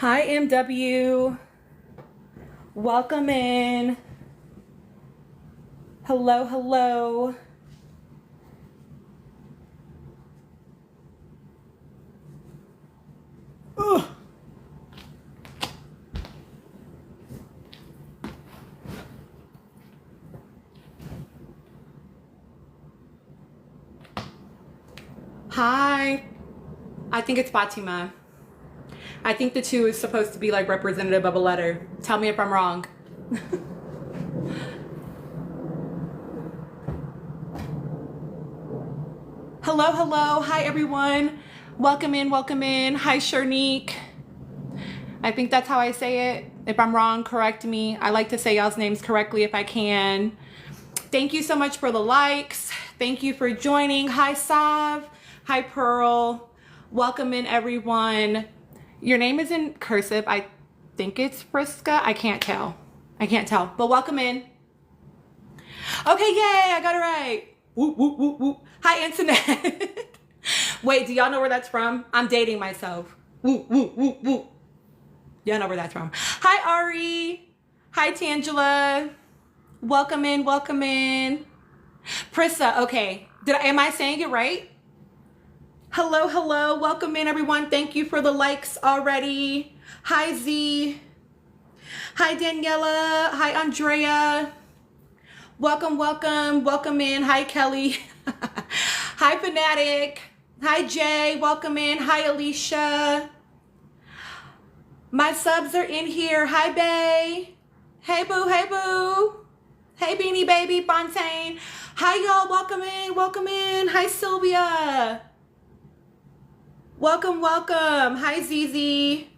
Hi, MW. Welcome in. Hello, hello. Ugh. Hi. I think it's Fatima. I think the two is supposed to be like representative of a letter. Tell me if I'm wrong. Hello, hello. Hi, everyone. Welcome in, welcome in. Hi, Sharnique. I think that's how I say it. If I'm wrong, correct me. I like to say y'all's names correctly if I can. Thank you so much for the likes. Thank you for joining. Hi, Sav. Hi, Pearl. Welcome in, everyone. Your name is in cursive. I think it's Friska. I can't tell. But welcome in. Okay, yay, I got it right. Whoop, whoop, whoop, whoop. Hi, Internet. Wait, do y'all know where that's from? I'm dating myself. Whoop, whoop, whoop, whoop. Y'all know where that's from. Hi, Ari. Hi, Tangela. Welcome in, welcome in. Prissa, okay. Am I saying it right? Hello, hello. Welcome in, everyone. Thank you for the likes already. Hi, Z. Hi, Daniela. Hi, Andrea. Welcome, welcome. Welcome in. Hi, Kelly. Hi, Fanatic. Hi, Jay. Welcome in. Hi, Alicia. My subs are in here. Hi, Bay. Hey, boo. Hey, boo. Hey, Beanie Baby Fontaine. Hi, y'all. Welcome in. Welcome in. Hi, Sylvia. Welcome, welcome. Hi, Zizi.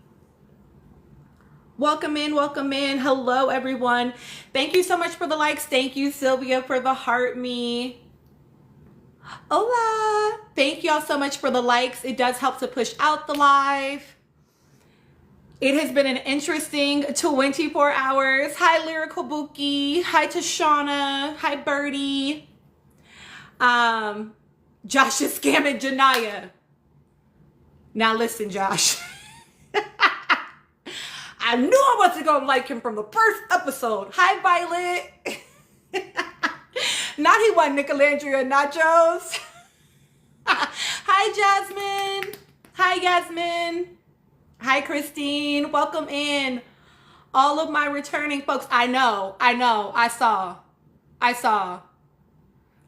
Welcome in, welcome in. Hello, everyone. Thank you so much for the likes. Thank you, Sylvia, for the heart me. Hola. Thank y'all so much for the likes. It does help to push out the live. It has been an interesting 24 hours. Hi, Lyrical Buki. Hi, Tashana. Hi, Birdie. Josh is scamming Janaya. Now listen, Josh. I knew I wasn't going to like him from the first episode. Hi, Violet. Not he won Nicolandria Nachos. Hi, Jasmine. Hi, Yasmin. Hi, Christine. Welcome in. All of my returning folks. I know. I saw.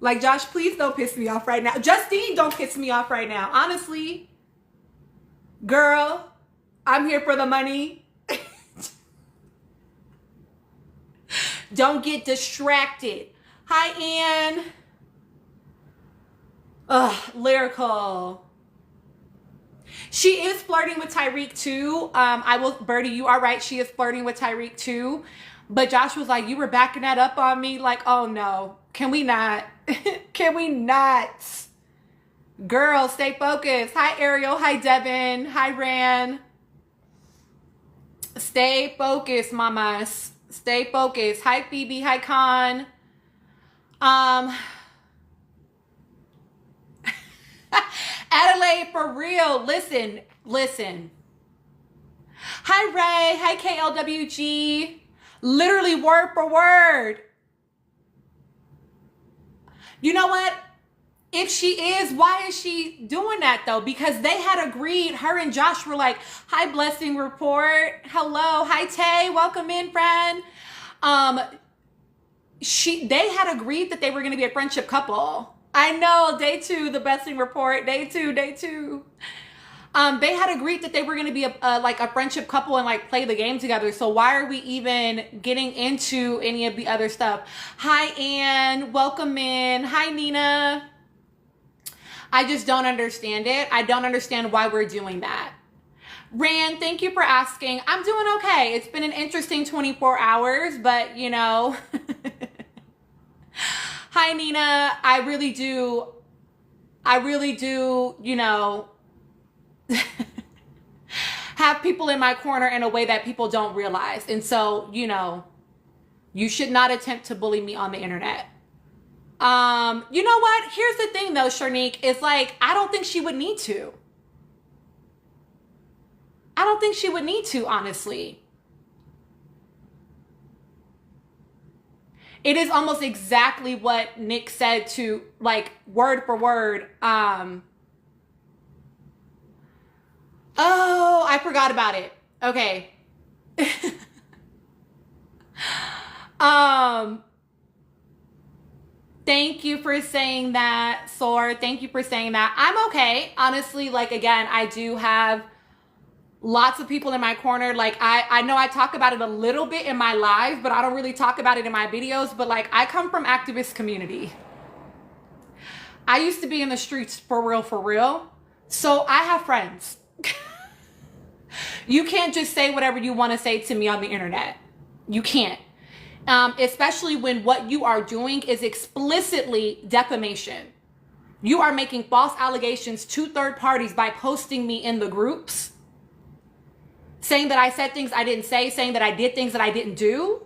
Like, Josh, please don't piss me off right now. Justine, don't piss me off right now. Honestly, girl, I'm here for the money. Don't get distracted. Hi, Ann. Lyrical. She is flirting with Tyreek too. Birdie, you are right. She is flirting with Tyreek too. But Josh was like, you were backing that up on me. Like, oh no. Can we not? Can we not? Girl, stay focused. Hi, Ariel. Hi, Devin. Hi, Ran. Stay focused, mamas. Stay focused. Hi, Phoebe. Hi, Con. Adelaide, for real. Listen. Hi, Ray. Hi, KLWG. Literally word for word. You know what? If she is, why is she doing that though? Because they had agreed, her and Josh were like, hi, Blessing Report. Hello. Hi, Tay. Welcome in, friend. They had agreed that they were going to be a friendship couple. I know, day 2, the Blessing Report. Day two. They had agreed that they were going to be a friendship couple and like play the game together. So why are we even getting into any of the other stuff? Hi, Ann. Welcome in. Hi, Nina. I just don't understand it. I don't understand why we're doing that. Rand, thank you for asking. I'm doing okay. It's been an interesting 24 hours, but you know. Hi, Nina. I really do, you know, have people in my corner in a way that people don't realize. And so, you know, you should not attempt to bully me on the internet. You know what? Here's the thing though, Sharnique, is like, I don't think she would need to. I don't think she would need to, honestly. It is almost exactly what Nick said, to like word for word. Oh, I forgot about it. Okay. um Thank you for saying that, Sor. Thank you for saying that. I'm okay. Honestly, like, again, I do have lots of people in my corner. Like, I know I talk about it a little bit in my live, but I don't really talk about it in my videos. But like, I come from activist community. I used to be in the streets for real, for real. So I have friends. You can't just say whatever you want to say to me on the internet. You can't. Especially when what you are doing is explicitly defamation. You are making false allegations to third parties by posting me in the groups, saying that I said things I didn't say, saying that I did things that I didn't do.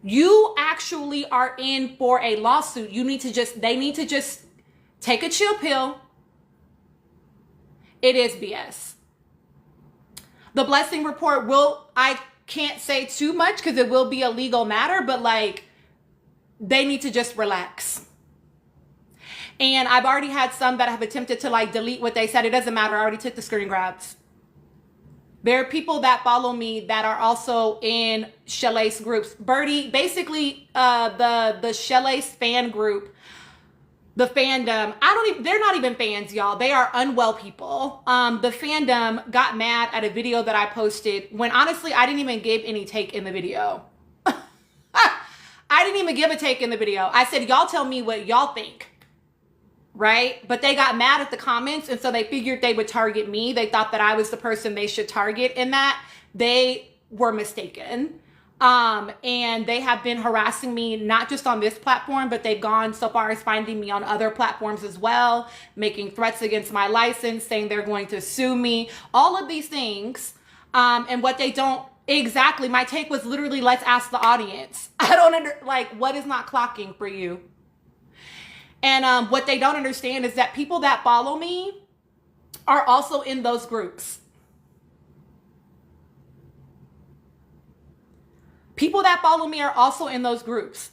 You actually are in for a lawsuit. They need to just take a chill pill. It is BS. The blessing report I can't say too much because it will be a legal matter, but like, they need to just relax. And I've already had some that have attempted to like delete what they said. It doesn't matter. I already took the screen grabs. There are people that follow me that are also in Shalace groups. Birdie, basically, the Shalace fan group, the fandom, they're not even fans, y'all. They are unwell people. The fandom got mad at a video that I posted when honestly, I didn't even give any take in the video. I didn't even give a take in the video. I said, y'all tell me what y'all think. Right? But they got mad at the comments, and so they figured they would target me. They thought that I was the person they should target, in that they were mistaken. And they have been harassing me, not just on this platform, but they've gone so far as finding me on other platforms as well, making threats against my license, saying they're going to sue me, all of these things. And what they don't, exactly, my take was literally, let's ask the audience. I don't what is not clocking for you? And what they don't understand is that people that follow me are also in those groups. People that follow me are also in those groups.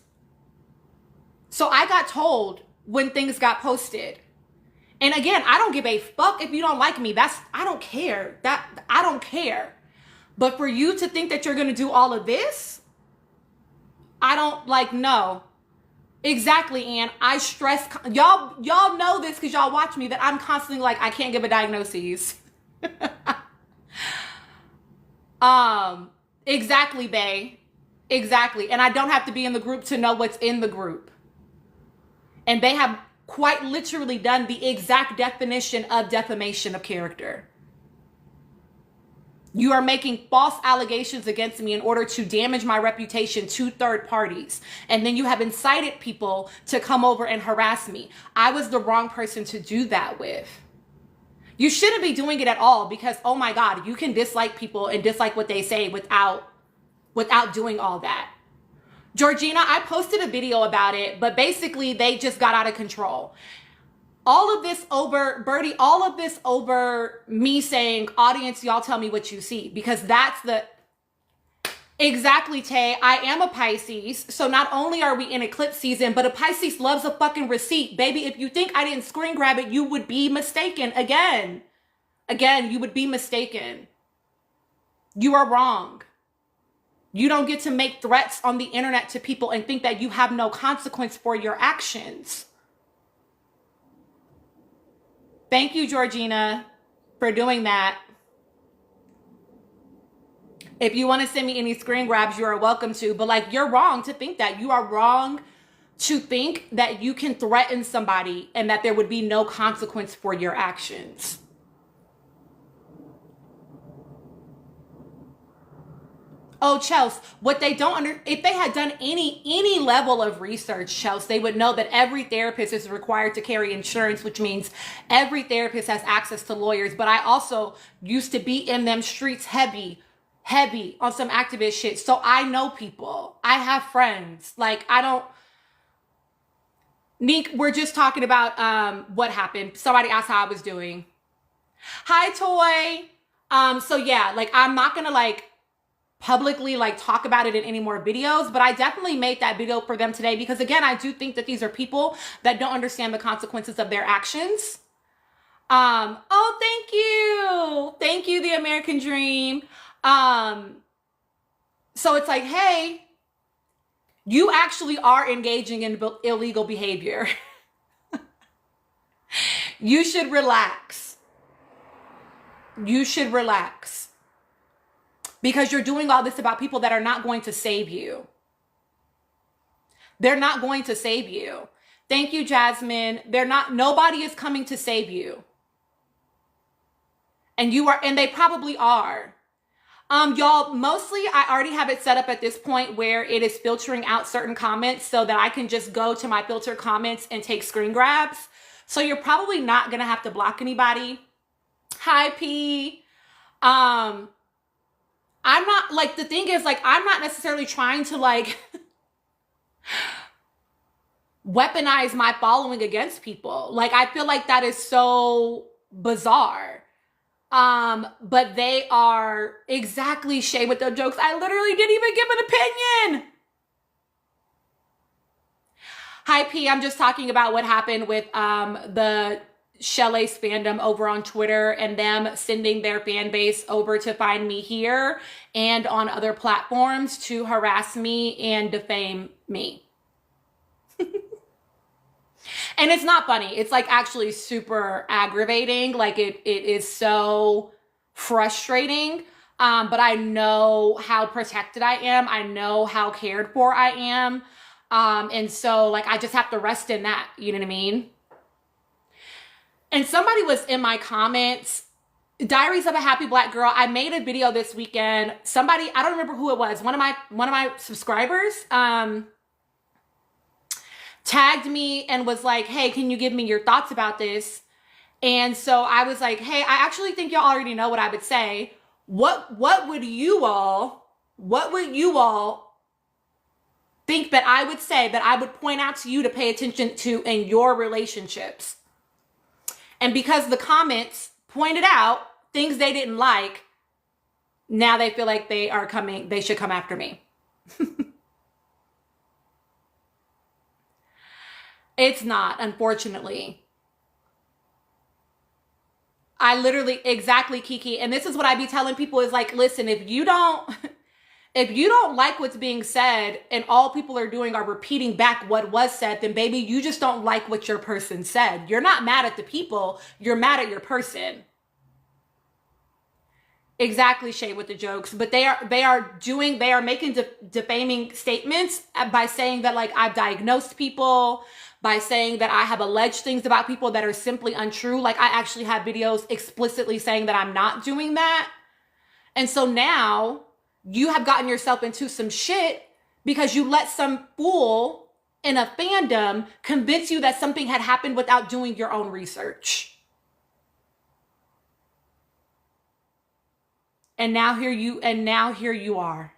So I got told when things got posted. And again, I don't give a fuck if you don't like me. I don't care. I don't care. But for you to think that you're going to do all of this, I don't no. Exactly, Ann. I stress, y'all know this because y'all watch me, that I'm constantly like, I can't give a diagnosis. Exactly, bae. Exactly. And I don't have to be in the group to know what's in the group. And they have quite literally done the exact definition of defamation of character. You are making false allegations against me in order to damage my reputation to third parties. And then you have incited people to come over and harass me. I was the wrong person to do that with. You shouldn't be doing it at all, because, oh my God, you can dislike people and dislike what they say without doing all that. Georgina, I posted a video about it, but basically they just got out of control. All of this over, Birdie, all of this over me saying, audience, y'all tell me what you see. Because that's exactly, Tay. I am a Pisces. So not only are we in eclipse season, but a Pisces loves a fucking receipt. Baby, if you think I didn't screen grab it, you would be mistaken. Again, you would be mistaken. You are wrong. You don't get to make threats on the internet to people and think that you have no consequence for your actions. Thank you, Georgina, for doing that. If you want to send me any screen grabs, you are welcome to. But you're wrong to think that. You are wrong to think that you can threaten somebody and that there would be no consequence for your actions. Oh, Chelsea, what they don't if they had done any level of research, Chelsea, they would know that every therapist is required to carry insurance, which means every therapist has access to lawyers. But I also used to be in them streets heavy on some activist shit. So I know people. I have friends. Neek, we're just talking about what happened. Somebody asked how I was doing. Hi, Toy. So yeah, like I'm not gonna like publicly like talk about it in any more videos, but I definitely made that video for them today because again, I do think that these are people that don't understand the consequences of their actions. Oh, thank you. Thank you, the American Dream. Um, so it's like, hey, you actually are engaging in illegal behavior. You should relax. You should relax. Because you're doing all this about people that are not going to save you. They're not going to save you. Thank you, Jasmine. Nobody is coming to save you. And you are, and they probably are. Y'all, mostly I already have it set up at this point where it is filtering out certain comments so that I can just go to my filtered comments and take screen grabs. So you're probably not going to have to block anybody. Hi, P. I'm not, like, the thing is, like, I'm not necessarily trying to, like, weaponize my following against people. Like, I feel like that is so bizarre. But they are exactly Shay with their jokes. I literally didn't even give an opinion. Hi, P. I'm just talking about what happened with the Shelley's fandom over on Twitter and them sending their fan base over to find me here and on other platforms to harass me and defame me. And it's not funny. It's like actually super aggravating. Like it is so frustrating. But I know how protected I am. I know how cared for I am. And so like, I just have to rest in that. You know what I mean? And somebody was in my comments, Diaries of a Happy Black Girl. I made a video this weekend. Somebody, I don't remember who it was. One of my subscribers, tagged me and was like, hey, can you give me your thoughts about this? And so I was like, hey, I actually think y'all already know what I would say. What would you all think that I would say that I would point out to you to pay attention to in your relationships? And because the comments pointed out things they didn't like, now they feel like they should come after me. It's not, unfortunately. I literally, exactly, Kiki. And this is what I be telling people is like, listen, if you don't like what's being said and all people are doing are repeating back what was said, then baby, you just don't like what your person said. You're not mad at the people. You're mad at your person. Exactly, Shay with the jokes, but they are making defaming statements by saying that like I've diagnosed people, by saying that I have alleged things about people that are simply untrue. Like I actually have videos explicitly saying that I'm not doing that. And so now you have gotten yourself into some shit because you let some fool in a fandom convince you that something had happened without doing your own research. And now here you are.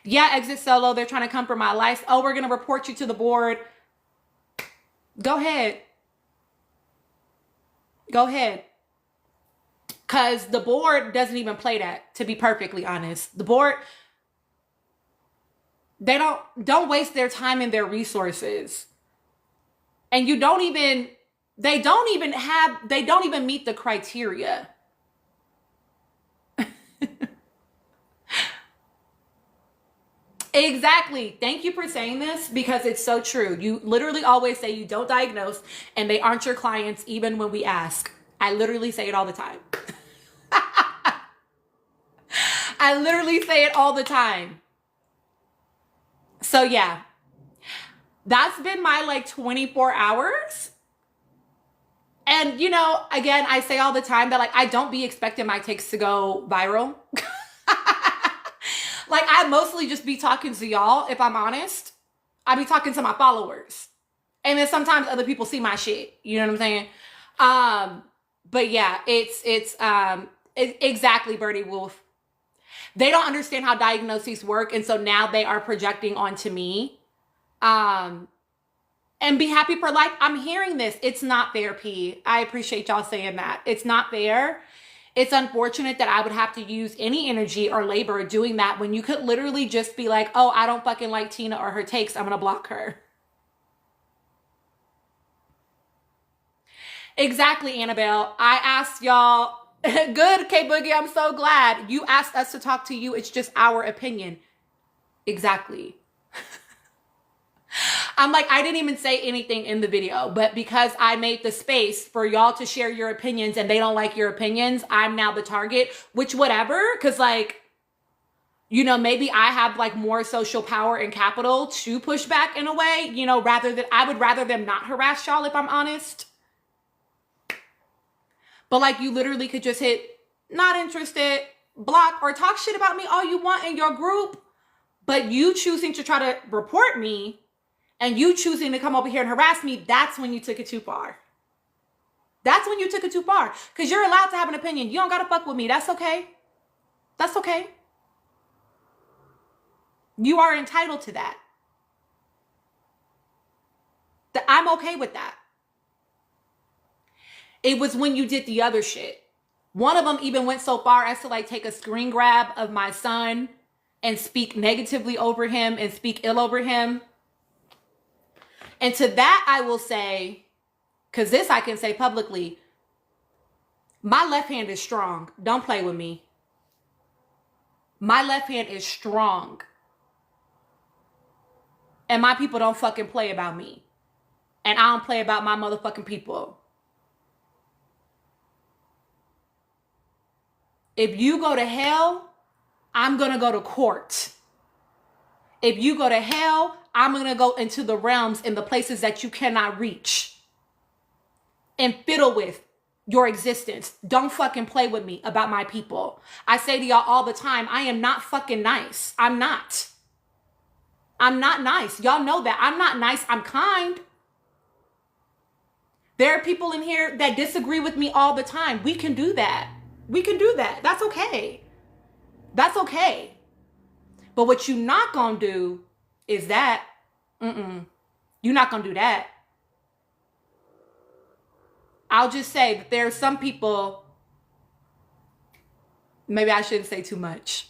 Yeah, Exit Solo, they're trying to come for my life. Oh, we're going to report you to the board. Go ahead. Go ahead. Because the board doesn't even play that, to be perfectly honest. The board, they don't waste their time and their resources. And they don't even meet the criteria. Exactly. Thank you for saying this because it's so true. You literally always say you don't diagnose and they aren't your clients even when we ask. I literally say it all the time. I literally say it all the time. So yeah, that's been my like 24 hours. And you know, again, I say all the time that like, I don't be expecting my takes to go viral. Like I mostly just be talking to y'all, if I'm honest. I be talking to my followers. And then sometimes other people see my shit. You know what I'm saying? But yeah, it's exactly, Birdie Wolf. They don't understand how diagnoses work. And so now they are projecting onto me. And be happy for life. I'm hearing this. It's not fair, P. I appreciate y'all saying that. It's not fair. It's unfortunate that I would have to use any energy or labor doing that when you could literally just be like, oh, I don't fucking like Tina or her takes, I'm gonna block her. Exactly, Annabelle. I asked y'all, good, K Boogie, I'm so glad. You asked us to talk to you. It's just our opinion. Exactly. I'm like, I didn't even say anything in the video, but because I made the space for y'all to share your opinions and they don't like your opinions, I'm now the target, which whatever, because like, you know, maybe I have like more social power and capital to push back in a way, you know, rather than, I would rather them not harass y'all if I'm honest. But like, you literally could just hit not interested, block, or talk shit about me all you want in your group. But you choosing to try to report me and you choosing to come over here and harass me, that's when you took it too far. That's when you took it too far. Because you're allowed to have an opinion. You don't got to fuck with me. That's okay. That's okay. You are entitled to that. I'm okay with that. It was when you did the other shit. One of them even went so far as to like take a screen grab of my son and speak negatively over him and speak ill over him. And to that, I will say, because this I can say publicly, my left hand is strong. Don't play with me. My left hand is strong. And my people don't fucking play about me. And I don't play about my motherfucking people. If you go to hell, I'm going to go to court. If you go to hell, I'm going to go into the realms in the places that you cannot reach and fiddle with your existence. Don't fucking play with me about my people. I say to y'all all the time, I am not fucking nice. I'm not. I'm not nice. Y'all know that. I'm not nice. I'm kind. There are people in here that disagree with me all the time. We can do that. We can do that. That's okay. That's okay. But what you're not going to do is that. You're not going to do that. I'll just say that there are some people, maybe I shouldn't say too much.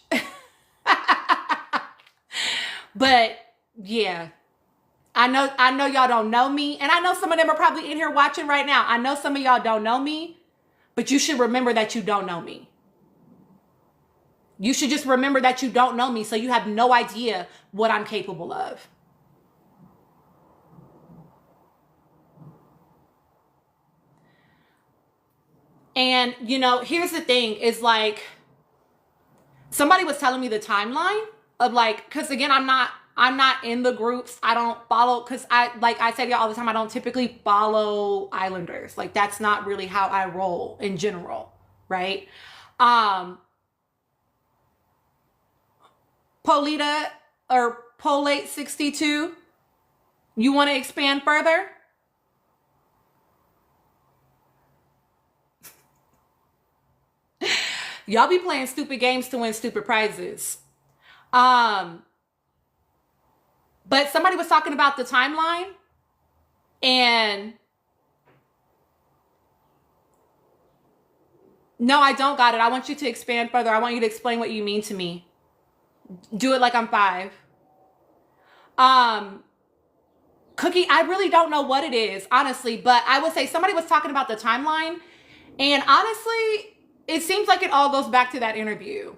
But yeah, I know y'all don't know me. And I know some of them are probably in here watching right now. I know some of y'all don't know me, but you should remember that you don't know me. You should just remember that you don't know me, so you have no idea what I'm capable of. And, you know, here's the thing is like, somebody was telling me the timeline of like, because again, I'm not in the groups. I don't follow, because I say to y'all all the time, I don't typically follow Islanders. Like, that's not really how I roll in general, right? Polita or Polate 62, you want to expand further? Y'all be playing stupid games to win stupid prizes. But somebody was talking about the timeline, and no, I don't got it. I want you to expand further. I want you to explain what you mean to me. Do it like I'm 5. Cookie, I really don't know what it is, honestly, but I would say somebody was talking about the timeline, and honestly, it seems like it all goes back to that interview.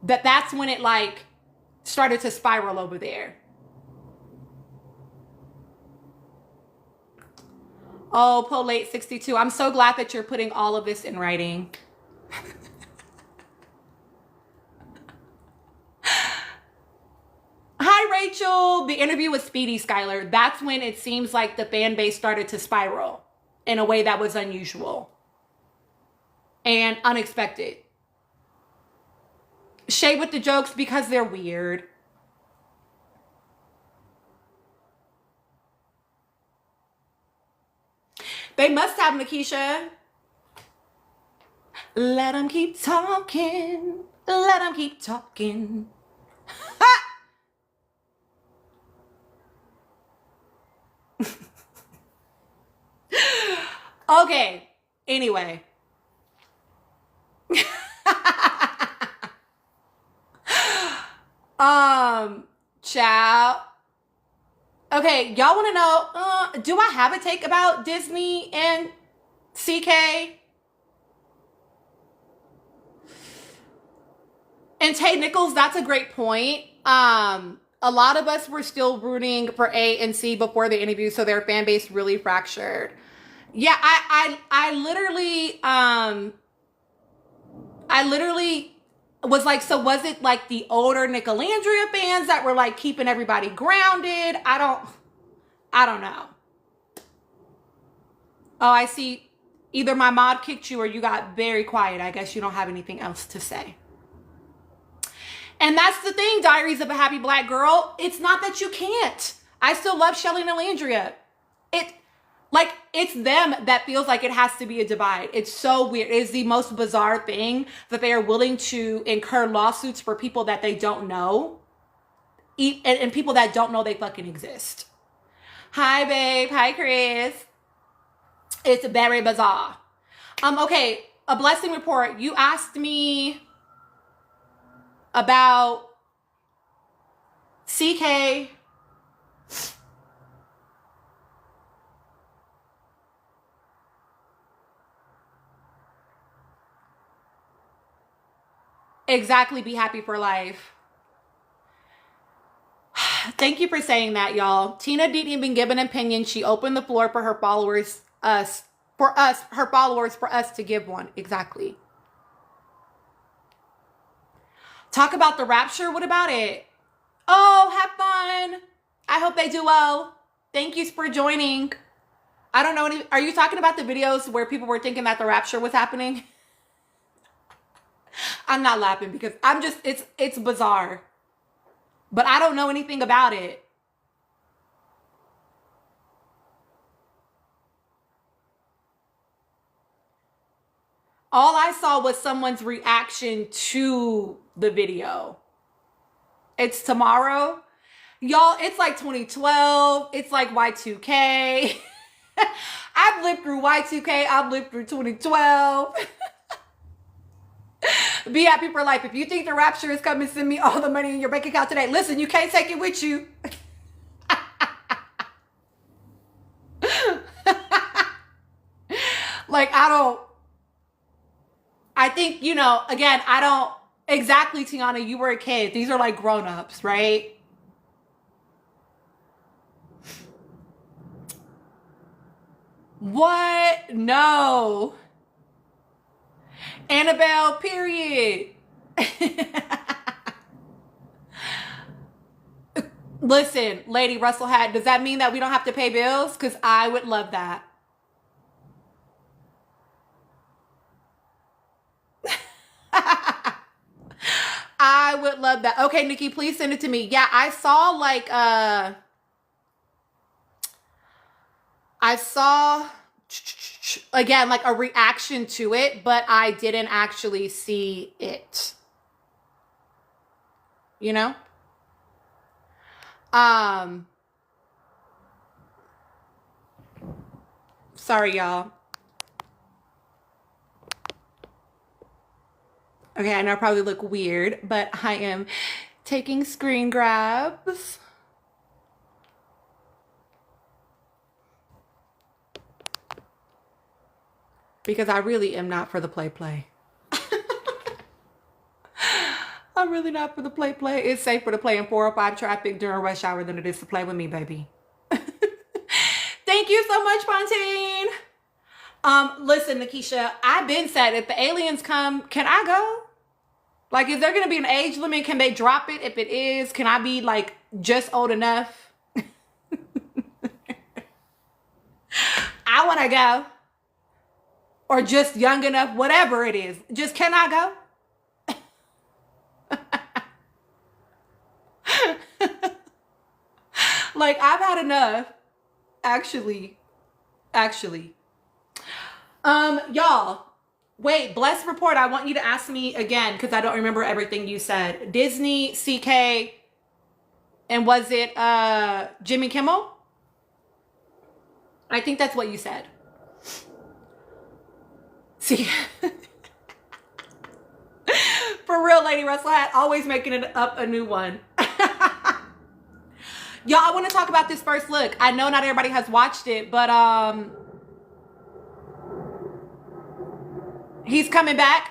That's when it like started to spiral over there. Oh, Polate 62. I'm so glad that you're putting all of this in writing. Hi, Rachel. The interview with Speedy Skylar. That's when it seems like the fan base started to spiral in a way that was unusual and unexpected. Shade with the jokes because they're weird. They must have, Nikisha. Let them keep talking. Let them keep talking. Okay. Anyway. Child. Okay, y'all want to know, do I have a take about Disney and CK? And Tay Nichols, that's a great point. A lot of us were still rooting for A and C before the interview, so their fan base really fractured. Yeah, I literally was like, so was it like the older Nicolandria fans that were like keeping everybody grounded? I don't know. Oh, I see. Either my mod kicked you or you got very quiet. I guess you don't have anything else to say. And that's the thing, Diaries of a Happy Black Girl. It's not that you can't. I still love Shelly and Alandria. It's them that feels like it has to be a divide. It's so weird. It's the most bizarre thing that they are willing to incur lawsuits for people that they don't know. And people that don't know they fucking exist. Hi, babe. Hi, Chris. It's very bizarre. Okay, a blessing report. You asked me about CK. Exactly, be happy for life. Thank you for saying that, y'all. Tina didn't even give an opinion. She opened the floor for her followers, for us to give one. Exactly. Talk about the rapture. What about it? Oh, have fun. I hope they do well. Thank you for joining. I don't know. Are you talking about the videos where people were thinking that the rapture was happening? I'm not laughing because it's bizarre. But I don't know anything about it. All I saw was someone's reaction to the video. It's tomorrow. Y'all, it's like 2012. It's like Y2K. I've lived through Y2K. I've lived through 2012. Be happy for life. If you think the rapture is coming, send me all the money in your bank account today. Listen, you can't take it with you. Like, I think, again, exactly, Tiana, you were a kid. These are like grown-ups, right? What? No. Annabelle, period. Listen, Lady Russell Hat, does that mean that we don't have to pay bills? Because I would love that. I would love that. Okay, Nikki, please send it to me. Yeah, I saw again, like a reaction to it, but I didn't actually see it. You know? Sorry, y'all. Okay, I know I probably look weird, but I am taking screen grabs. Because I really am not for the play. I'm really not for the play. It's safer to play in 405 traffic during rush hour than it is to play with me, baby. Thank you so much, Fontaine. Listen, Nikisha, I've been said if the aliens come, can I go? Like, is there going to be an age limit? Can they drop it? If it is, can I be like just old enough? I want to go. Or just young enough, whatever it is. Just can I go? Like, I've had enough. Actually. Y'all, wait, Bless Report, I want you to ask me again because I don't remember everything you said. Disney, CK, and was it Jimmy Kimmel? I think that's what you said. See, for real, Lady Russell Hat, always making it up a new one. Y'all, I want to talk about this first look. I know not everybody has watched it, but he's coming back.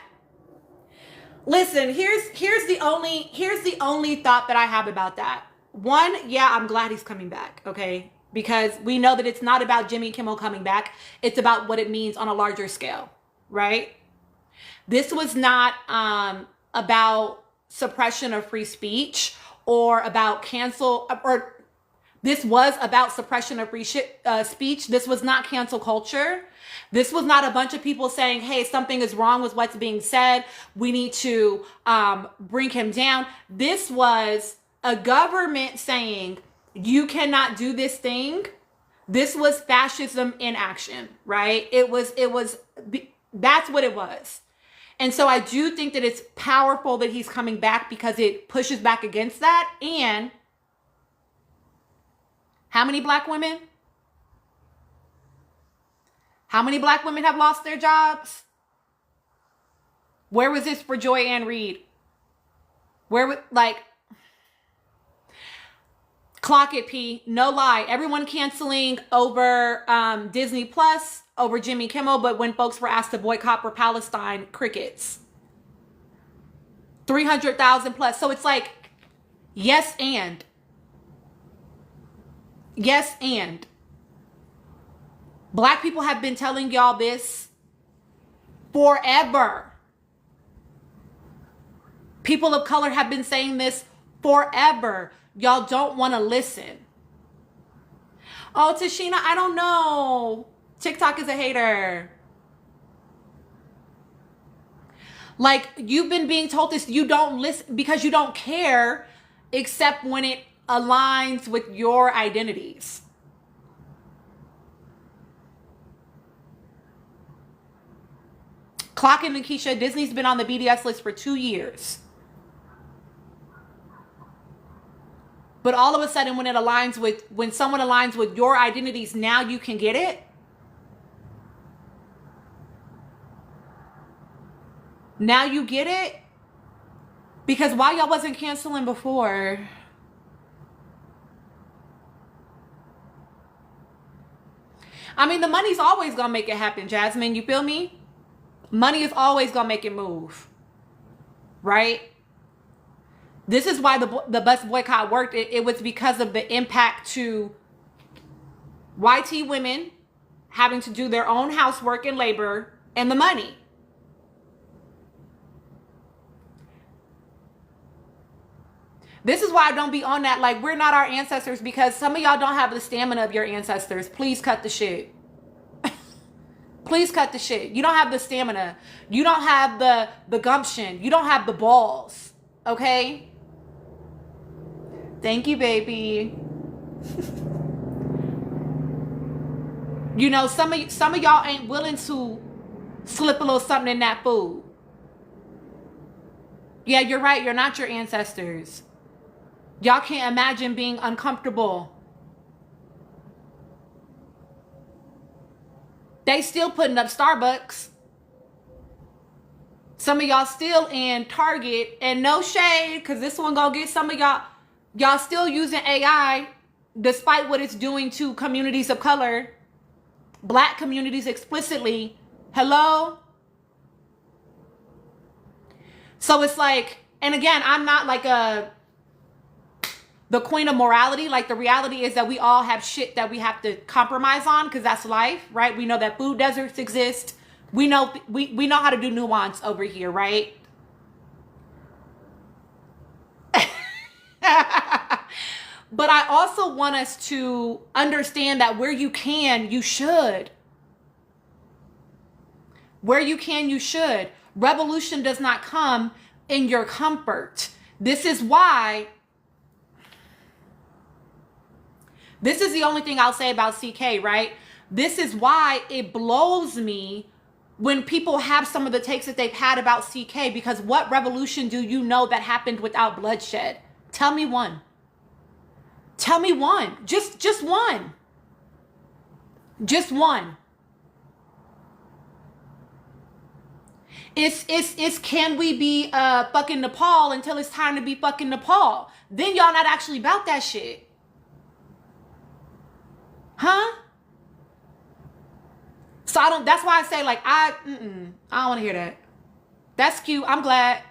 Listen, here's the only thought that I have about that. One, yeah, I'm glad he's coming back, okay? Because we know that it's not about Jimmy Kimmel coming back. It's about what it means on a larger scale, right? This was not about suppression of free speech or about cancel, or this was about suppression of free speech. This was not cancel culture. This was not a bunch of people saying, hey, something is wrong with what's being said. We need to bring him down. This was a government saying, you cannot do this thing. This was fascism in action, right? That's what it was. And so I do think that it's powerful that he's coming back because it pushes back against that. And how many black women? How many black women have lost their jobs? Where was this for Joy Ann Reid? Where was, like, clock it, P. No lie. Everyone canceling over Disney Plus, over Jimmy Kimmel, but when folks were asked to boycott for Palestine, crickets. 300,000 plus. So it's like, yes and. Yes and. Black people have been telling y'all this forever. People of color have been saying this forever. Y'all don't want to listen. Oh, Tashina, I don't know. TikTok is a hater. Like, you've been being told this. You don't listen because you don't care except when it aligns with your identities. Clock and Nikisha, Disney's been on the BDS list for 2 years. But all of a sudden, when someone aligns with your identities, now you can get it. Now you get it. Because why y'all wasn't canceling before? I mean, the money's always gonna make it happen, Jasmine. You feel me? Money is always gonna make it move, right? This is why the bus boycott worked. It was because of the impact to YT women having to do their own housework and labor and the money. This is why I don't be on that. Like, we're not our ancestors, because some of y'all don't have the stamina of your ancestors. Please cut the shit. Please cut the shit. You don't have the stamina. You don't have the gumption. You don't have the balls. Okay? Thank you, baby. You know, some of y'all ain't willing to slip a little something in that food. Yeah, you're right. You're not your ancestors. Y'all can't imagine being uncomfortable. They still putting up Starbucks. Some of y'all still in Target, and no shade, because this one gonna get some of y'all. Y'all still using AI, despite what it's doing to communities of color, black communities explicitly. Hello? So it's like, and again, I'm not like the queen of morality. Like, the reality is that we all have shit that we have to compromise on, because that's life, right? We know that food deserts exist. We know how to do nuance over here, right? But I also want us to understand that where you can, you should. Where you can, you should. Revolution does not come in your comfort. This is why. This is the only thing I'll say about CK, right? This is why it blows me when people have some of the takes that they've had about CK, because what revolution do you know that happened without bloodshed? Tell me one. Tell me one. Just one. Just one. It's can we be fucking Nepal until it's time to be fucking Nepal? Then y'all not actually about that shit. Huh? So I don't, that's why I say like, I don't want to hear that. That's cute. I'm glad.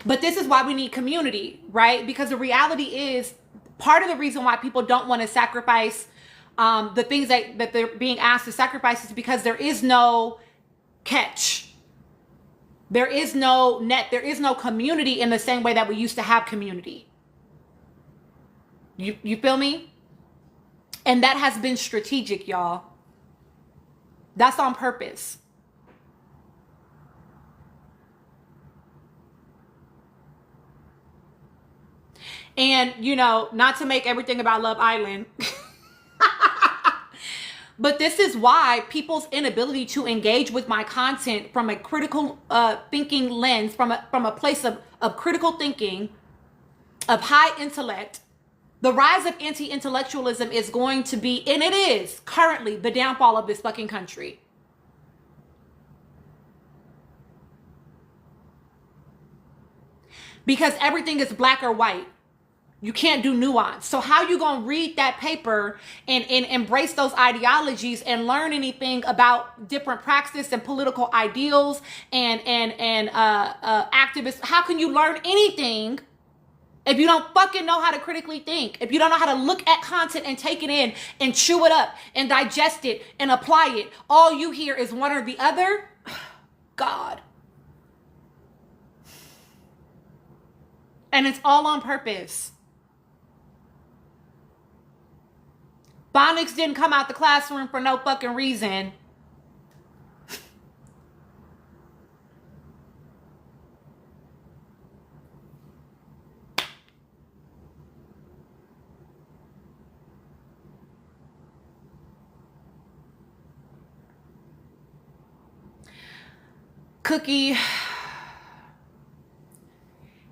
But this is why we need community, right? Because the reality is part of the reason why people don't want to sacrifice the things that they're being asked to sacrifice is because there is no catch. There is no net. There is no community in the same way that we used to have community. You feel me? And that has been strategic, y'all. That's on purpose. And, you know, not to make everything about Love Island, but this is why people's inability to engage with my content from a critical thinking lens, from a place of critical thinking, of high intellect, the rise of anti-intellectualism is going to be, and it is currently, the downfall of this fucking country. Because everything is black or white. You can't do nuance. So how you gonna read that paper and embrace those ideologies and learn anything about different praxis and political ideals and activists? How can you learn anything if you don't fucking know how to critically think? If you don't know how to look at content and take it in and chew it up and digest it and apply it, all you hear is one or the other. God. And it's all on purpose. Phonics didn't come out the classroom for no fucking reason. Cookie.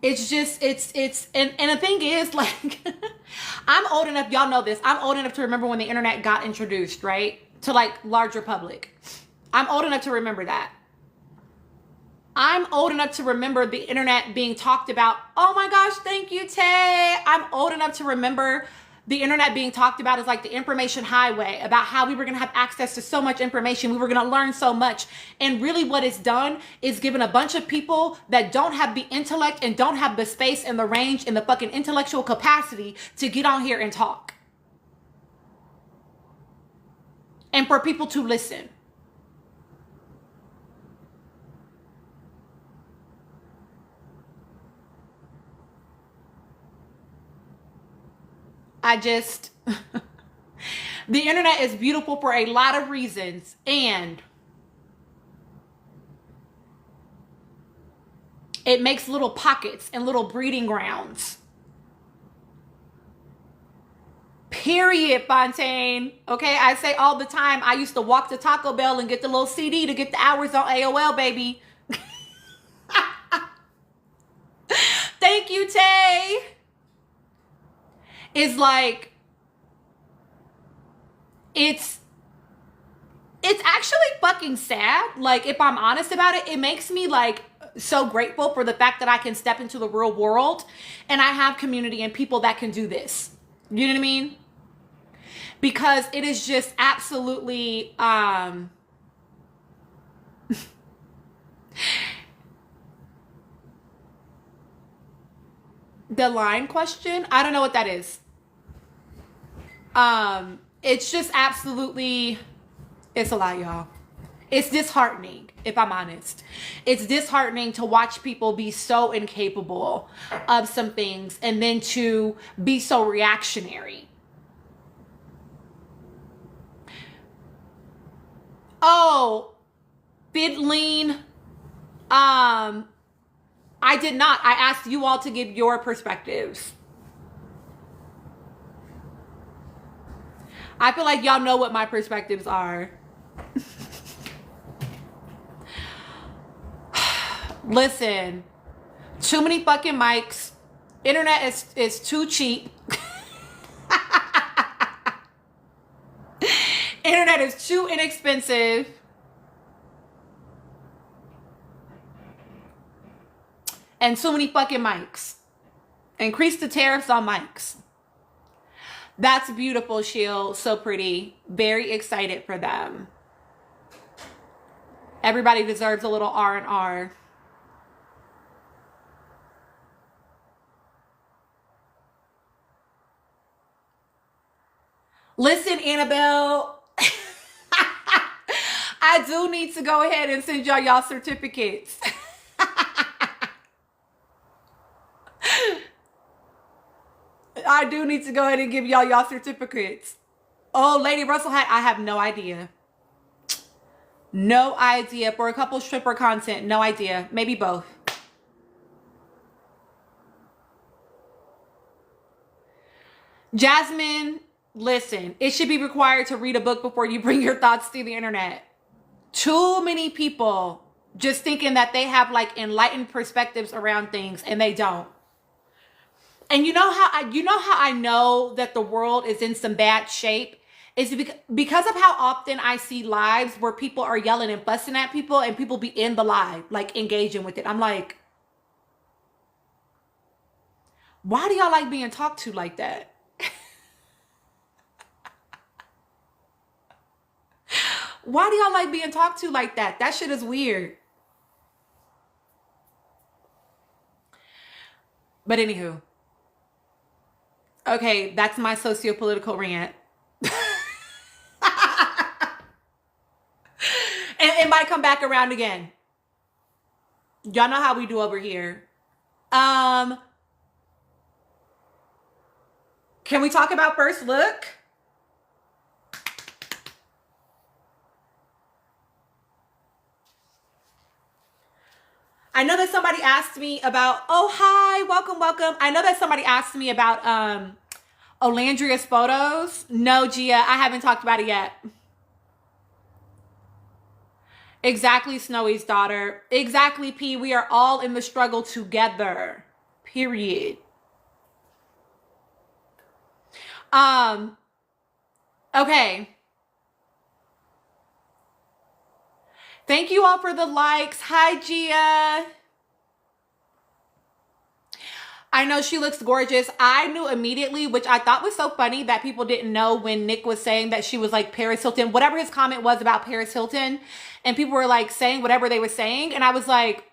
It's just, and the thing is, like, I'm old enough, y'all know this, I'm old enough to remember when the internet got introduced, right? To like larger public. I'm old enough to remember that. I'm old enough to remember the internet being talked about. Oh my gosh, thank you, Tay. I'm old enough to remember the internet being talked about as like the information highway, about how we were going to have access to so much information. We were going to learn so much. And really what it's done is given a bunch of people that don't have the intellect and don't have the space and the range and the fucking intellectual capacity to get on here and talk. And for people to listen. The internet is beautiful for a lot of reasons, and it makes little pockets and little breeding grounds. Period, Fontaine. Okay, I say all the time, I used to walk to Taco Bell and get the little CD to get the hours on AOL, baby. Thank you, Tay. It's like, it's actually fucking sad. Like, if I'm honest about it, it makes me like so grateful for the fact that I can step into the real world and I have community and people that can do this. You know what I mean? Because it is just absolutely, the line question, I don't know what that is. It's just absolutely, it's a lot, y'all. It's disheartening, if I'm honest. It's disheartening to watch people be so incapable of some things and then to be so reactionary. Oh, Fiddling, I did not. I asked you all to give your perspectives. I feel like y'all know what my perspectives are. Listen, too many fucking mics. Internet is too cheap. Internet internet is too inexpensive. And so many fucking mics. Increase the tariffs on mics. That's beautiful, Shield. So pretty. Very excited for them. Everybody deserves a little R&R. Listen, Annabelle. I do need to go ahead and send y'all certificates. I do need to go ahead and give y'all certificates. Oh, Lady Russell hat. I have no idea. No idea. For a couple stripper content. No idea. Maybe both. Jasmine, listen. It should be required to read a book before you bring your thoughts to the internet. Too many people just thinking that they have like enlightened perspectives around things, and they don't. And you know how I know that the world is in some bad shape is because of how often I see lives where people are yelling and fussing at people, and people be in the live, like engaging with it. I'm like, why do y'all like being talked to like that? Why do y'all like being talked to like that? That shit is weird. But anywho. Okay, that's my socio-political rant. And it might come back around again. Y'all know how we do over here. Can we talk about first look? I know that somebody asked me about, oh, hi, welcome, welcome. I know that somebody asked me about Olandria's photos. No, Gia, I haven't talked about it yet. Exactly, Snowy's daughter. Exactly, P. We are all in the struggle together. Period. Okay. Thank you all for the likes. Hi, Gia. I know she looks gorgeous. I knew immediately, which I thought was so funny that people didn't know when Nick was saying that she was like Paris Hilton, whatever his comment was about Paris Hilton. And people were like saying whatever they were saying. And I was like,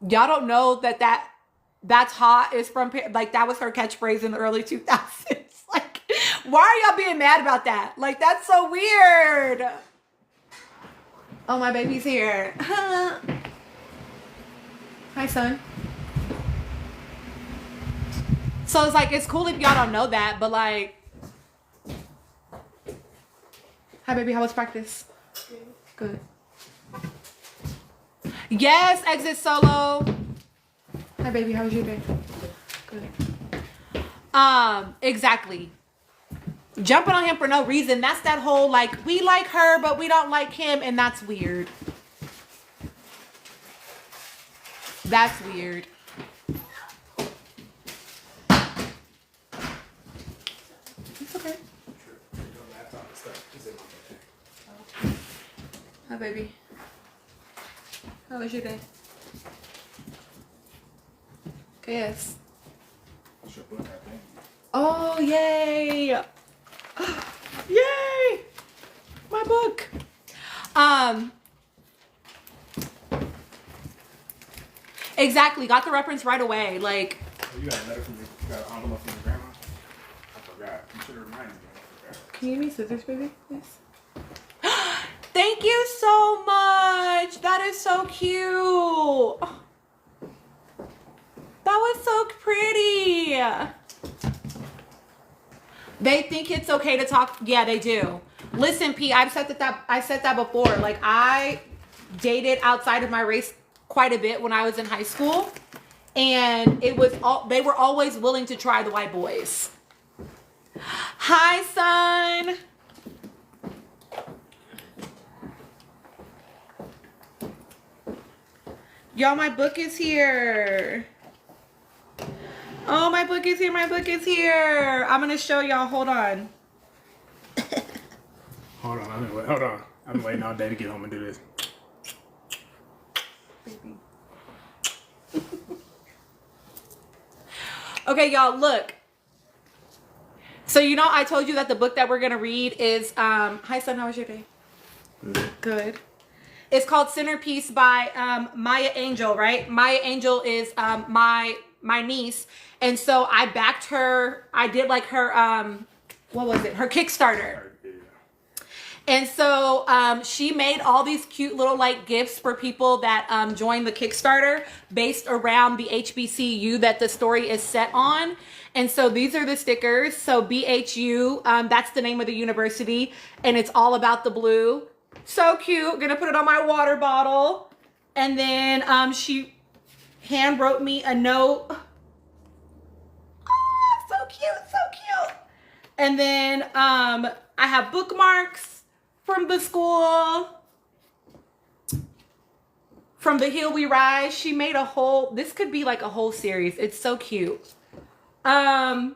y'all don't know that's hot is from, like, that was her catchphrase in the early 2000s. Like, why are y'all being mad about that? Like, that's so weird. Oh, my baby's here. Hi, son. So it's like, it's cool if y'all don't know that, but like, hi, baby. How was practice? Good. Yes, exit solo. Hi, baby. How was your day? Good. Exactly. Jumping on him for no reason. That's that whole, like, we like her, but we don't like him, and that's weird. That's weird. It's okay. Hi, baby. How was your day? Okay, yes. Oh, yay! Yay! My book. Exactly. Got the reference right away. Like. Oh, you got a letter from your envelope from your grandma? I forgot. You should have reminded me. I forgot. Can you give me scissors, baby? Yes. Thank you so much. That is so cute. That was so pretty. They think it's okay to talk. Yeah, they do. Listen, P, I said that before. Like, I dated outside of my race quite a bit when I was in high school, and they were always willing to try the white boys. Hi, son. Y'all, my book is here. Oh, my book is here. My book is here. I'm going to show y'all. Hold on. Hold on. I've been waiting all day to get home and do this. Baby. Okay, y'all, look. So, you know, I told you that the book that we're going to read is, hi, son, how was your day? Good. It's called Centerpiece by Maya Angelou, right? Maya Angelou is my niece. And so I backed her. I did like her, what was it? Her Kickstarter. And so she made all these cute little like gifts for people that joined the Kickstarter based around the HBCU that the story is set on. And so these are the stickers. So BHU, that's the name of the university. And it's all about the blue. So cute. Gonna put it on my water bottle. And then she hand wrote me a note. Oh, so cute, so cute. And then I have bookmarks from the school. From The Hill We Rise. She made a whole, this could be like a whole series. It's so cute. Okay,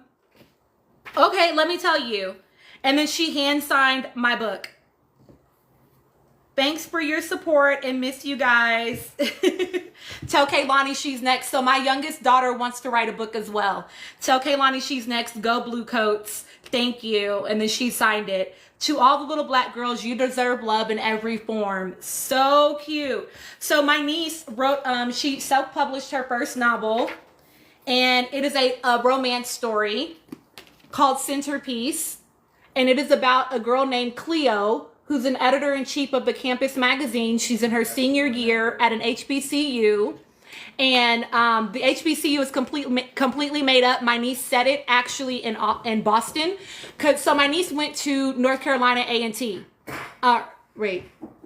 let me tell you. And then she hand signed my book. Thanks for your support and miss you guys. Tell Kaylani she's next. So my youngest daughter wants to write a book as well. Tell Kaylani she's next. Go Blue Coats. Thank you. And then she signed it. To all the little black girls, you deserve love in every form. So cute. So my niece wrote, she self-published her first novel. And it is a romance story called Centerpiece. And it is about a girl named Cleo, who's an editor-in-chief of the campus magazine. She's in her senior year at an HBCU. And the HBCU is completely made up. My niece said it actually in Boston. So my niece went to North Carolina A&T. NCAT.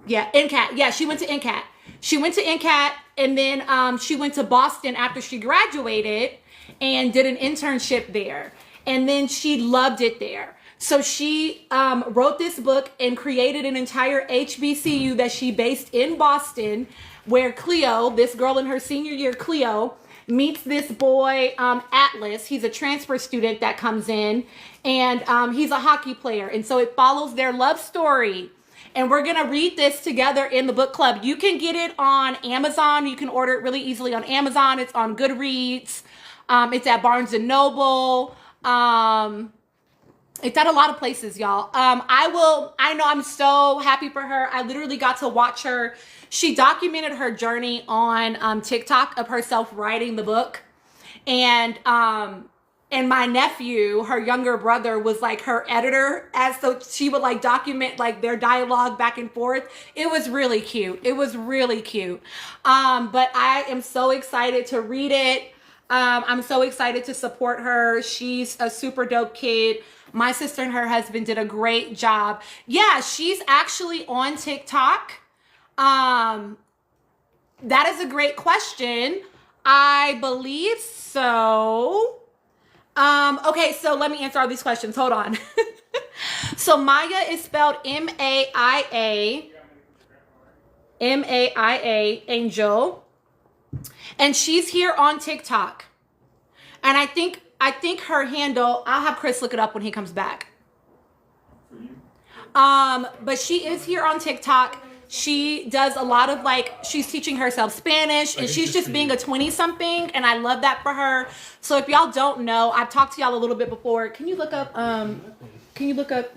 Yeah, she went to NCAT. She went to NCAT, and then she went to Boston after she graduated and did an internship there. And then she loved it there. So she wrote this book and created an entire HBCU that she based in Boston, where Cleo, this girl in her senior year, Cleo, meets this boy, Atlas. He's a transfer student that comes in, and he's a hockey player. And so it follows their love story. And we're going to read this together in the book club. You can get it on Amazon. You can order it really easily on Amazon. It's on Goodreads. It's at Barnes & Noble. It's at a lot of places, y'all. I know I'm so happy for her. I literally got to watch her. She documented her journey on TikTok of herself writing the book. And my nephew, her younger brother, was like her editor, as so she would like document like their dialogue back and forth. It was really cute. It was really cute. But I am so excited to read it. I'm so excited to support her. She's a super dope kid. My sister and her husband did a great job. Yeah, she's actually on TikTok. That is a great question. I believe so. Okay, so let me answer all these questions. Hold on. So Maya is spelled M-A-I-A, Angel. And she's here on TikTok. And I think her handle, I'll have Chris look it up when he comes back. But she is here on TikTok. She does a lot of like, she's teaching herself Spanish, and she's just being a 20-something, and I love that for her. So if y'all don't know, I've talked to y'all a little bit before. Can you look up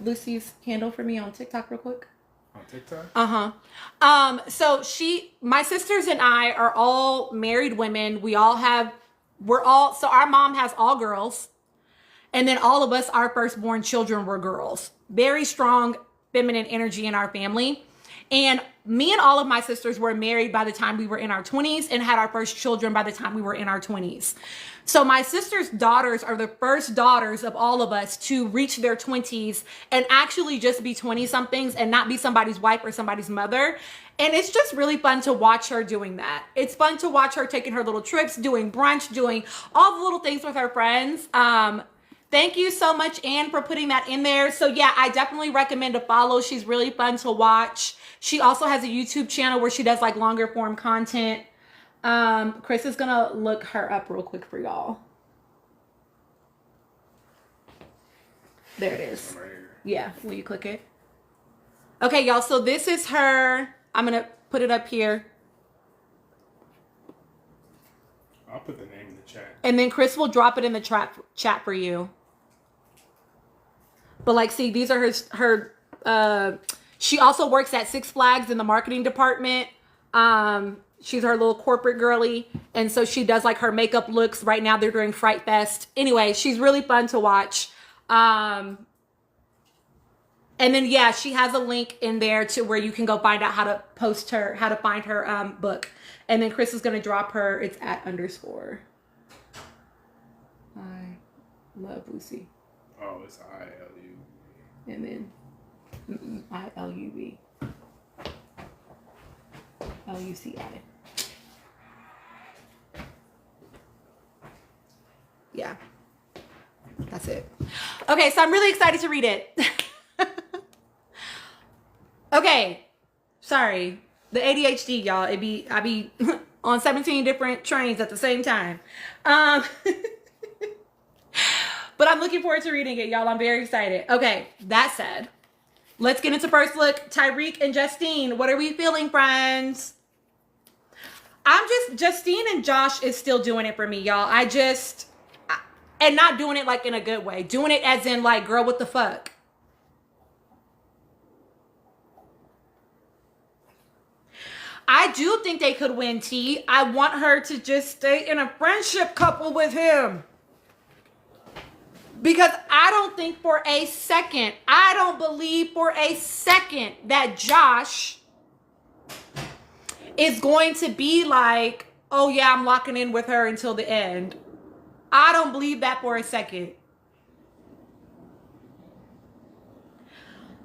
Lucy's handle for me on TikTok real quick? On TikTok? So my sisters and I are all married women. So our mom has all girls. And then all of us, our firstborn children were girls. Very strong feminine energy in our family. And me and all of my sisters were married by the time we were in our 20s and had our first children by the time we were in our 20s. So my sister's daughters are the first daughters of all of us to reach their 20s and actually just be 20-somethings and not be somebody's wife or somebody's mother. And it's just really fun to watch her doing that. It's fun to watch her taking her little trips, doing brunch, doing all the little things with her friends. Thank you so much, Anne, for putting that in there. So yeah, I definitely recommend a follow. She's really fun to watch. She also has a YouTube channel where she does like longer form content. Chris is gonna look her up real quick for y'all. There it is. Yeah, will you click it? Okay, y'all. So this is her. I'm going to put it up here. I'll put the name in the chat. And then Chris will drop it in the chat for you. But like, see, these are she also works at Six Flags in the marketing department. She's her little corporate girly. And so she does like her makeup looks. Right now they're doing Fright Fest. Anyway, she's really fun to watch. And then, yeah, she has a link in there to where you can go find out how to find her book. And then Chris is going to drop her. It's @_ I love Lucy. Oh, it's ILU. And then ILUB. LUCI. Yeah. That's it. Okay, so I'm really excited to read it. Okay. Sorry. The ADHD, y'all. I be on 17 different trains at the same time. But I'm looking forward to reading it, y'all. I'm very excited. Okay, that said, let's get into first look. Tyreek and Justine, what are we feeling, friends? Justine and Josh is still doing it for me, y'all. And not doing it like in a good way. Doing it as in like, girl, what the fuck? I do think they could win, T. I want her to just stay in a friendship couple with him. Because I don't believe for a second that Josh is going to be like, oh yeah, I'm locking in with her until the end. I don't believe that for a second.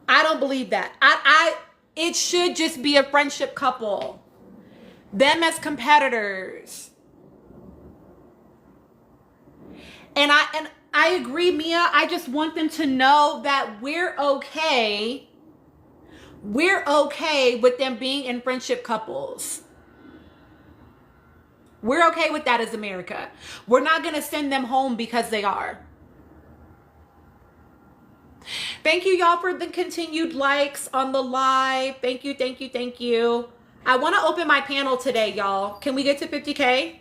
I don't believe that. It should just be a friendship couple. Them as competitors. And I agree, Mia. I just want them to know that we're okay. We're okay with them being in friendship couples. We're okay with that as America. We're not going to send them home because they are. Thank you, y'all, for the continued likes on the live. Thank you, thank you, thank you. I want to open my panel today, y'all. Can we get to 50K?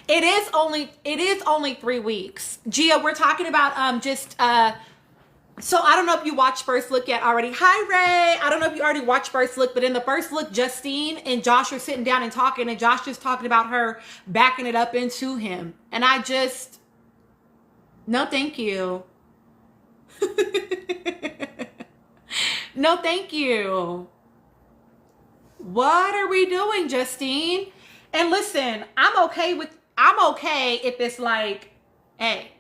It is only 3 weeks. Gia, we're talking about so I don't know if you watched First Look yet already. Hi, Ray. I don't know if you already watched First Look, but in the First Look, Justine and Josh are sitting down and talking, and Josh is talking about her backing it up into him. And no, thank you. No, thank you. What are we doing, Justine? And listen, I'm okay if it's like, hey,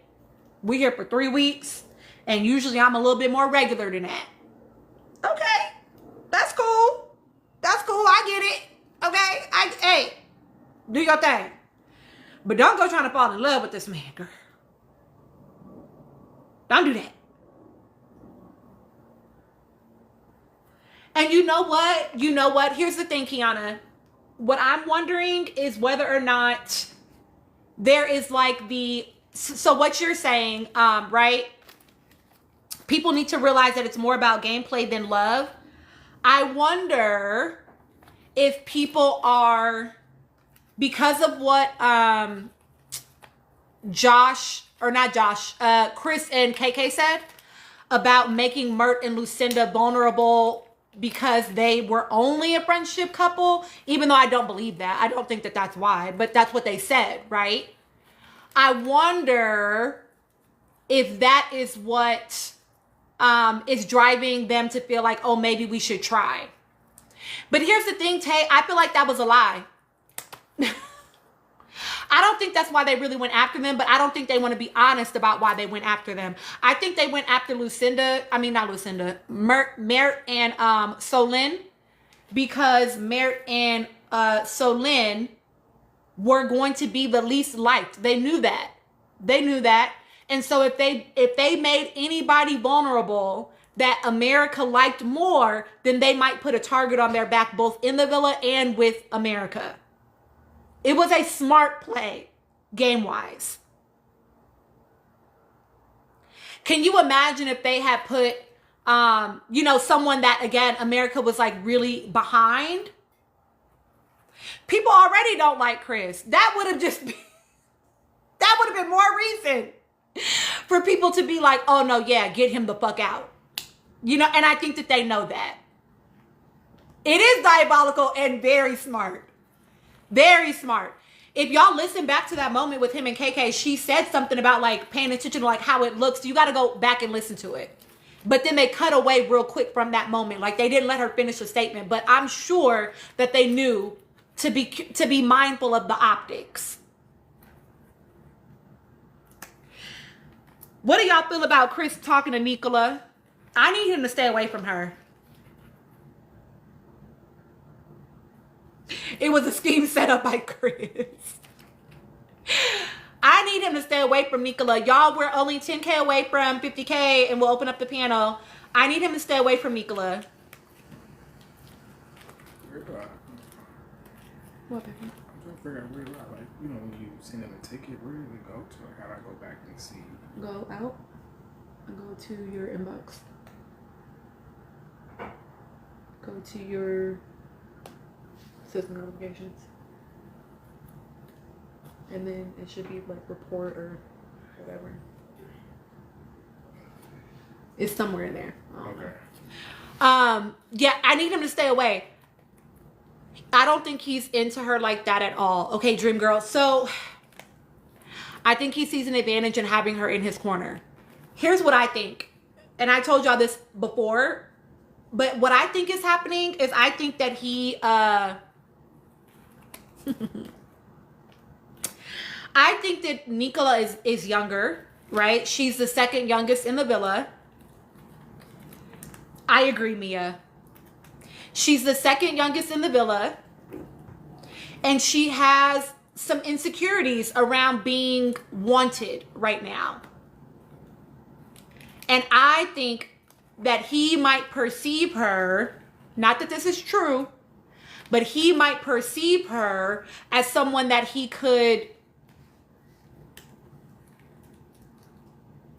we here for 3 weeks. And usually I'm a little bit more regular than that. Okay. That's cool. That's cool. I get it. Okay. Hey, do your thing. But don't go trying to fall in love with this man, girl. Don't do that. And you know what? Here's the thing, Kiana. What I'm wondering is whether or not there is like so what you're saying, right? People need to realize that it's more about gameplay than love. I wonder if people are, because of what Chris and KK said about making Mert and Lucinda vulnerable because they were only a friendship couple, even though I don't believe that. I don't think that that's why, but that's what they said, right? I wonder if that is what is driving them to feel like, oh, maybe we should try. But here's the thing, Tay, I feel like that was a lie. I don't think that's why they really went after them, but I don't think they want to be honest about why they went after them. I think they went after Mert and Solin, because Mert and Solin were going to be the least liked. They knew that. And so if they made anybody vulnerable that America liked more, then they might put a target on their back, both in the villa and with America. It was a smart play, game-wise. Can you imagine if they had put, you know, someone that, again, America was like really behind? People already don't like Chris. That would have just been, that would have been more reason for people to be like, oh no, yeah, get him the fuck out. You know, and I think that they know that. It is diabolical and very smart. Very smart. If y'all listen back to that moment with him and KK, she said something about like paying attention to like how it looks. You got to go back and listen to it. But then they cut away real quick from that moment. Like they didn't let her finish the statement. But I'm sure that they knew to be mindful of the optics. What do y'all feel about Chris talking to Nicola? I need him to stay away from her. It was a scheme set up by Chris. I need him to stay away from Nicola. Y'all, we're only 10K away from 50K and we'll open up the piano. I need him to stay away from Nicola. Where do I? What, baby? I'm trying to figure out where do I, like, you know, when you send them a ticket, where do we go to? Like, how do I go back and see? Go out and go to your inbox. Go to your system notifications. And then it should be like report or whatever. It's somewhere in there. Okay. Yeah, I need him to stay away. I don't think he's into her like that at all. Okay, Dream Girl. So I think he sees an advantage in having her in his corner. Here's what I think. And I told y'all this before. But what I think is happening is I think that he... I think that Nicola is younger, right? She's the second youngest in the villa. I agree, Mia. She's the second youngest in the villa. And she has some insecurities around being wanted right now. And I think that he might perceive her, not that this is true, but he might perceive her as someone that he could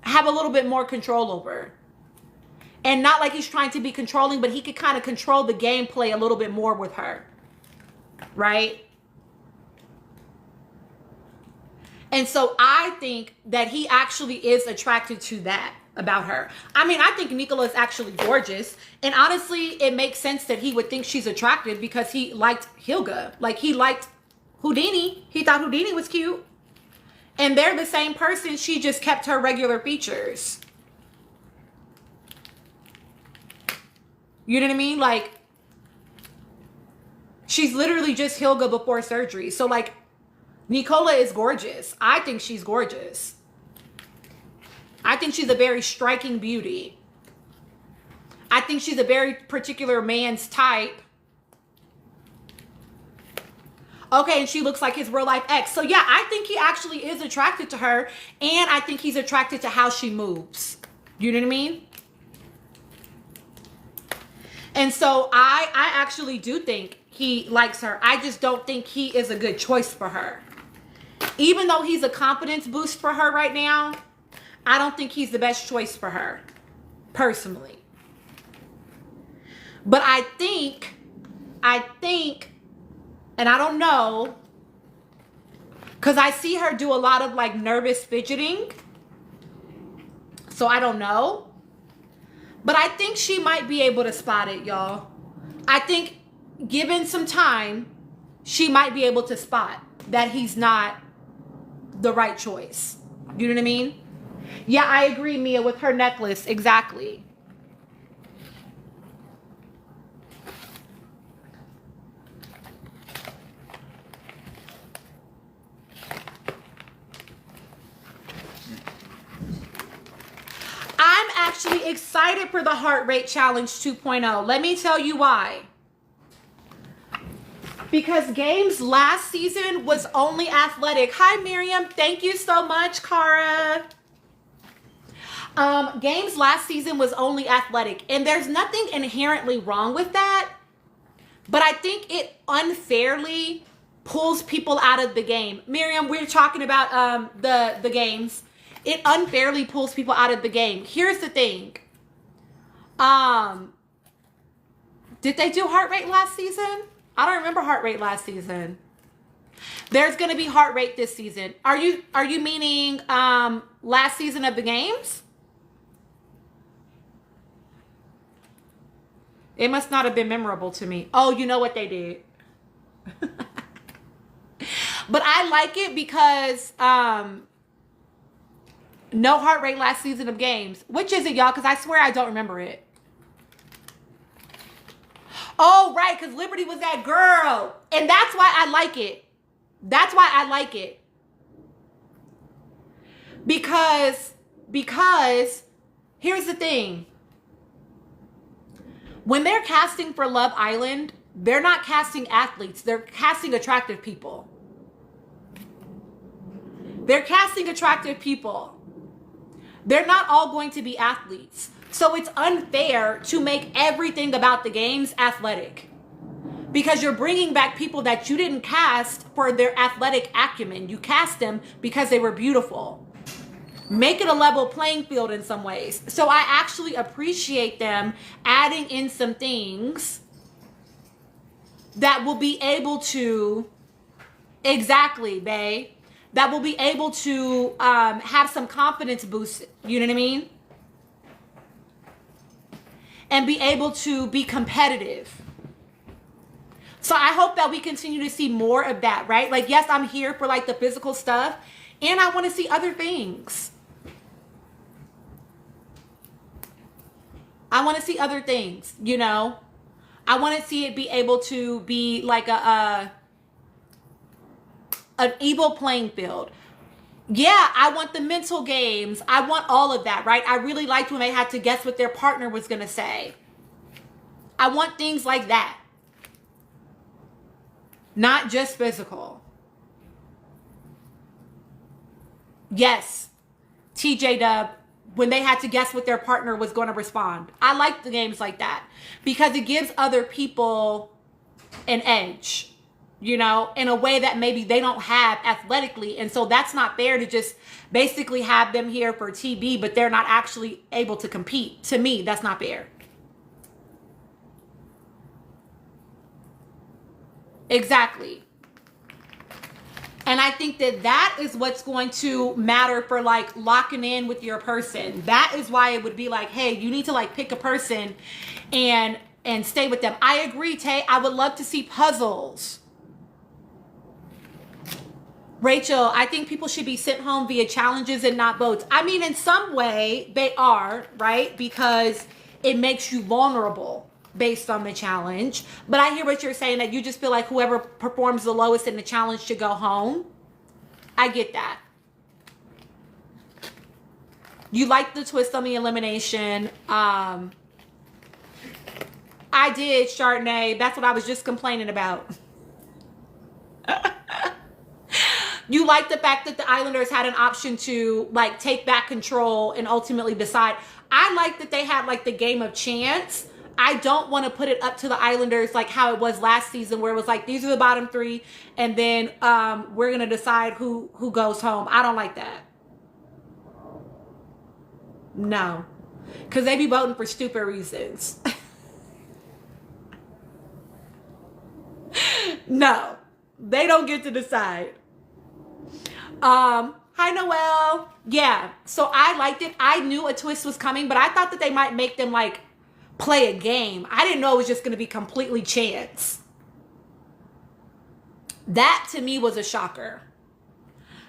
have a little bit more control over. And not like he's trying to be controlling, but he could kind of control the gameplay a little bit more with her. Right? And so I think that he actually is attracted to that about her. I mean, I think Nicola is actually gorgeous. And honestly, it makes sense that he would think she's attractive because he liked Hilga. Like he liked Houdini. He thought Houdini was cute. And they're the same person. She just kept her regular features. You know what I mean? Like, she's literally just Hilga before surgery. So, like, Nicola is gorgeous. I think she's gorgeous. I think she's a very striking beauty. I think she's a very particular man's type. Okay, and she looks like his real life ex. So yeah, I think he actually is attracted to her. And I think he's attracted to how she moves. You know what I mean? And so I actually do think he likes her. I just don't think he is a good choice for her. Even though he's a confidence boost for her right now, I don't think he's the best choice for her. Personally. But I think, and I don't know, because I see her do a lot of like nervous fidgeting. So I don't know. But I think she might be able to spot it, y'all. I think given some time, she might be able to spot that he's not the right choice. You know what I mean? Yeah, I agree, Mia, with her necklace. Exactly. I'm actually excited for the Heart Rate Challenge 2.0. Let me tell you why. Because Games last season was only athletic. Hi, Miriam. Thank you so much, Cara. Games last season was only athletic. And there's nothing inherently wrong with that. But I think it unfairly pulls people out of the game. Miriam, we're talking about the games. It unfairly pulls people out of the game. Here's the thing. Did they do heart rate last season? I don't remember heart rate last season. There's going to be heart rate this season. Are you meaning last season of the games? It must not have been memorable to me. Oh, you know what they did. But I like it because no heart rate last season of games. Which is it, y'all? Because I swear I don't remember it. Oh, right, because Liberty was that girl. And that's why I like it. That's why I like it. Because here's the thing. When they're casting for Love Island, they're not casting athletes. They're casting attractive people. They're casting attractive people. They're not all going to be athletes. So it's unfair to make everything about the games athletic. Because you're bringing back people that you didn't cast for their athletic acumen. You cast them because they were beautiful. Make it a level playing field in some ways. So I actually appreciate them adding in some things that will be able to, exactly, babe, that will be able to have some confidence boost, you know what I mean? And be able to be competitive. So I hope that we continue to see more of that, right? Like, yes, I'm here for like the physical stuff, and I want to see other things. I want to see other things, you know? I want to see it be able to be like an equal playing field. Yeah, I want the mental games. I want all of that, right? I really liked when they had to guess what their partner was going to say. I want things like that. Not just physical. Yes, TJ Dub, when they had to guess what their partner was going to respond. I like the games like that because it gives other people an edge, you know, in a way that maybe they don't have athletically. And so that's not fair to just basically have them here for TV, but they're not actually able to compete. To me, that's not fair. Exactly. And I think that that is what's going to matter for like locking in with your person. That is why it would be like, hey, you need to like pick a person and stay with them. I agree, Tay. I would love to see puzzles. Rachel, I think people should be sent home via challenges and not votes. I mean, in some way they are, right? Because it makes you vulnerable based on the challenge. But I hear what you're saying, that you just feel like whoever performs the lowest in the challenge should go home. I get that. You like the twist on the elimination. I did, Chardonnay. That's what I was just complaining about. You like the fact that the Islanders had an option to like take back control and ultimately decide. I like that they had like the game of chance. I don't want to put it up to the Islanders like how it was last season, where it was like, these are the bottom three, and then we're going to decide who goes home. I don't like that. No. Because they be voting for stupid reasons. No. They don't get to decide. Hi, Noelle. Yeah. So I liked it. I knew a twist was coming, but I thought that they might make them like play a game. I didn't know it was just going to be completely chance. That to me was a shocker.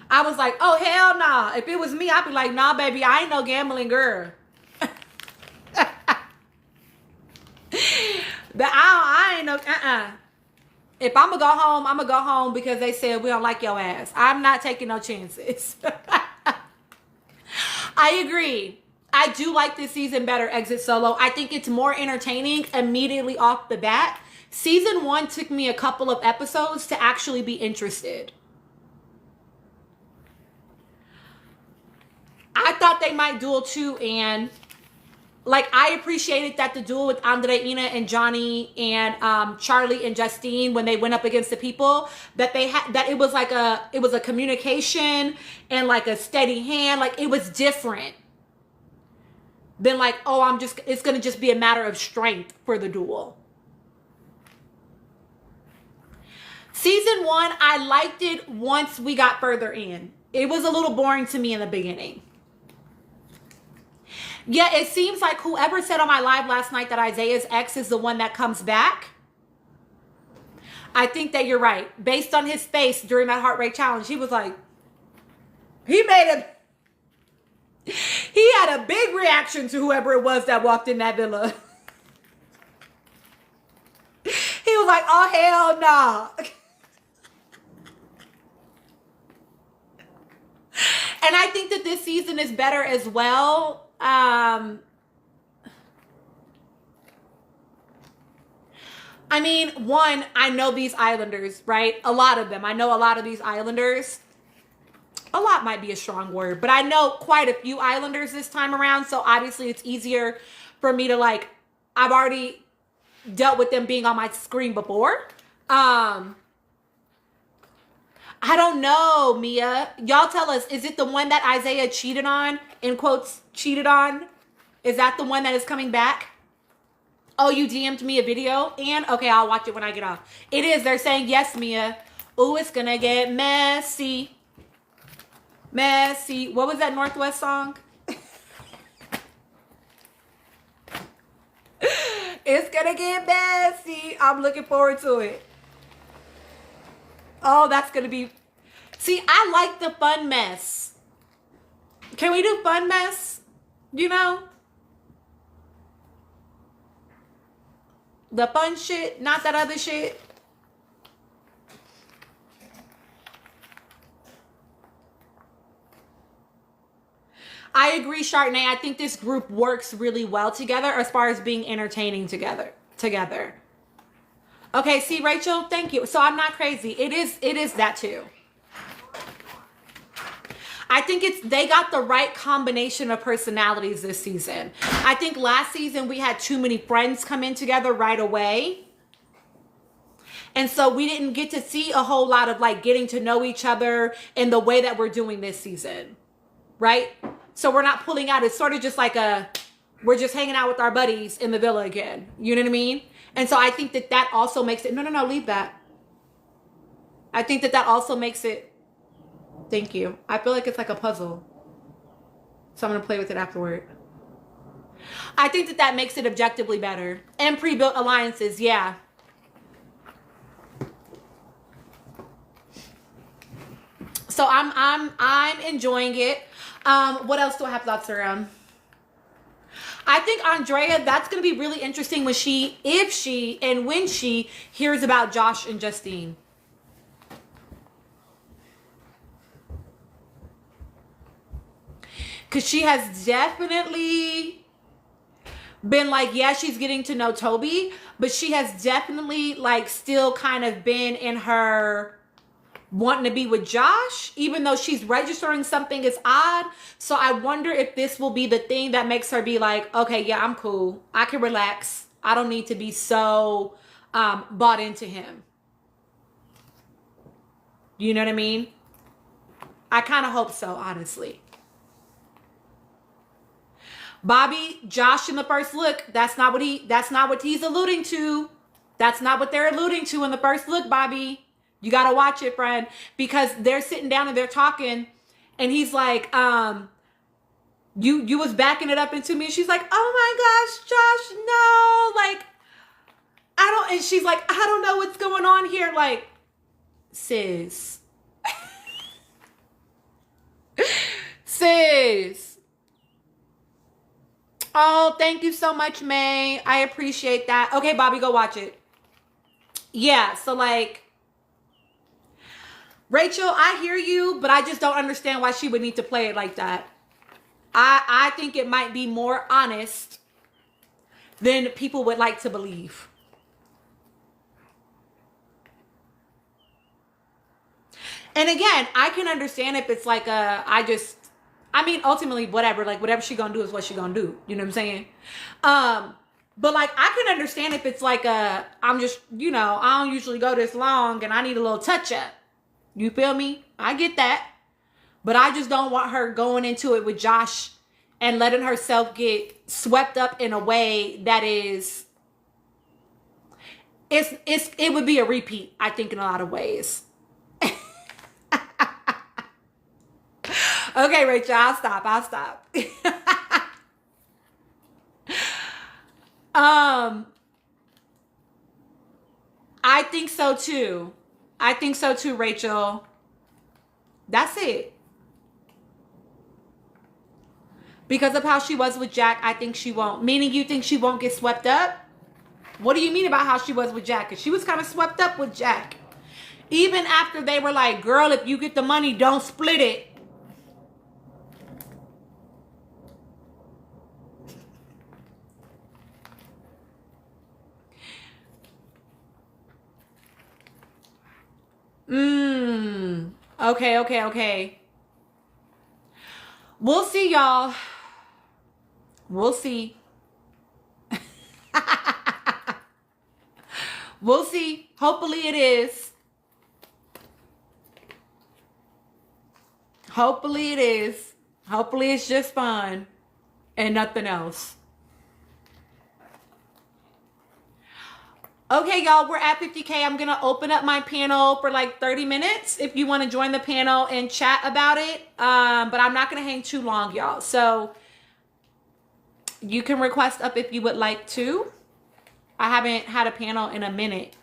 I was like, oh, hell nah. If it was me, I'd be like, nah, baby, I ain't no gambling girl. I ain't no, If I'm going to go home, I'm going to go home because they said we don't like your ass. I'm not taking no chances. I agree. I do like this season better, Exit Solo. I think it's more entertaining immediately off the bat. Season 1 took me a couple of episodes to actually be interested. I thought they might duel too, and like, I appreciated that the duel with Andreina and Johnny and Charlie and Justine, when they went up against the people, that they had, that it was like it was a communication and like a steady hand. Like, it was different than like, oh, it's going to just be a matter of strength for the duel. Season 1, I liked it once we got further in. It was a little boring to me in the beginning. Yeah, it seems like whoever said on my live last night that Isaiah's ex is the one that comes back, I think that you're right. Based on his face during that heart rate challenge, he was like, he had a big reaction to whoever it was that walked in that villa. He was like, oh, hell no. And I think that this season is better as well. I mean, one, I know these islanders, right? A lot of them. I know a lot of these islanders. A lot might be a strong word, but I know quite a few islanders this time around. So obviously it's easier for me to, like, I've already dealt with them being on my screen before. I don't know, Mia. Y'all tell us, is it the one that Isaiah cheated on, in quotes, cheated on? Is that the one that is coming back? Oh, you DM'd me a video? And okay, I'll watch it when I get off. It is. They're saying, yes, Mia. Ooh, it's gonna get messy. Messy. What was that Northwest song? It's gonna get messy. I'm looking forward to it. Oh, that's going to be... See, I like the fun mess. Can we do fun mess? You know? The fun shit, not that other shit. I agree, Chardonnay. I think this group works really well together as far as being entertaining together. Okay, see, Rachel, thank you. So I'm not crazy. It is that too. I think they got the right combination of personalities this season. I think last season we had too many friends come in together right away. And so we didn't get to see a whole lot of like getting to know each other in the way that we're doing this season. Right? So we're not pulling out. It's sort of just like we're just hanging out with our buddies in the villa again. You know what I mean? And so I think that also makes it... No, leave that. I think that also makes it... Thank you. I feel like it's like a puzzle. So I'm going to play with it afterward. I think that makes it objectively better. And pre-built alliances, yeah. So I'm enjoying it. What else do I have thoughts around? I think Andrea, that's going to be really interesting when when she hears about Josh and Justine. Because she has definitely been like, yeah, she's getting to know Toby, but she has definitely like still kind of been in her wanting to be with Josh, even though she's registering something is odd. So I wonder if this will be the thing that makes her be like, okay, yeah, I'm cool. I can relax. I don't need to be so bought into him. You know what I mean? I kind of hope so, honestly. Bobby, Josh in the first look, that's not what he's alluding to. That's not what they're alluding to in the first look, Bobby. You got to watch it, friend, because they're sitting down and they're talking and he's like, you was backing it up into me. And she's like, oh my gosh, Josh, no, like, and she's like, I don't know what's going on here. Like, sis, sis. Oh, thank you so much, May. I appreciate that. Okay, Bobby, go watch it. Yeah, so like, Rachel, I hear you, but I just don't understand why she would need to play it like that. I think it might be more honest than people would like to believe. And again, I can understand if it's like I I mean, ultimately, whatever. Like, whatever she gonna do is what she gonna do. You know what I'm saying? But like, I can understand if it's like I'm just, I don't usually go this long and I need a little touch up. You feel me? I get that. But I just don't want her going into it with Josh and letting herself get swept up in a way that is, it would be a repeat, I think, in a lot of ways. Okay, Rachel, I'll stop. I think so too. Rachel. That's it. Because of how she was with Jack, I think she won't. Meaning you think she won't get swept up? What do you mean about how she was with Jack? Because she was kind of swept up with Jack. Even after they were like, girl, if you get the money, don't split it. Okay. We'll see, y'all. We'll see. We'll see. Hopefully it is. Hopefully it is. Hopefully it's just fun and nothing else. Okay, y'all, we're at 50K. I'm going to open up my panel for like 30 minutes if you want to join the panel and chat about it. But I'm not going to hang too long, y'all. So you can request up if you would like to. I haven't had a panel in a minute.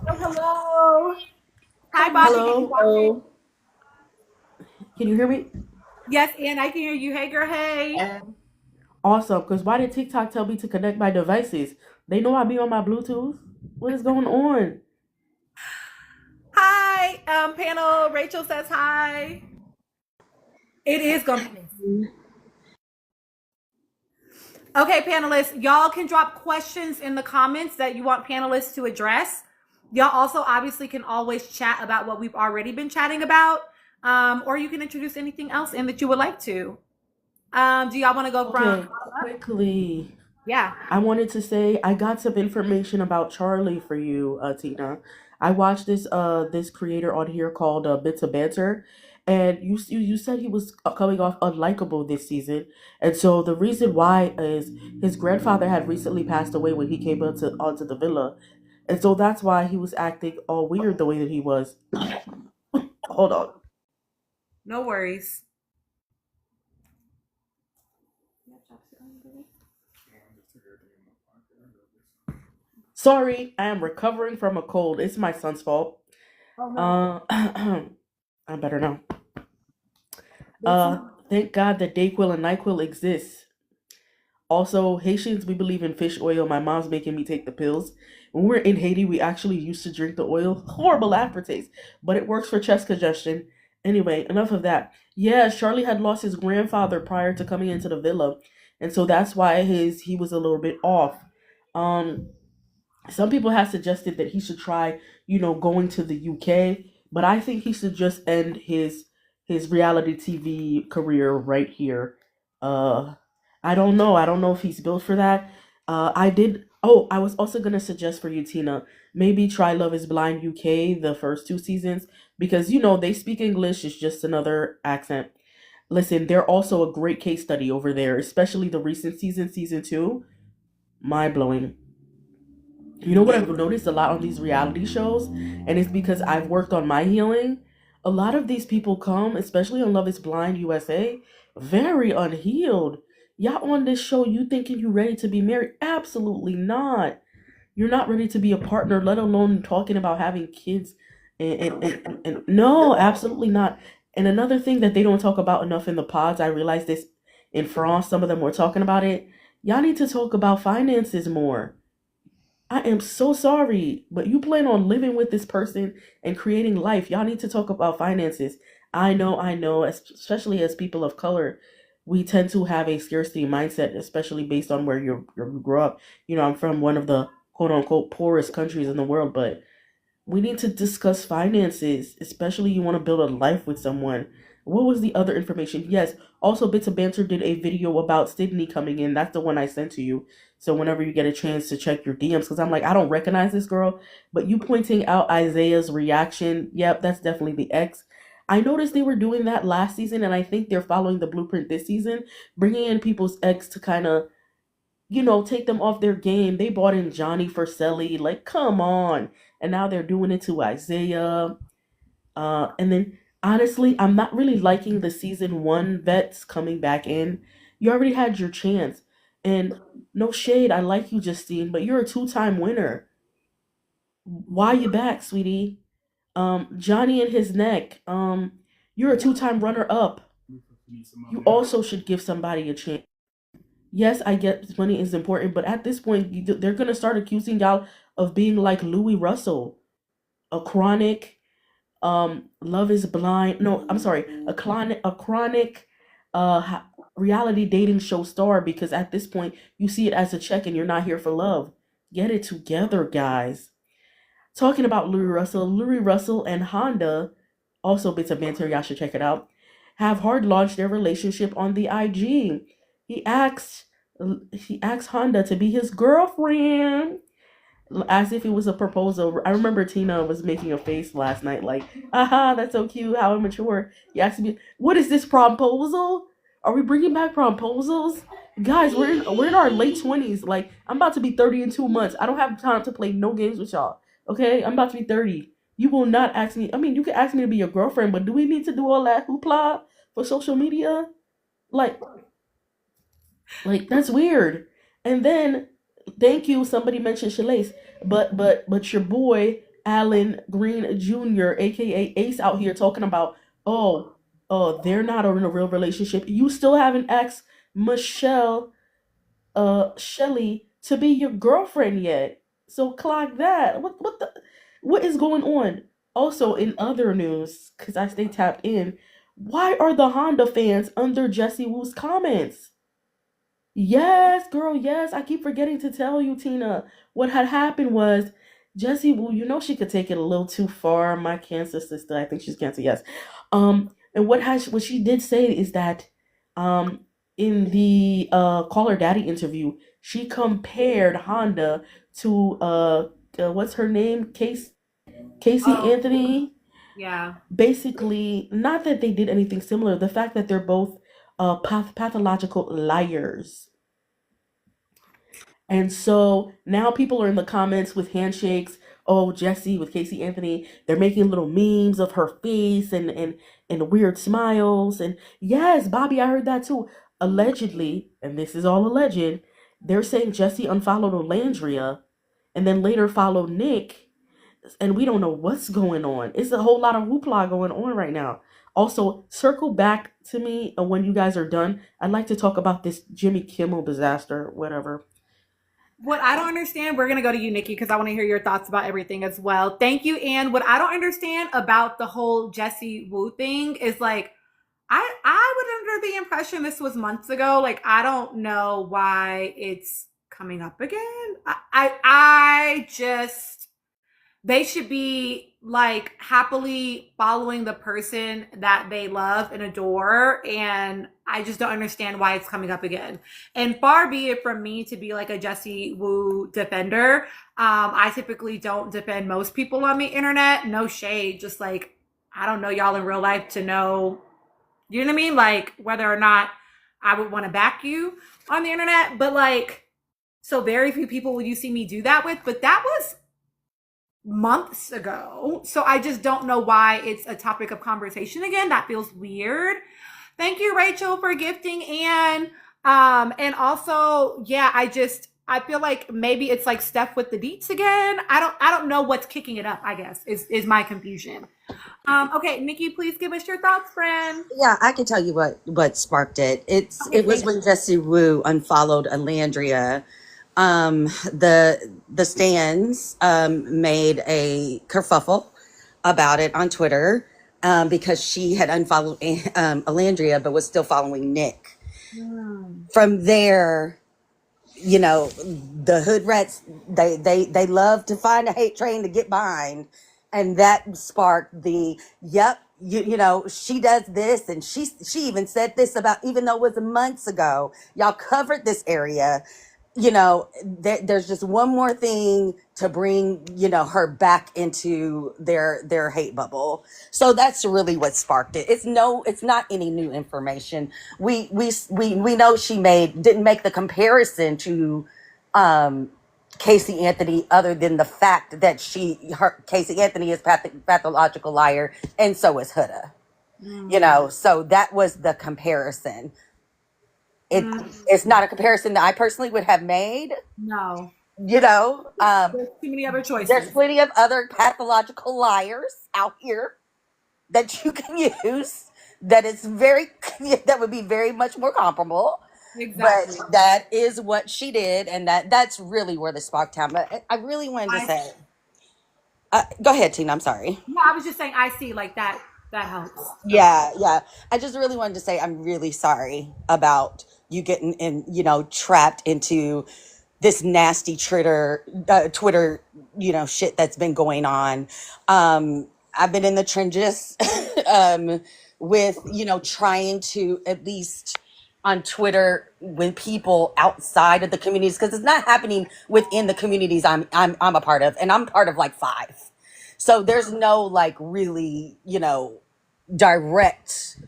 Hello. Hi, Bobby. Hello. Can you hear me? Yes, and I can hear you. Hey, girl. Hey. Awesome. Because why did TikTok tell me to connect my devices? They know I be on my Bluetooth. What is going on? Hi, panel. Rachel says hi. It is going to be. Okay, panelists, y'all can drop questions in the comments that you want panelists to address. Y'all also obviously can always chat about what we've already been chatting about, or you can introduce anything else in that you would like to. Do y'all want to go from quickly? Yeah. I wanted to say I got some information about Charlie for you, Tina. I watched this creator on here called Bits of Banter, and you said he was coming off unlikable this season, and so the reason why is his grandfather had recently passed away when he came onto the villa, and so that's why he was acting all weird the way that he was. Hold on. No worries. Sorry, I am recovering from a cold. It's my son's fault. Oh, no. I better know. Thank God that Dayquil and NyQuil exists. Also, Haitians, we believe in fish oil. My mom's making me take the pills. When we're in Haiti, we actually used to drink the oil. Horrible aftertaste, but it works for chest congestion. Anyway, enough of that. Yeah, Charlie had lost his grandfather prior to coming into the villa, and so that's why he was a little bit off. Some people have suggested that he should try, going to the UK, but I think he should just end his reality TV career right here. I don't know. I don't know if he's built for that. I did. Oh, I was also gonna suggest for you, Tina, maybe try Love Is Blind UK the first 2 seasons because they speak English. It's just another accent. Listen, they're also a great case study over there, especially the recent season 2. Mind blowing. You know what I've noticed a lot on these reality shows, and it's because I've worked on my healing. A lot of these people come, especially on Love Is Blind USA, very unhealed. Y'all on this show, you thinking you ready to be married? Absolutely not. You're not ready to be a partner, let alone talking about having kids. And no, absolutely not. And another thing that they don't talk about enough in the pods, I realized this in France, some of them were talking about it. Y'all need to talk about finances more. I am so sorry, but you plan on living with this person and creating life. Y'all need to talk about finances. I know, especially as people of color, we tend to have a scarcity mindset, especially based on where you grew up. I'm from one of the quote unquote poorest countries in the world, but we need to discuss finances, especially you want to build a life with someone. What was the other information? Yes, also Bits of Banter did a video about Sydney coming in. That's the one I sent to you. So whenever you get a chance to check your DMs, because I'm like, I don't recognize this girl, but you pointing out Isaiah's reaction, yep, that's definitely the ex. I noticed they were doing that last season, and I think they're following the blueprint this season, bringing in people's ex to kind of take them off their game. They bought in Johnny for Selly. Like, come on. And now they're doing it to Isaiah. And then, honestly, I'm not really liking the season one vets coming back in. You already had your chance. And no shade, I like you, Justine, but you're a two-time winner. Why you back, sweetie? Johnny and his neck. You're a two-time runner-up. You also should give somebody a chance. Yes, I get money is important, but at this point, they're gonna start accusing y'all of being like Louis Russell, a chronic, Love is Blind. No, I'm sorry, a chronic, reality dating show star. Because at this point, you see it as a check, and you're not here for love. Get it together, guys. Talking about Louis Russell and Honda, also Bits of Banter, y'all should check it out, have hard launched their relationship on the IG. He asked he asked Honda to be his girlfriend, as if it was a proposal. I remember Tina was making a face last night like, aha, that's so cute, how immature. He asked me, what is this proposal? Are we bringing back proposals? Guys, we're in our late 20s. Like, I'm about to be 30 in 2 months. I don't have time to play no games with y'all. Okay? I'm about to be 30. You will not ask me. I mean, you can ask me to be your girlfriend, but do we need to do all that hoopla for social media? Like, that's weird. And then, thank you. Somebody mentioned Shalace, but your boy Alan Green Jr., aka Ace, out here talking about, oh, they're not in a real relationship. You still haven't asked Michelle, Shelly, to be your girlfriend yet. So clock that. What is going on? Also, in other news, because I stay tapped in, why are the Honda fans under Jesse Wu's comments? Yes, girl, yes. I keep forgetting to tell you, Tina. What had happened was Jessie Woo, she could take it a little too far. My cancer sister, I think she's cancer, yes. And what she did say is that in the Call Her Daddy interview, she compared Honda to what's her name? Casey Anthony. Yeah. Basically, not that they did anything similar, the fact that they're both pathological liars. And so now people are in the comments with handshakes. Oh, Jesse with Casey Anthony. They're making little memes of her face and weird smiles. And yes, Bobby, I heard that too. Allegedly, and this is all alleged, they're saying Jesse unfollowed Olandria and then later followed Nick. And we don't know what's going on. It's a whole lot of hoopla going on right now. Also, circle back to me when you guys are done. I'd like to talk about this Jimmy Kimmel disaster, whatever. What I don't understand, we're gonna go to you, Nikki, because I want to hear your thoughts about everything as well. Thank you, Anne. What I don't understand about the whole Jesse Wu thing is like, I was under the impression this was months ago. Like, I don't know why it's coming up again. I just, they should be like happily following the person that they love and adore. And I just don't understand why it's coming up again. And far be it from me to be like a Jesse Wu defender. I typically don't defend most people on the internet. No shade. Just like, I don't know y'all in real life to know, you know what I mean? Like whether or not I would want to back you on the internet. But like, so very few people will you see me do that with. But that was months ago. So I just don't know why it's a topic of conversation again. That feels weird. Thank you, Rachel, for gifting Anne. And also, yeah, I feel like maybe it's like Steph with the deets again. I don't know what's kicking it up, I guess, is my confusion. Okay, Nikki, please give us your thoughts, friend. Yeah, I can tell you what sparked it. It was when Jesse Wu unfollowed Alandria. The stands made a kerfuffle about it on Twitter because she had unfollowed Alandria but was still following Nick. From there, you know, the hood rats, they love to find a hate train to get behind, and that sparked the yep. You know, she does this, and she even said this about, even though it was months ago, y'all covered this area. You know, there's just one more thing to bring, you know, her back into their hate bubble. So that's really what sparked it. It's not any new information. We know she didn't make the comparison to um Casey Anthony, other than the fact that Casey Anthony is pathological liar, and so is Huda. You know, so that was the comparison. It's not a comparison that I personally would have made. No. You know, There's too many other there's choices. plenty of other pathological liars out here that you can use that is very that would be very much more comparable. Exactly. But that is what she did, and that's really where the spark time. But I really wanted to say, go ahead, Tina. I'm sorry. No, I was just saying I see like that. That helps. Yeah. I just really wanted to say I'm really sorry about you getting you know, trapped into this nasty Twitter, you know, shit that's been going on. I've been in the trenches with, you know, trying to, at least on Twitter, when people outside of the communities, because it's not happening within the communities I'm a part of, and I'm part of like 5. So there's no like really, you know, direct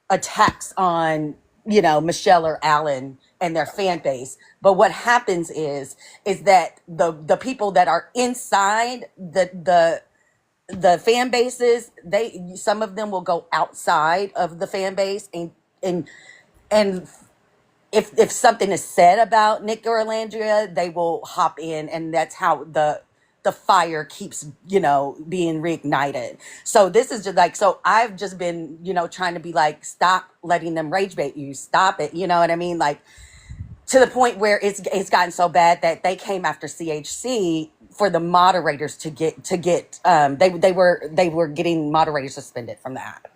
attacks on, you know, Michelle or Alan and their fan base. But what happens is that the people that are inside the fan bases, some of them will go outside of the fan base, and if something is said about Nick or Alandria, they will hop in, and that's how the fire keeps, you know, being reignited. So this is just like, so I've just been, you know, trying to be like, stop letting them rage bait you, stop it, you know what I mean? Like, to the point where it's gotten so bad that they came after CHC for the moderators to get they were getting moderators suspended from the app.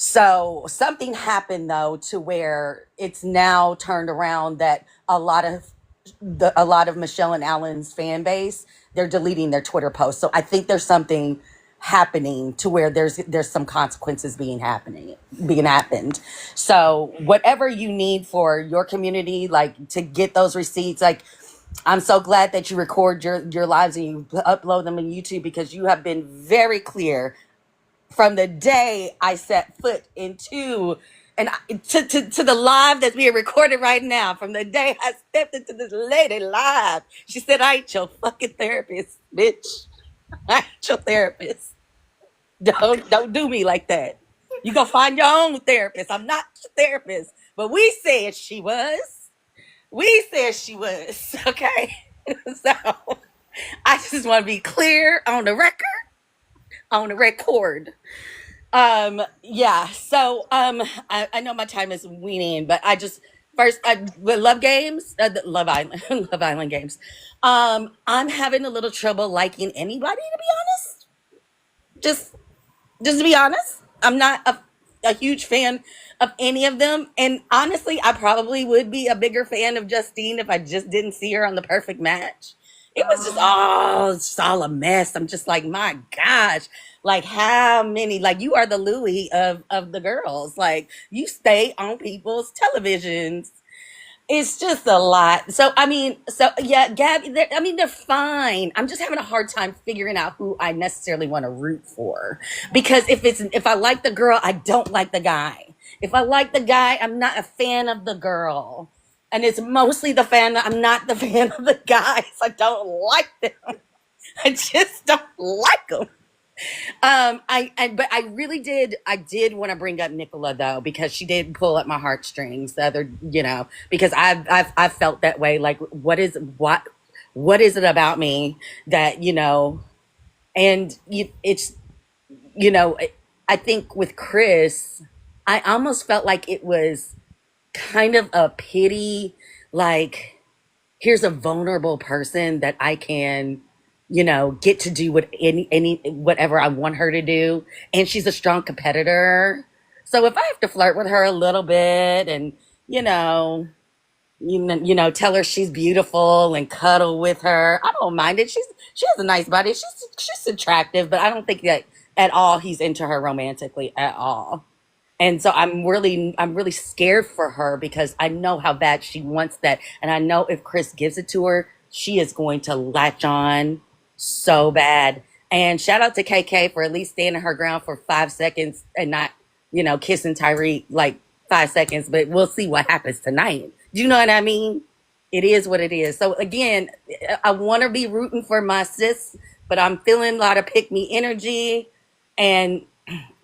So something happened though to where it's now turned around that a lot of Michelle and Alan's fan base, they're deleting their Twitter posts. So I think there's something happening to where there's some consequences being happened. So whatever you need for your community, like to get those receipts, like I'm so glad that you record your lives and you upload them on YouTube, because you have been very clear from the day I set foot into to the live that's being recorded right now. From the day I stepped into this lady live, she said, "I ain't your fucking therapist, bitch. I ain't your therapist. Don't do me like that. You go find your own therapist. I'm not your therapist." But we said she was. We said she was. Okay. So I just want to be clear on the record. On the record. Yeah. So I know my time is weaning, but I just first with Love Games, Love Island, Love Island games. I'm having a little trouble liking anybody, to be honest. Just to be honest, I'm not a huge fan of any of them. And honestly, I probably would be a bigger fan of Justine if I just didn't see her on The Perfect Match. It was just all a mess. I'm just like, my gosh, like how many, like you are the Louis of the girls. Like you stay on people's televisions. It's just a lot. So I mean, so yeah, Gabby. I mean, they're fine. I'm just having a hard time figuring out who I necessarily want to root for, because if I like the girl, I don't like the guy. If I like the guy, I'm not a fan of the girl, and it's mostly the fan. I'm not the fan of the guys. I don't like them. I just don't like them. But I did want to bring up Nicola though, because she did pull at my heartstrings the other, you know, because I've felt that way. Like, what is it about me that, you know, and it's, you know, I think with Chris, I almost felt like it was kind of a pity, like, here's a vulnerable person that I can, you know, get to do what whatever I want her to do. And she's a strong competitor. So if I have to flirt with her a little bit and, you know, tell her she's beautiful and cuddle with her. I don't mind it. She has a nice body. She's attractive, but I don't think that at all he's into her romantically at all. And so I'm really scared for her because I know how bad she wants that. And I know if Chris gives it to her, she is going to latch on so bad. And shout out to KK for at least standing her ground for 5 seconds and not, kissing Tyreek like 5 seconds. But we'll see what happens tonight. Do you know what I mean? It is what it is. So again, I want to be rooting for my sis, but I'm feeling a lot of pick me energy. And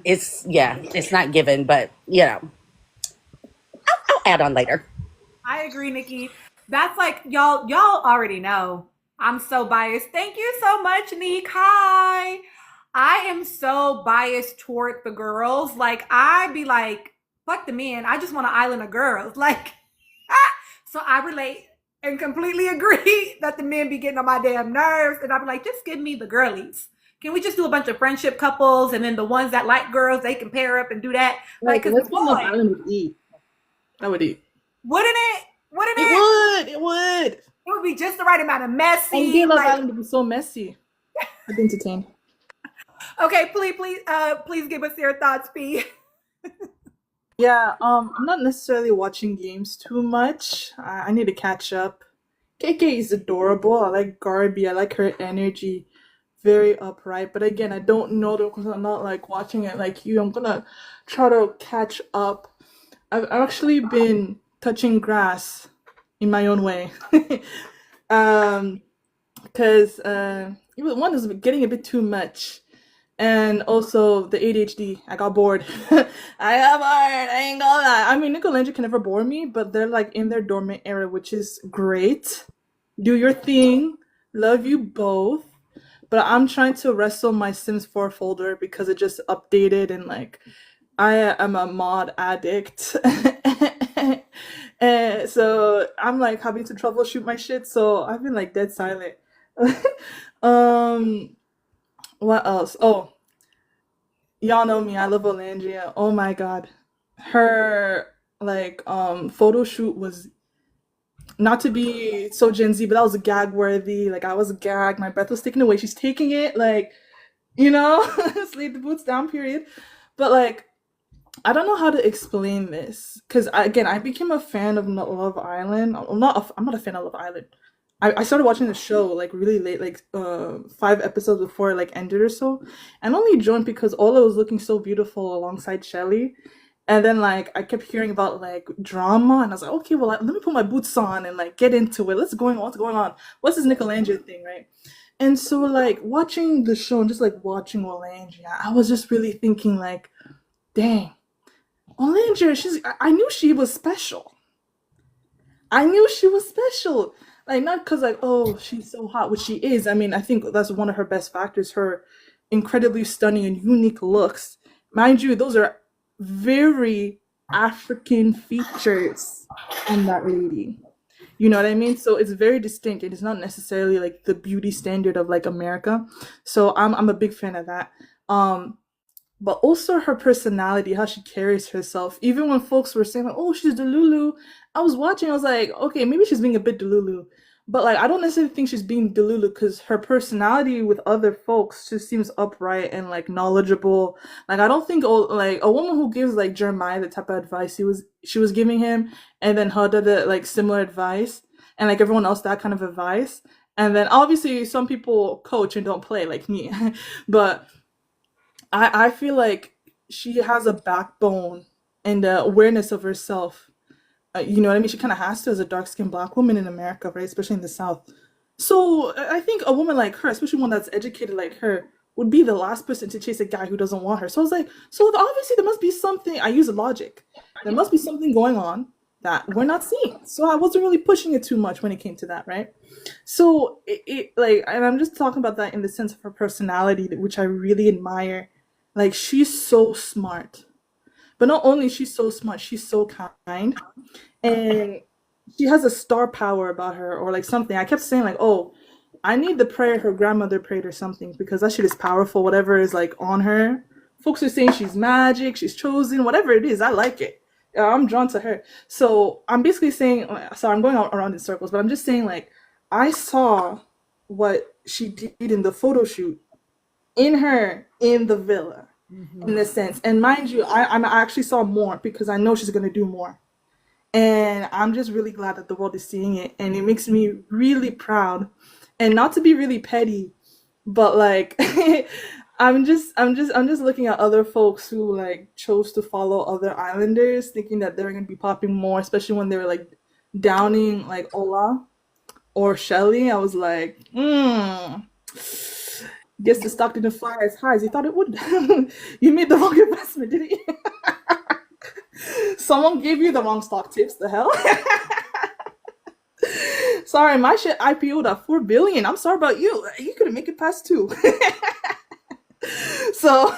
it's not given, but I'll add on later. I agree, Nikki. That's like y'all already know. I'm so biased. Thank you so much, Nick. Hi. I am so biased toward the girls. Like I be like, fuck the men. I just want an island of girls. Like so I relate and completely agree that the men be getting on my damn nerves. And I be like, just give me the girlies. Can we just do a bunch of friendship couples and then the ones that like girls, they can pair up and do that? Like, cause That's what Love boy, Island would eat. I would eat. wouldn't it? Wouldn't it? It would. It would be just the right amount of And messy. gay Love Like, Island would be so messy. I'd be entertained. okay, please give us your thoughts, P. Yeah, I'm not necessarily watching games too much. I need to catch up. KK is adorable. I like Garby. I like her energy. Very upright. But again, I don't know though because I'm not like watching it like you. I'm gonna try to catch up. I've actually been touching grass in my own way. Because one is getting a bit too much. And also the ADHD. I got bored. I got bored. I ain't gonna lie. I mean, Nickelodeon can never bore me, but they're like in their dormant era, which is great. Do your thing. Love you both. But I'm trying to wrestle my Sims 4 folder because it just updated and like I am a mod addict. And so I'm like having to troubleshoot my shit. So I've been like dead silent. um what else? Oh, y'all know me. I love Olandria. Oh my god. Her like photo shoot was not to be so Gen Z, but that was gag worthy. Like I was gagged. My breath was taken away. She's taking it like, sleep the boots down, period. But like I don't know how to explain this because I became a fan of Love Island. I'm not a fan of Love Island. I started watching the show like really late, like 5 episodes before it like ended or so, and only joined because Ola was looking so beautiful alongside Shelly. And then like I kept hearing about like drama, and I was like, okay, well let me put my boots on and like get into it. What's going on? What's this Nickelodeon thing, right? And so like watching the show and just like watching Olandria, I was just really thinking like, dang, Olandria, I knew she was special. I knew she was special. Like not because like, oh, she's so hot, which she is. I mean, I think that's one of her best factors, her incredibly stunning and unique looks. Mind you, those are very African features on that lady. You know what I mean? So it's very distinct. It is not necessarily like the beauty standard of like America. So I'm a big fan of that. But also her personality, how she carries herself. Even when folks were saying like, oh, she's Delulu, I was watching, I was like, okay, maybe she's being a bit Delulu. But like I don't necessarily think she's being Delulu because her personality with other folks just seems upright and like knowledgeable. Like I don't think like a woman who gives like Jeremiah the type of advice she was giving him, and then Huda the like similar advice, and like everyone else that kind of advice. And then obviously some people coach and don't play like me. But I feel like she has a backbone and the awareness of herself. You know what I mean? She kind of has to as a dark-skinned Black woman in America, right? Especially in the South. So I think a woman like her, especially one that's educated like her, would be the last person to chase a guy who doesn't want her. So I was like, so obviously there must be something. I use logic. There must be something going on that we're not seeing. So I wasn't really pushing it too much when it came to that, right? So it like, and I'm just talking about that in the sense of her personality, which I really admire. Like she's so smart. But not only is she so smart, she's so kind. And she has a star power about her or like something. I kept saying like, oh, I need the prayer her grandmother prayed or something because that shit is powerful, whatever is like on her. Folks are saying she's magic, she's chosen, whatever it is, I like it. I'm drawn to her. So I'm basically saying, sorry, I'm going around in circles, but I'm just saying, like, I saw what she did in the photo shoot in her in the villa, in a sense. And mind you, I actually saw more because I know she's gonna do more. And I'm just really glad that the world is seeing it, and it makes me really proud. And not to be really petty, but like I'm just looking at other folks who like chose to follow other islanders, thinking that they're gonna be popping more, especially when they were like downing like Ola or Shelly. I was like, guess the stock didn't fly as high as you thought it would. You made the wrong investment, didn't you? Someone gave you the wrong stock tips. The hell? Sorry, my shit IPO'd at 4 billion. I'm sorry about you. You couldn't make it past 2. So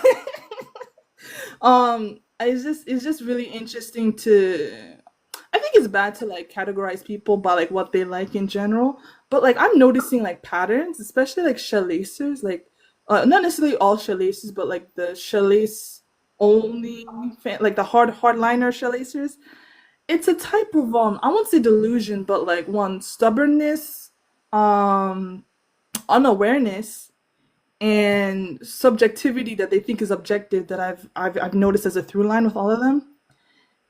it's just really interesting to, I think it's bad to like categorize people by like what they like in general, but like I'm noticing like patterns, especially like shalacers, like not necessarily all shalacers, but like the shalace only like the hardliner shalacers. It's a type of I won't say delusion, but like one stubbornness, unawareness, and subjectivity that they think is objective that I've noticed as a through line with all of them.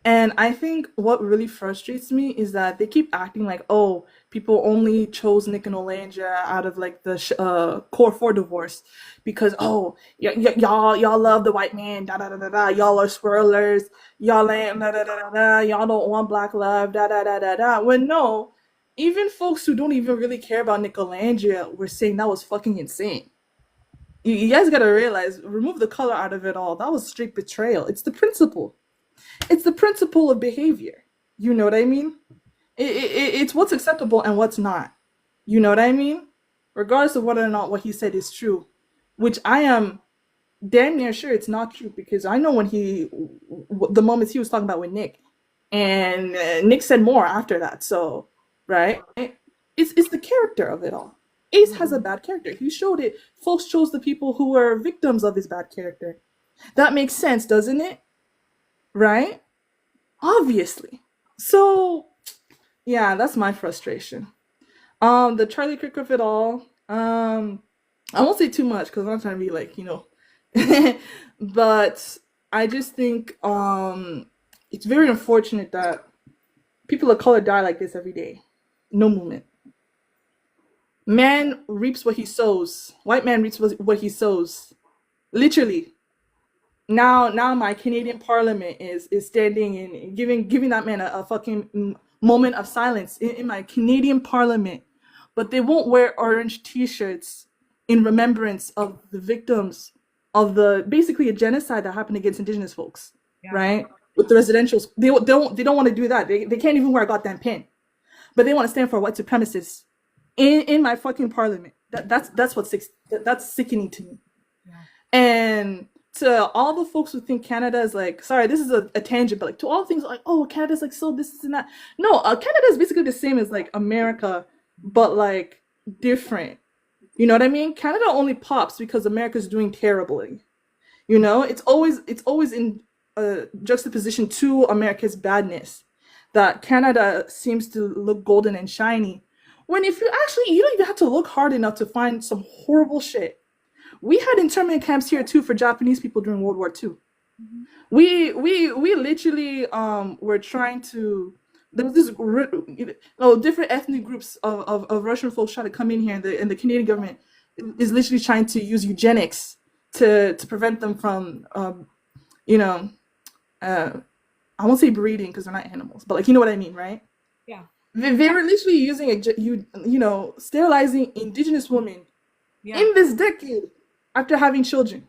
And I think what really frustrates me is that they keep acting like, oh, people only chose Nick and Olandra out of like the core 4 divorce because, oh, y'all love the white man, da da da da da. Y'all are swirlers, y'all ain't da da da da da. Y'all don't want black love, da da da da da. When no, even folks who don't even really care about Nick Olandra were saying that was fucking insane. You guys gotta realize, remove the color out of it all. That was straight betrayal. It's the principle. It's the principle of behavior. You know what I mean? It's what's acceptable and what's not. You know what I mean? Regardless of whether or not what he said is true, which I am damn near sure it's not true, because I know when the moments he was talking about with Nick, and Nick said more after that. So, right? It's the character of it all. Ace has a bad character. He showed it. Folks chose the people who were victims of his bad character. That makes sense, doesn't it? Right? Obviously. So, yeah, that's my frustration. The Charlie Kirk of it all. I won't say too much because I'm not trying to be like, but I just think it's very unfortunate that people of color die like this every day. No movement. Man reaps what he sows. White man reaps what he sows. Literally. Now my Canadian Parliament is standing and giving that man a fucking moment of silence in my Canadian Parliament, but they won't wear orange T-shirts in remembrance of the victims of basically a genocide that happened against Indigenous folks, right? With the residentials, they don't want to do that. They can't even wear a goddamn pin, but they want to stand for white supremacists in my fucking Parliament. That's sickening to me. And to all the folks who think Canada is like, sorry, this is a tangent, but like to all things like, oh, Canada's like so this and that. No, Canada is basically the same as like America, but like different. You know what I mean? Canada only pops because America's doing terribly. It's always in juxtaposition to America's badness that Canada seems to look golden and shiny. When if you don't even have to look hard enough to find some horrible shit. We had internment camps here too for Japanese people during World War II. Mm-hmm. We literally were trying to. There was this different ethnic groups of Russian folks trying to come in here, and the Canadian government is literally trying to use eugenics to prevent them from I won't say breeding because they're not animals, but like you know what I mean, right? Yeah. They were literally using sterilizing Indigenous women in this decade. After having children.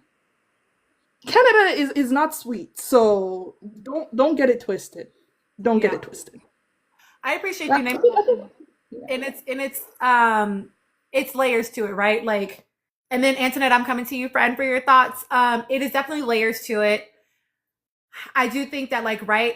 Canada is not sweet, so don't get it twisted. Don't get it twisted. I appreciate you naming it. And it's layers to it, right? Like, and then Antoinette, I'm coming to you, friend, for your thoughts. It is definitely layers to it. I do think that, like, right,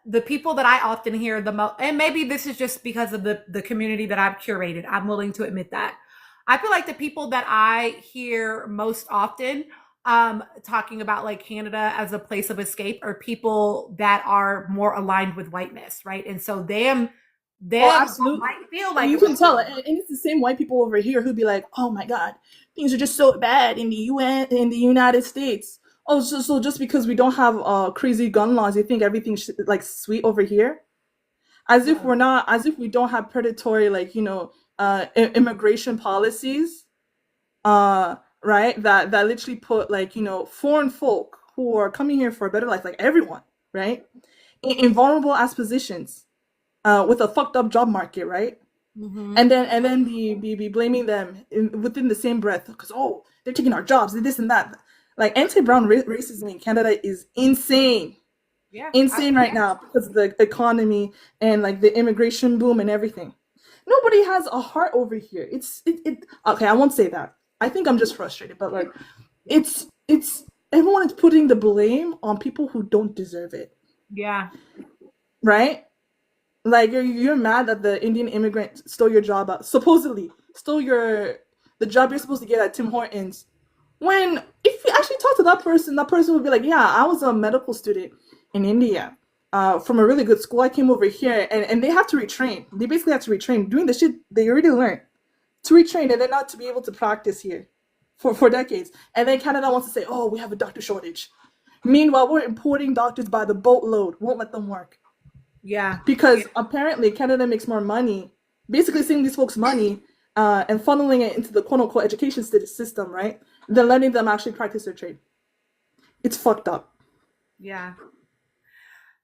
the people that I often hear the most, and maybe this is just because of the community that I've curated, I'm willing to admit that. I feel like the people that I hear most often talking about like Canada as a place of escape are people that are more aligned with whiteness, right? And so them absolutely. might feel And like you can tell, and it's the same white people over here who'd be like, "Oh my God, things are just so bad in the UN, in the United States. Oh, so just because we don't have crazy gun laws, you think everything's like sweet over here? As if we're not, as if we don't have predatory, like, immigration policies, right? That literally put, like, foreign folk who are coming here for a better life, like everyone, right, in vulnerable ass positions, with a fucked up job market, right? Mhm. And then be blaming them within the same breath because, oh, they're taking our jobs and this and that. Like, anti-brown racism in Canada is insane, Yeah. insane right now because of the economy and like the immigration boom and everything. Nobody has a heart over here. Okay, I won't say that. I think I'm just frustrated, but like, it's everyone is putting the blame on people who don't deserve it, Yeah. right? Like, you're mad that the Indian immigrant stole your job, supposedly stole the job you're supposed to get at Tim Hortons. When if you actually talk to that person would be like, yeah, I was a medical student in India, from a really good school. I came over here, and they have to retrain. They basically have to retrain, doing the shit they already learned, to retrain, and then not to be able to practice here for decades. And then Canada wants to say, oh, we have a doctor shortage. Meanwhile, we're importing doctors by the boatload. Won't let them work. Yeah. Because apparently Canada makes more money, basically saving these folks money, and funneling it into the quote-unquote education system, right? Than letting them actually practice their trade. It's fucked up. Yeah.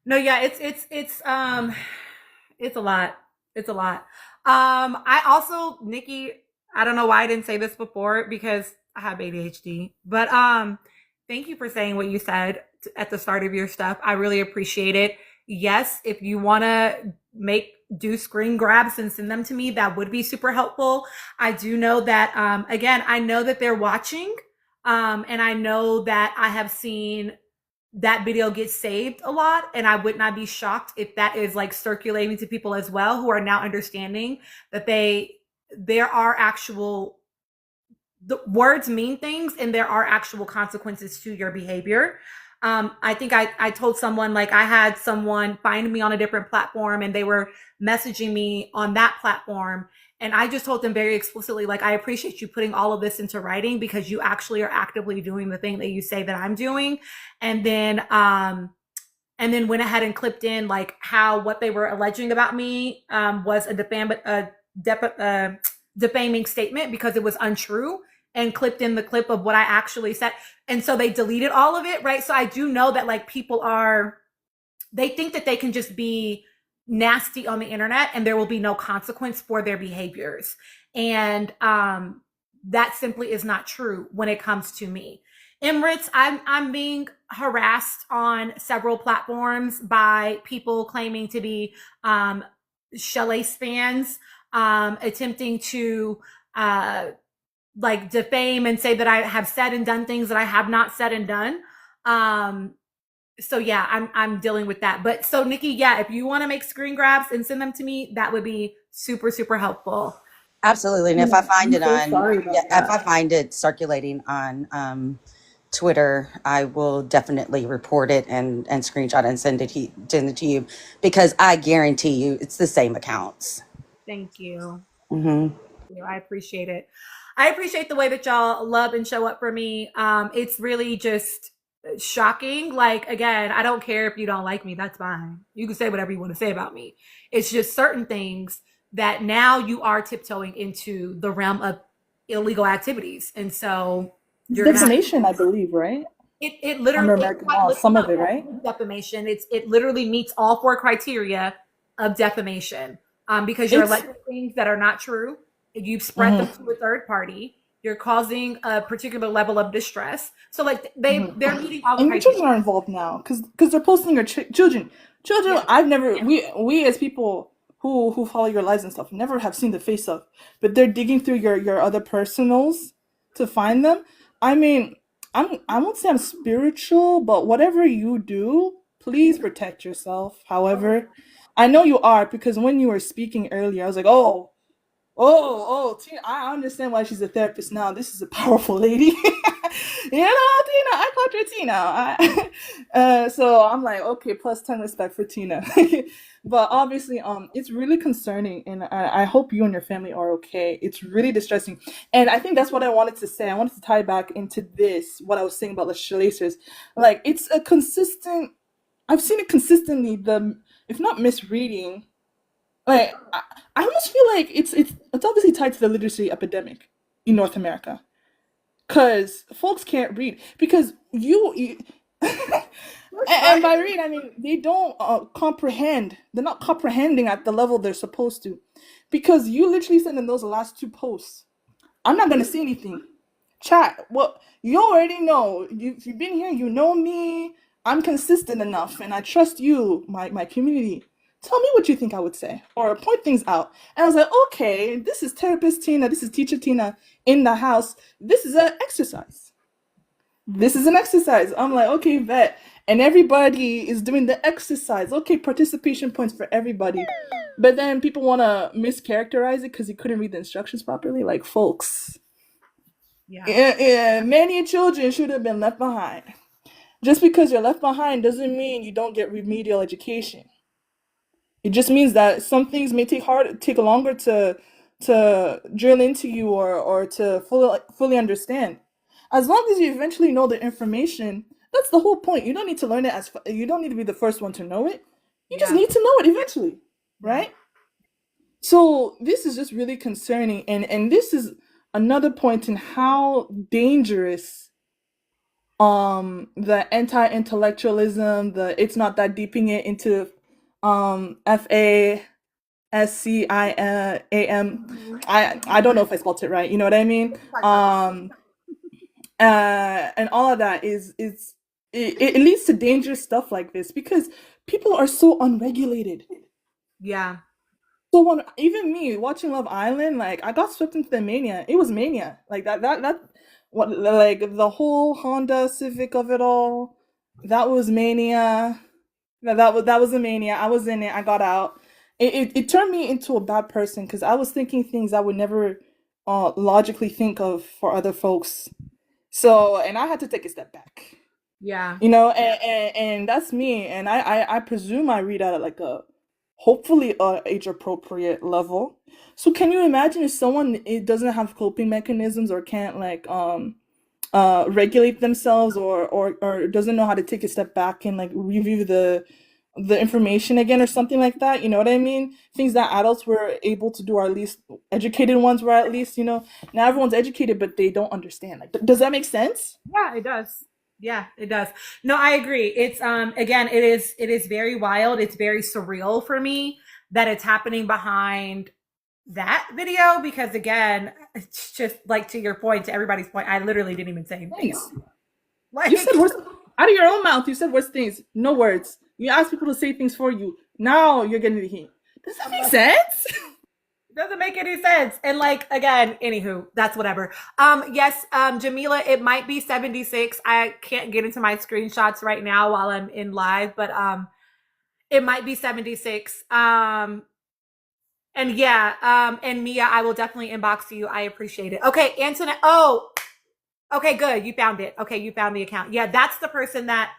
No, yeah, it's a lot. It's a lot. I also, Nikki, I don't know why I didn't say this before because I have ADHD, but thank you for saying what you said at the start of your stuff. I really appreciate it. Yes, if you want to do screen grabs and send them to me, that would be super helpful. I do know that, again, I know that they're watching, and I know that I have seen that video get saved a lot, and I would not be shocked if that is like circulating to people as well, who are now understanding that there are actual, the words mean things and there are actual consequences to your behavior. I think I told someone, like, I had someone find me on a different platform and they were messaging me on that platform. And I just told them very explicitly, like, I appreciate you putting all of this into writing because you actually are actively doing the thing that you say that I'm doing. And then went ahead and clipped in like how what they were alleging about me was a defaming statement because it was untrue, and clipped in the clip of what I actually said. And so they deleted all of it, right? So I do know that like people they think that they can just be nasty on the internet and there will be no consequence for their behaviors. And that simply is not true when it comes to me. Emirates, I'm being harassed on several platforms by people claiming to be Shelley fans, attempting to like defame and say that I have said and done things that I have not said and done. So yeah, I'm dealing with that. But so Nikki, yeah, if you want to make screen grabs and send them to me, that would be super, super helpful. Absolutely. And if I find it if I find it circulating on Twitter, I will definitely report it and screenshot and send it to you, because I guarantee you it's the same accounts. Thank you. Mm-hmm. I appreciate it. I appreciate the way that y'all love and show up for me. It's really just shocking. Like, again, I don't care if you don't like me. That's fine. You can say whatever you want to say about me. It's just certain things that now you are tiptoeing into the realm of illegal activities. And so you're defamation, I believe, right? It literally, under American law, some of it, right? Defamation. It literally meets all 4 criteria of defamation. Because you're alleging things that are not true. You've spread them to a third party. You're causing a particular level of distress. So like they're meeting all the criteria. And your children are involved now because they're posting your children. Yeah. I've never, we as people who follow your lives and stuff never have seen the face of, but they're digging through your other personals to find them. I mean, I won't say I'm spiritual, but whatever you do, please protect yourself. However, I know you are, because when you were speaking earlier, I was like, I understand why she's a therapist now. This is a powerful lady. Tina, I called you Tina. So I'm like, okay, plus 10 respect for Tina. But obviously, it's really concerning, and I hope you and your family are okay. It's really distressing, and I think that's what I wanted to say. I wanted to tie back into this what I was saying about the Shalacers. Like, it's a consistent. I've seen it consistently. The if not misreading, like I almost feel like it's obviously tied to the literacy epidemic in North America, because folks can't read because you and by read I mean they don't comprehend. They're not comprehending at the level they're supposed to, because you literally said in those last two posts, I'm not gonna say anything. Chat. Well, you already know. You've been here. You know me. I'm consistent enough, and I trust you, my community. Tell me what you think I would say, or point things out. And I was like, okay, this is therapist Tina. This is teacher Tina in the house. This is an exercise. This is an exercise. I'm like, okay, vet. And everybody is doing the exercise. Okay, participation points for everybody. But then people want to mischaracterize it because you couldn't read the instructions properly. Like, folks, yeah, many children should have been left behind. Just because you're left behind doesn't mean you don't get remedial education. It just means that some things may take longer to drill into you, or to fully understand. As long as you eventually know the information, that's the whole point. You don't need to learn it you don't need to be the first one to know it. You just need to know it eventually, right? So this is just really concerning, and this is another point in how dangerous the anti-intellectualism, it's not that deeping it into FASCIAM. I don't know if I spelled it right, you know what I mean? And all of that it leads to dangerous stuff like this, because people are so unregulated. Yeah. So even me watching Love Island, like I got swept into the mania. It was mania, like that what, like the whole Honda Civic of it all. That was mania. That was a mania. I was in it. I got out. It turned me into a bad person, because I was thinking things I would never logically think of for other folks. So, and I had to take a step back. Yeah. And that's me. And I presume I read at like a hopefully age appropriate level. So can you imagine if someone it doesn't have coping mechanisms, or can't like regulate themselves, or doesn't know how to take a step back and like review the information again, or something like that, you know what I mean? Things that adults were able to do, or at least educated ones were, at least, now everyone's educated but they don't understand. Like, does that make sense? Yeah, it does. Yeah, it does. No, I agree. It's again, it is very wild. It's very surreal for me that it's happening behind that video, because again, it's just like, to your point, to everybody's point, I literally didn't even say anything. Thanks. Like, You said words out of your own mouth. You said worse things, no words. You ask people to say things for you. Now you're getting the heat. Does that make sense? doesn't make any sense. And like, again, anywho, that's whatever. Yes, Jamila, it might be 76. I can't get into my screenshots right now while I'm in live, but it might be 76. And yeah, and Mia, I will definitely inbox you. I appreciate it. Okay, Antoinette. Oh, okay, good. You found it. Okay, you found the account. Yeah, that's the person that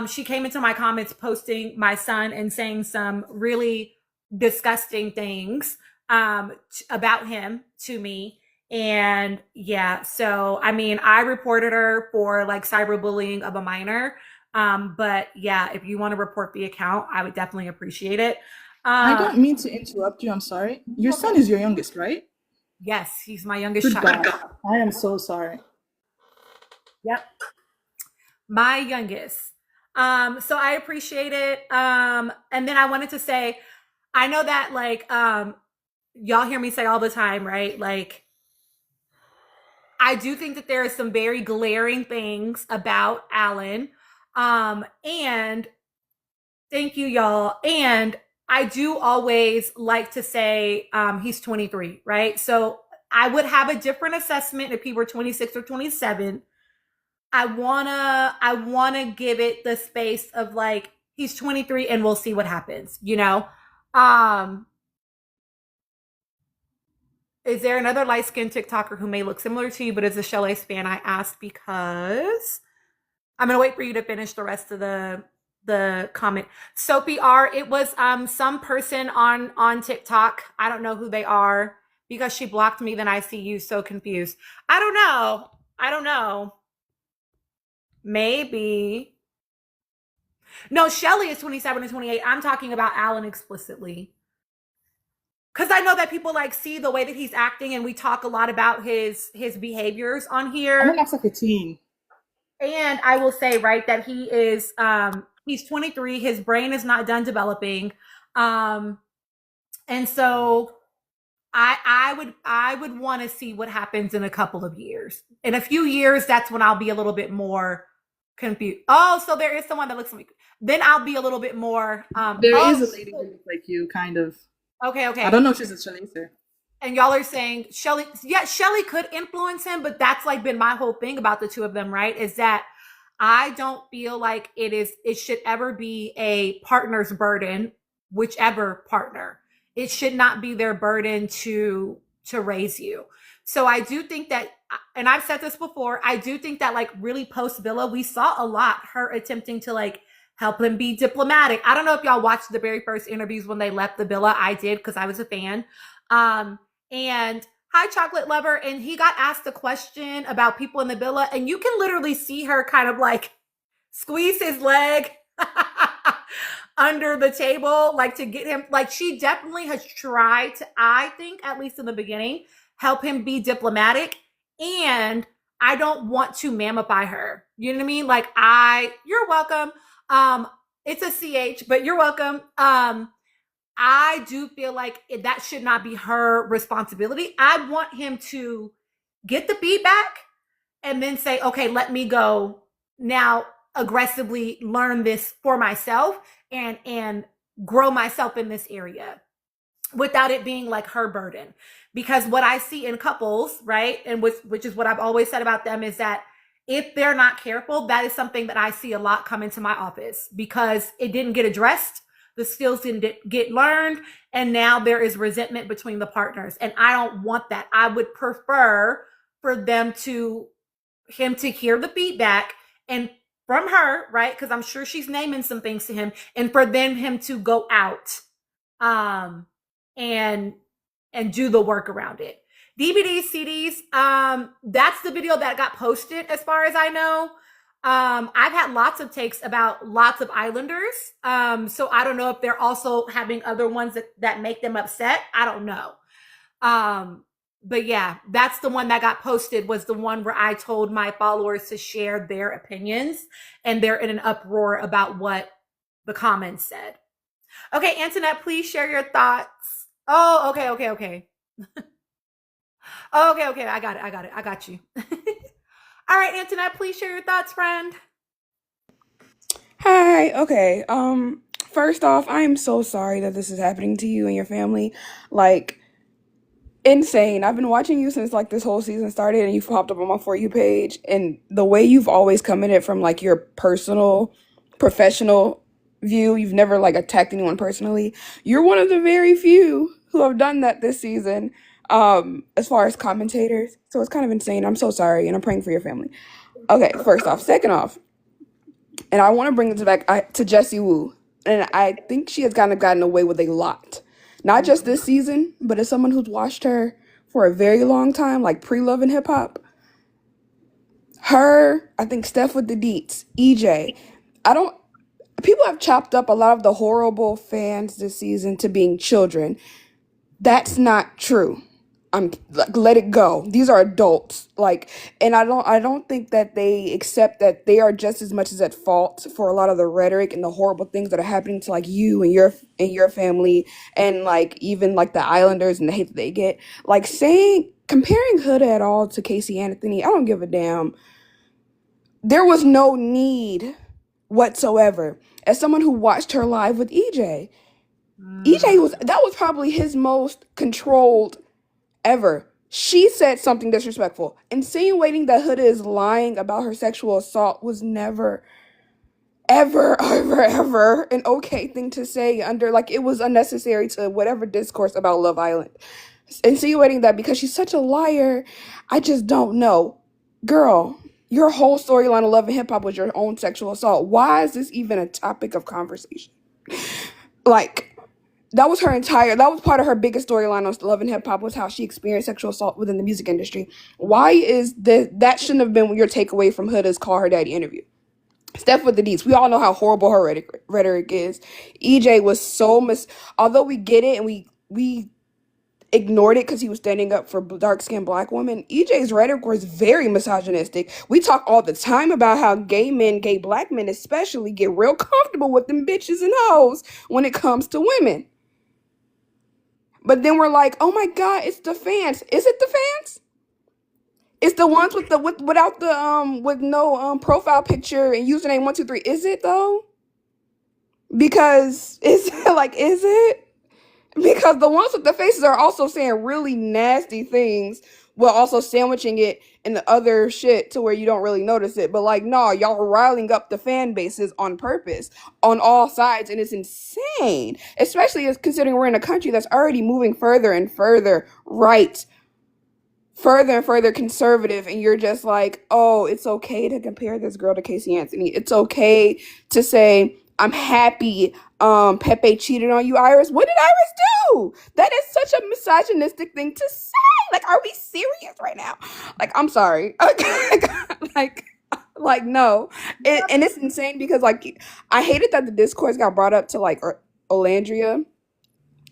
she came into my comments posting my son and saying some really disgusting things about him to me. And yeah, so I mean, I reported her for like cyberbullying of a minor. But yeah, if you want to report the account, I would definitely appreciate it. I don't mean to interrupt you. I'm sorry. Your son is your youngest, right? Yes, he's my youngest Good child. God. I am so sorry. Yep. My youngest. So I appreciate it. And then I wanted to say, I know that like y'all hear me say all the time, right? Like, I do think that there are some very glaring things about Alan. And thank you, y'all. And I do always like to say he's 23, right? So I would have a different assessment if he were 26 or 27. I wanna give it the space of like, he's 23 and we'll see what happens, Is there another light skinned TikToker who may look similar to you but is a Shelley span? I asked because I'm gonna wait for you to finish the rest of the comment. Soapy R, it was some person on TikTok. I don't know who they are because she blocked me. Then I see you, so confused. I don't know. I don't know. Maybe. No, Shelly is 27 and 28. I'm talking about Alan explicitly. Because I know that people like see the way that he's acting, and we talk a lot about his behaviors on I think here. that's like a teen. And I will say, right, that he is he's 23, his brain is not done developing. And so I would want to see what happens in a couple of years. In a few years, that's when I'll be a little bit more confused. Oh, so there is someone that looks like me. Then I'll be a little bit more There oh, is a lady who looks like you, kind of. okay. I don't know if she's a Shanicer. And y'all are saying Shelly, yeah, Shelly could influence him, but that's like been my whole thing about the two of them, right? Is that I don't feel like it should ever be a partner's burden, whichever partner. It should not be their burden to raise you. So I do think that, and I've said this before, I do think that like really post Villa, we saw a lot her attempting to like help him be diplomatic. I don't know if y'all watched the very first interviews when they left the villa. I did because I was a fan. And hi, chocolate lover. And he got asked a question about people in the villa, and you can literally see her kind of like squeeze his leg under the table, like to get him. Like she definitely has tried to, I think, at least in the beginning, help him be diplomatic. And I don't want to mammify her. You know what I mean? Like you're welcome. It's a CH, but you're welcome. I do feel like that should not be her responsibility. I want him to get the feedback and then say, okay, let me go now aggressively learn this for myself and grow myself in this area without it being like her burden. Because what I see in couples, right, and which is what I've always said about them, is that if they're not careful, that is something that I see a lot come into my office because it didn't get addressed. The skills didn't get learned, and now there is resentment between the partners. And I don't want that. I would prefer for him to hear the feedback and from her, right? Because I'm sure she's naming some things to him, and for him to go out and do the work around it. DVDs, CDs, that's the video that got posted as far as I know. I've had lots of takes about lots of Islanders. So I don't know if they're also having other ones that make them upset. I don't know. But yeah, that's the one that got posted, was the one where I told my followers to share their opinions, and they're in an uproar about what the comments said. Okay, Antoinette, please share your thoughts. Oh, okay. Okay, I got it. I got you. All right, Antoinette, please share your thoughts, friend. Hi. Okay. First off, I am so sorry that this is happening to you and your family. Like, insane. I've been watching you since like this whole season started, and you've popped up on my For You page, and the way you've always come in it from like your personal, professional view, you've never like attacked anyone personally. You're one of the very few who have done that this season, as far as commentators. So it's kind of insane. I'm so sorry, and I'm praying for your family. Okay, first off. Second off, and I want to bring this back to Jessie Woo, and I think she has kind of gotten away with a lot. Not just this season, but as someone who's watched her for a very long time, like pre-Love and Hip Hop. Her, I think Steph with the Deets, EJ. People have chopped up a lot of the horrible fans this season to being children. That's not true. I'm like, let it go. These are adults. Like, and I don't think that they accept that they are just as much as at fault for a lot of the rhetoric and the horrible things that are happening to like you and your family, and like even like the Islanders and the hate that they get. Like comparing Huda at all to Casey Anthony, I don't give a damn. There was no need whatsoever. As someone who watched her live with EJ that was probably his most controlled ever. She said something disrespectful. Insinuating that Huda is lying about her sexual assault was never, ever, ever, ever an okay thing to say under, like, it was unnecessary to whatever discourse about Love Island. insinuating that because she's such a liar, I just don't know. Girl, your whole storyline of Love and Hip Hop was your own sexual assault. Why is this even a topic of conversation? Like, that was part of her biggest storyline on Love and Hip Hop, was how she experienced sexual assault within the music industry. Why is that shouldn't have been your takeaway from Huda's Call Her Daddy interview? Steph with the deets. We all know how horrible her rhetoric is. EJ was although we get it and we ignored it because he was standing up for dark-skinned black women, EJ's rhetoric was very misogynistic. We talk all the time about how gay men, gay black men especially, get real comfortable with them bitches and hoes when it comes to women. But then we're like, oh my God, it's the fans. Is it the fans? It's the ones without the with no profile picture and username 123. Is it though? Because is it? Because the ones with the faces are also saying really nasty things while also sandwiching it in the other shit to where you don't really notice it. But like, no, y'all are riling up the fan bases on purpose on all sides, and it's insane. Especially as considering we're in a country that's already moving further and further right, further and further conservative, and you're just like, oh, it's okay to compare this girl to Casey Anthony. It's okay to say, I'm happy Pepe cheated on you, Iris. What did Iris do? That is such a misogynistic thing to say. Like, are we serious right now? Like, I'm sorry. like no. And it's insane because, like, I hated that the discourse got brought up to, like, Olandria,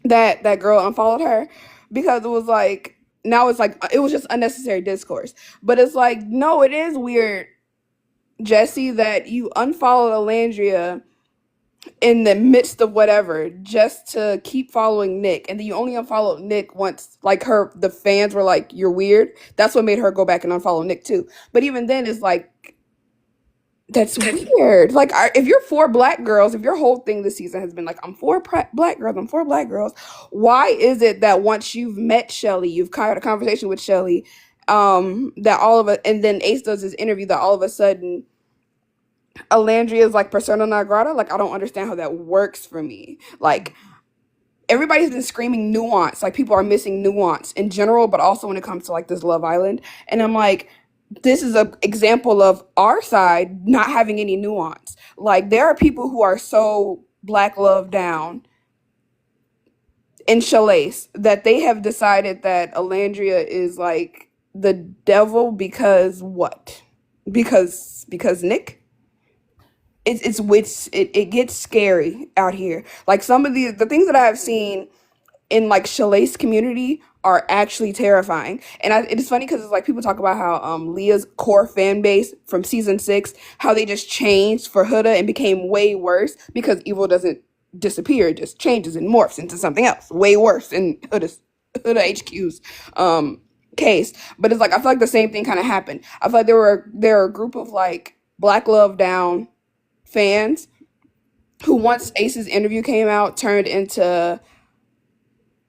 that girl unfollowed her, because it was like, now it's like, it was just unnecessary discourse. But it's like, no, it is weird, Jesse, that you unfollowed Olandria in the midst of whatever just to keep following Nick, and then you only unfollowed Nick once, like, the fans were like, you're weird. That's what made her go back and unfollow Nick too. But even then, it's like, that's weird. Like, if you're for black girls, if your whole thing this season has been like, I'm for black girls, why is it that once you've met Shelly, you've had a conversation with Shelly, that all of it, and then Ace does his interview, that all of a sudden Alandria is like persona non grata? Like, I don't understand how that works for me. Like, everybody's been screaming nuance. Like, people are missing nuance in general, but also when it comes to, like, this Love Island. And I'm like, this is an example of our side not having any nuance. Like, there are people who are so black love down in Chalet that they have decided that Alandria is like the devil because what? Because Nick? It gets scary out here. Like, some of the things that I have seen in, like, Chalet's community are actually terrifying. And it is funny because it's like, people talk about how Leah's core fan base from season 6, how they just changed for Huda and became way worse, because evil doesn't disappear, it just changes and morphs into something else way worse in Huda HQ's case. But it's like, I feel like the same thing kind of happened. I feel like there are a group of, like, black love down fans who, once Ace's interview came out, turned into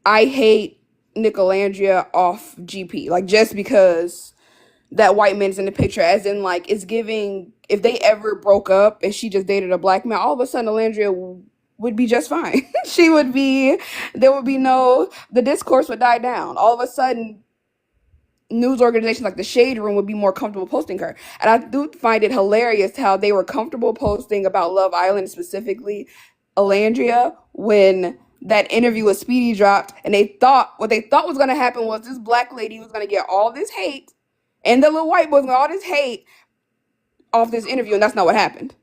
I hate Nicolandria off GP, like, just because that white man's in the picture, as in, like, it's giving, if they ever broke up and she just dated a black man, all of a sudden Alandria would be just fine. There would be the discourse would die down. All of a sudden, news organizations like the Shade Room would be more comfortable posting her. And I do find it hilarious how they were comfortable posting about Love Island, specifically Alandria, when that interview with Speedy dropped, and what they thought was going to happen was this black lady was going to get all this hate, and the little white boys got all this hate off this interview, and that's not what happened.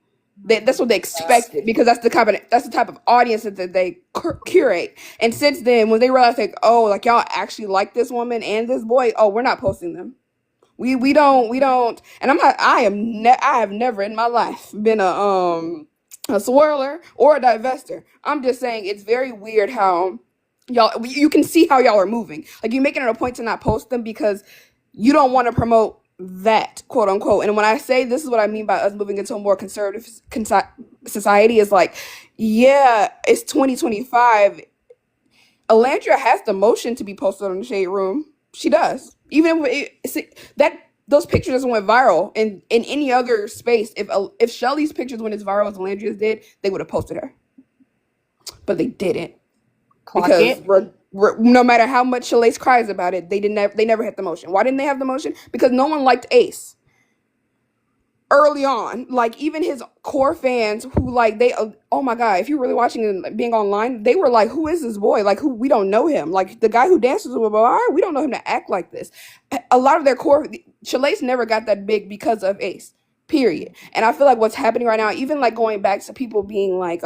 That's what they expected, because that's the type of audience that they curate. And since then, when they realized, like, oh, like, y'all actually like this woman and this boy, oh, we're not posting them. We don't. And I have never in my life been a swirler or a divester. I'm just saying, it's very weird how you can see how y'all are moving. Like, you're making it a point to not post them because you don't want to promote that, quote unquote. And when I say this is what I mean by us moving into a more conservative society, is like, yeah, it's 2025. Alandria has the motion to be posted on the Shade Room. She does. Even if those pictures doesn't went viral in any other space. If Shelly's pictures went as viral as Alandria's did, they would have posted her. But they didn't. Clock Because it. No matter how much Shalace cries about it, they never hit the motion. Why didn't they have the motion? Because no one liked Ace early on. Like, even his core fans who, like, they oh my god, if you're really watching and being online, they were like, who is this boy? Like, who, we don't know him. Like, the guy who dances with Bar, we don't know him to act like this. A lot of their core, Shalace never got that big because of Ace, period. And I feel like what's happening right now, even like going back to people being like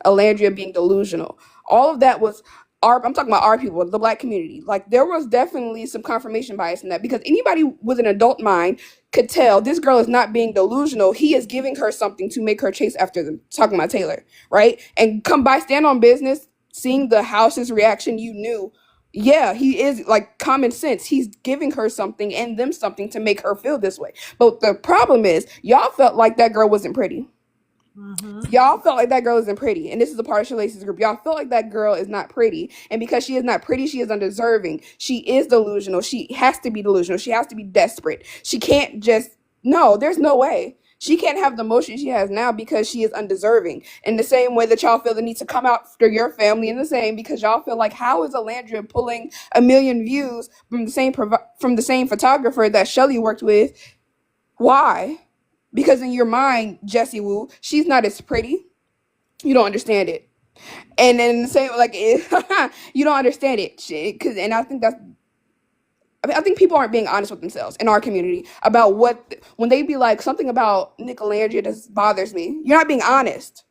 Alandria being delusional, all of that was I'm talking about our people, the black community. Like, there was definitely some confirmation bias in that, because anybody with an adult mind could tell this girl is not being delusional. He is giving her something to make her chase after them. Talking about Taylor, right? And come by, stand on business, seeing the house's reaction, you knew, yeah, he is, like, common sense. He's giving her something and them something to make her feel this way. But the problem is, y'all felt like that girl wasn't pretty. Y'all felt like that girl isn't pretty. And this is a part of Shalace's group. Y'all felt like that girl is not pretty. And because she is not pretty, she is undeserving. She is delusional. She has to be delusional. She has to be desperate. She can't just, no, there's no way. She can't have the emotion she has now because she is undeserving. In the same way that y'all feel the need to come out for your family, in the same, because y'all feel like, how is Alandria pulling 1 million views from the same photographer that Shelly worked with? Why? Because in your mind, Jessie Woo, she's not as pretty. You don't understand it. And then the same, like, you don't understand it. And I think I think people aren't being honest with themselves in our community about when they be like, something about Nick Alandria just bothers me. You're not being honest.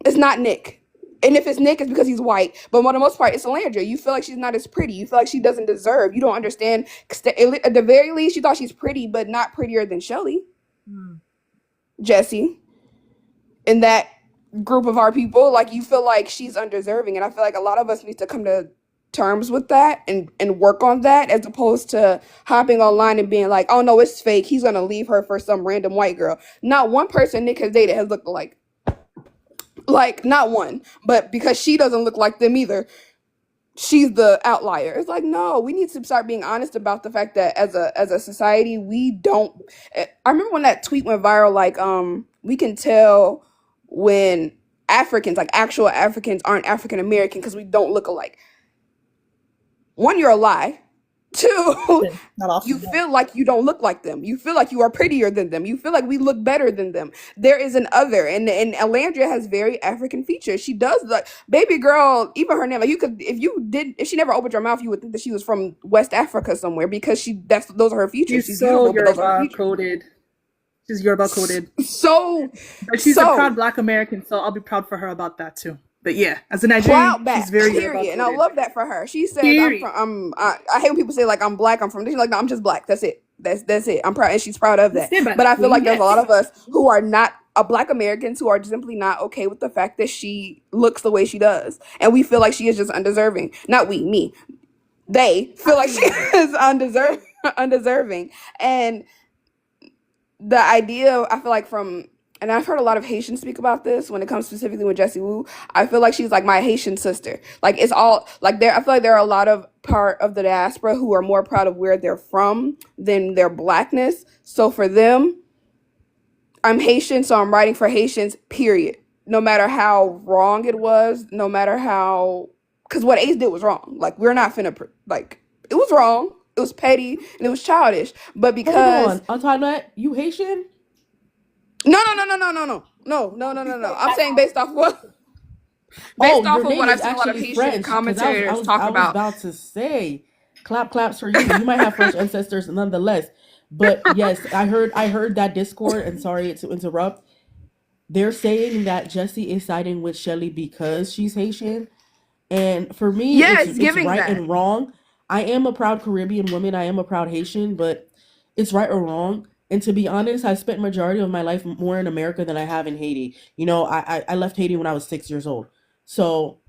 It's not Nick. And if it's Nick, it's because he's white. But for the most part, it's Alandria. You feel like she's not as pretty. You feel like she doesn't deserve. You don't understand. At the very least, you thought she's pretty, but not prettier than Shelly. Jessie, in that group of our people, like, you feel like she's undeserving. And I feel like a lot of us need to come to terms with that and work on that, as opposed to hopping online and being like, oh no, it's fake, he's gonna leave her for some random white girl. Not one person Nick has dated has looked like not one. But because she doesn't look like them either, she's the outlier. It's like, no, we need to start being honest about the fact that as a society, we don't. I remember when that tweet went viral, like, we can tell when Africans, like actual Africans, aren't African American because we don't look alike. One, you're a lie. Two, Not often. you feel like you don't look like them. You feel like you are prettier than them. You feel like we look better than them. There is an other, and Alandria has very African features. She does, like, baby girl, even her name. Like, if she never opened her mouth, you would think that she was from West Africa somewhere, because those are her features. She's beautiful, so but those are her Yoruba features. coded. She's Yoruba coded. So, But she's a proud Black American, so I'll be proud for her about that too. But yeah, as a Nigerian, proud back, she's very period. Yoruba And I coded. love that for her. She says, Period. I hate when people say, like, I'm Black, I'm from this. She's like, no, I'm just Black. That's it. That's it. I'm proud, and she's proud of that. Stand by But I that, feel like queen. there's a lot of us who are not Black Americans who are simply not okay with the fact that she looks the way she does, and we feel like she is just undeserving. Not we, me. They feel like she is undeserving, and the idea, I feel like, and I've heard a lot of Haitians speak about this when it comes specifically with Jessie Woo. I feel like she's like my Haitian sister. Like, it's all like I feel like there are a lot of part of the diaspora who are more proud of where they're from than their Blackness. So for them, I'm Haitian, so I'm writing for Haitians, period. No matter how wrong it was, no matter how, because what Ace did was wrong. Like, we're not finna, like, it was wrong. It was petty and it was childish. But because Hold on, Antoinette, you Haitian? No. I'm saying based off what Your of name what is I've seen a lot of actually Haitian French. 'Cause commentators talk I was about. about to say, claps for you. You might have French ancestors nonetheless. But yes, I heard that Discord, and sorry to interrupt. They're saying that Jessie is siding with Shelly because she's Haitian. And for me, Yeah, it's it's giving right that. and wrong. I am a proud Caribbean woman. I am a proud Haitian, but it's right or wrong. And to be honest, I spent majority of my life more in America than I have in Haiti. You know, I left Haiti when I was 6 years old. So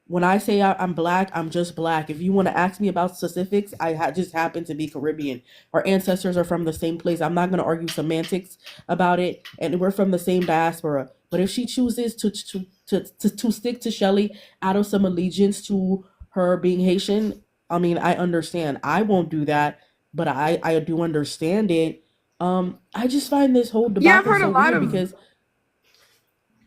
when I say I'm Black, I'm just Black. If you want to ask me about specifics, just happen to be Caribbean. Our ancestors are from the same place. I'm not going to argue semantics about it, and we're from the same diaspora. But if she chooses to stick to Shelly out of some allegiance to her being Haitian, I mean, I understand. I won't do that, but I do understand it. I just find this whole Yeah, I've debacle heard a so lot weird of. because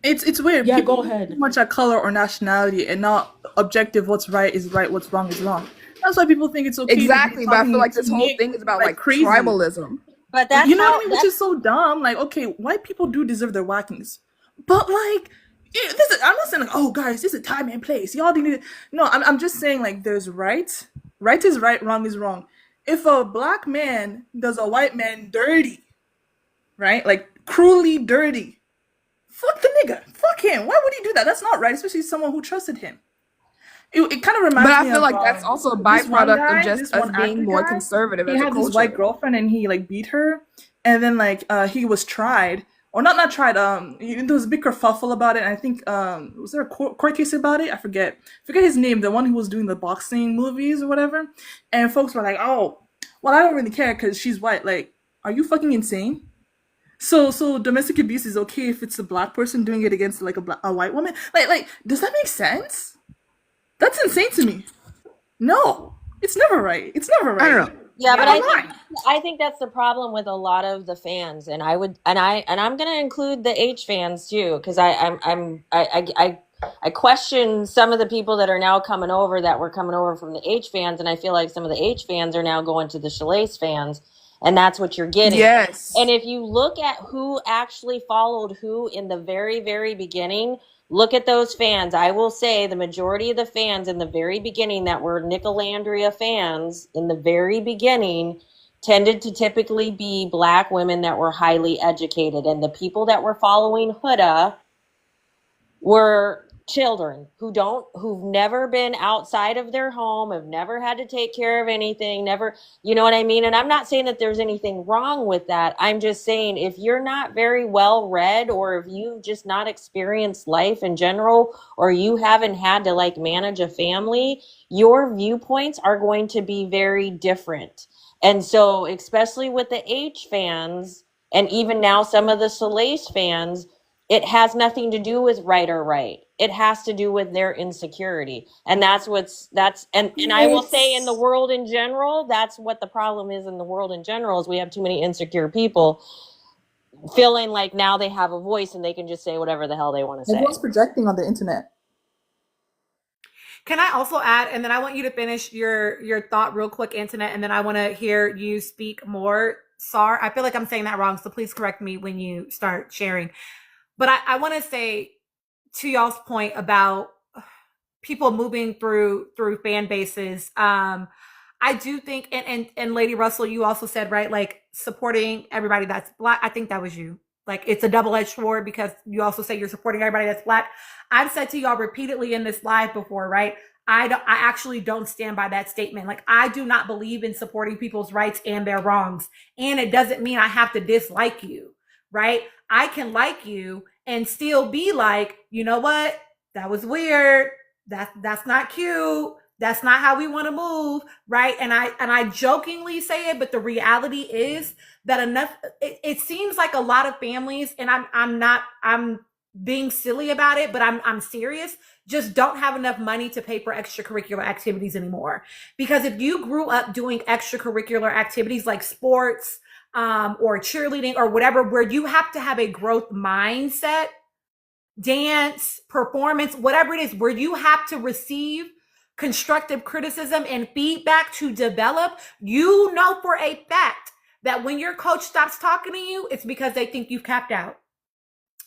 It's weird. Yeah, People go look too ahead. much at color or nationality and not objective. What's right is right. What's wrong is wrong. That's why people think it's okay to be Exactly, but I feel talking like to this whole Nick thing is about like like crazy. tribalism. But Like, that's you know what I how mean? Which that's is so dumb. Like, okay, white people do deserve their whackings, but like, this is, I'm not saying like, oh guys, this is time and place. Y'all need it. No, I'm just saying like, there's right. Right is right. Wrong is wrong. If a black man does a white man dirty, right? Like cruelly dirty. Fuck the nigga. Fuck him. Why would he do that? That's not right, especially someone who trusted him. It kind of But reminds I me feel of like that's also a this one byproduct of guy, just this us one being actor more guy. conservative He as a had this white culture. girlfriend and he like beat her, and then like he was tried or not tried. There was a big kerfuffle about it. And I think was there a court case about it? I forget his name. The one who was doing the boxing movies or whatever. And folks were like, oh, well, I don't really care because she's white. Like, are you fucking insane? So domestic abuse is okay if it's a black person doing it against like a white woman. Like does that make sense? That's insane to me. No, it's never right. It's never I don't right. know. Yeah, but Come on. I think that's the problem with a lot of the fans, and I'm gonna include the H fans too, because I question some of the people that are now coming over that were coming over from the H fans, and I feel like some of the H fans are now going to the Shalace fans, and that's what you're getting. Yes. And if you look at who actually followed who in the very, very beginning, look at those fans. I will say the majority of the fans in the very beginning that were Nicolandria fans in the very beginning tended to typically be black women that were highly educated. And the people that were following Huda were children who've never been outside of their home, have never had to take care of anything, never, you know what I mean? And I'm not saying that there's anything wrong with that. I'm just saying if you're not very well read, or if you've just not experienced life in general, or you haven't had to like manage a family, your viewpoints are going to be very different. And so, especially with the H fans, and even now some of the Soleil fans, it has nothing to do with right or right. It has to do with their insecurity. And and I will say in the world in general, that's what the problem is in the world in general, is we have too many insecure people feeling like now they have a voice and they can just say whatever the hell they want to say. Everyone's projecting on the internet. Can I also add, and then I want you to finish your thought real quick, Antoinette, and then I want to hear you speak more. Sar, I feel like I'm saying that wrong, so please correct me when you start sharing. But I want to say, to y'all's point about people moving through fan bases, I do think, and Lady Russell, you also said, right, like supporting everybody that's black. I think that was you. Like it's a double-edged sword because you also say you're supporting everybody that's black. I've said to y'all repeatedly in this live before, right? I actually don't stand by that statement. Like I do not believe in supporting people's rights and their wrongs. And it doesn't mean I have to dislike you, right? I can like you and still be like, you know what? That was weird. That's not cute. That's not how we want to move, right? And I jokingly say it, but the reality is that it seems like a lot of families, and I'm being silly about it, but I'm serious, just don't have enough money to pay for extracurricular activities anymore. Because if you grew up doing extracurricular activities like sports, or cheerleading or whatever, where you have to have a growth mindset, dance, performance, whatever it is, where you have to receive constructive criticism and feedback to develop, you know for a fact that when your coach stops talking to you, it's because they think you've capped out.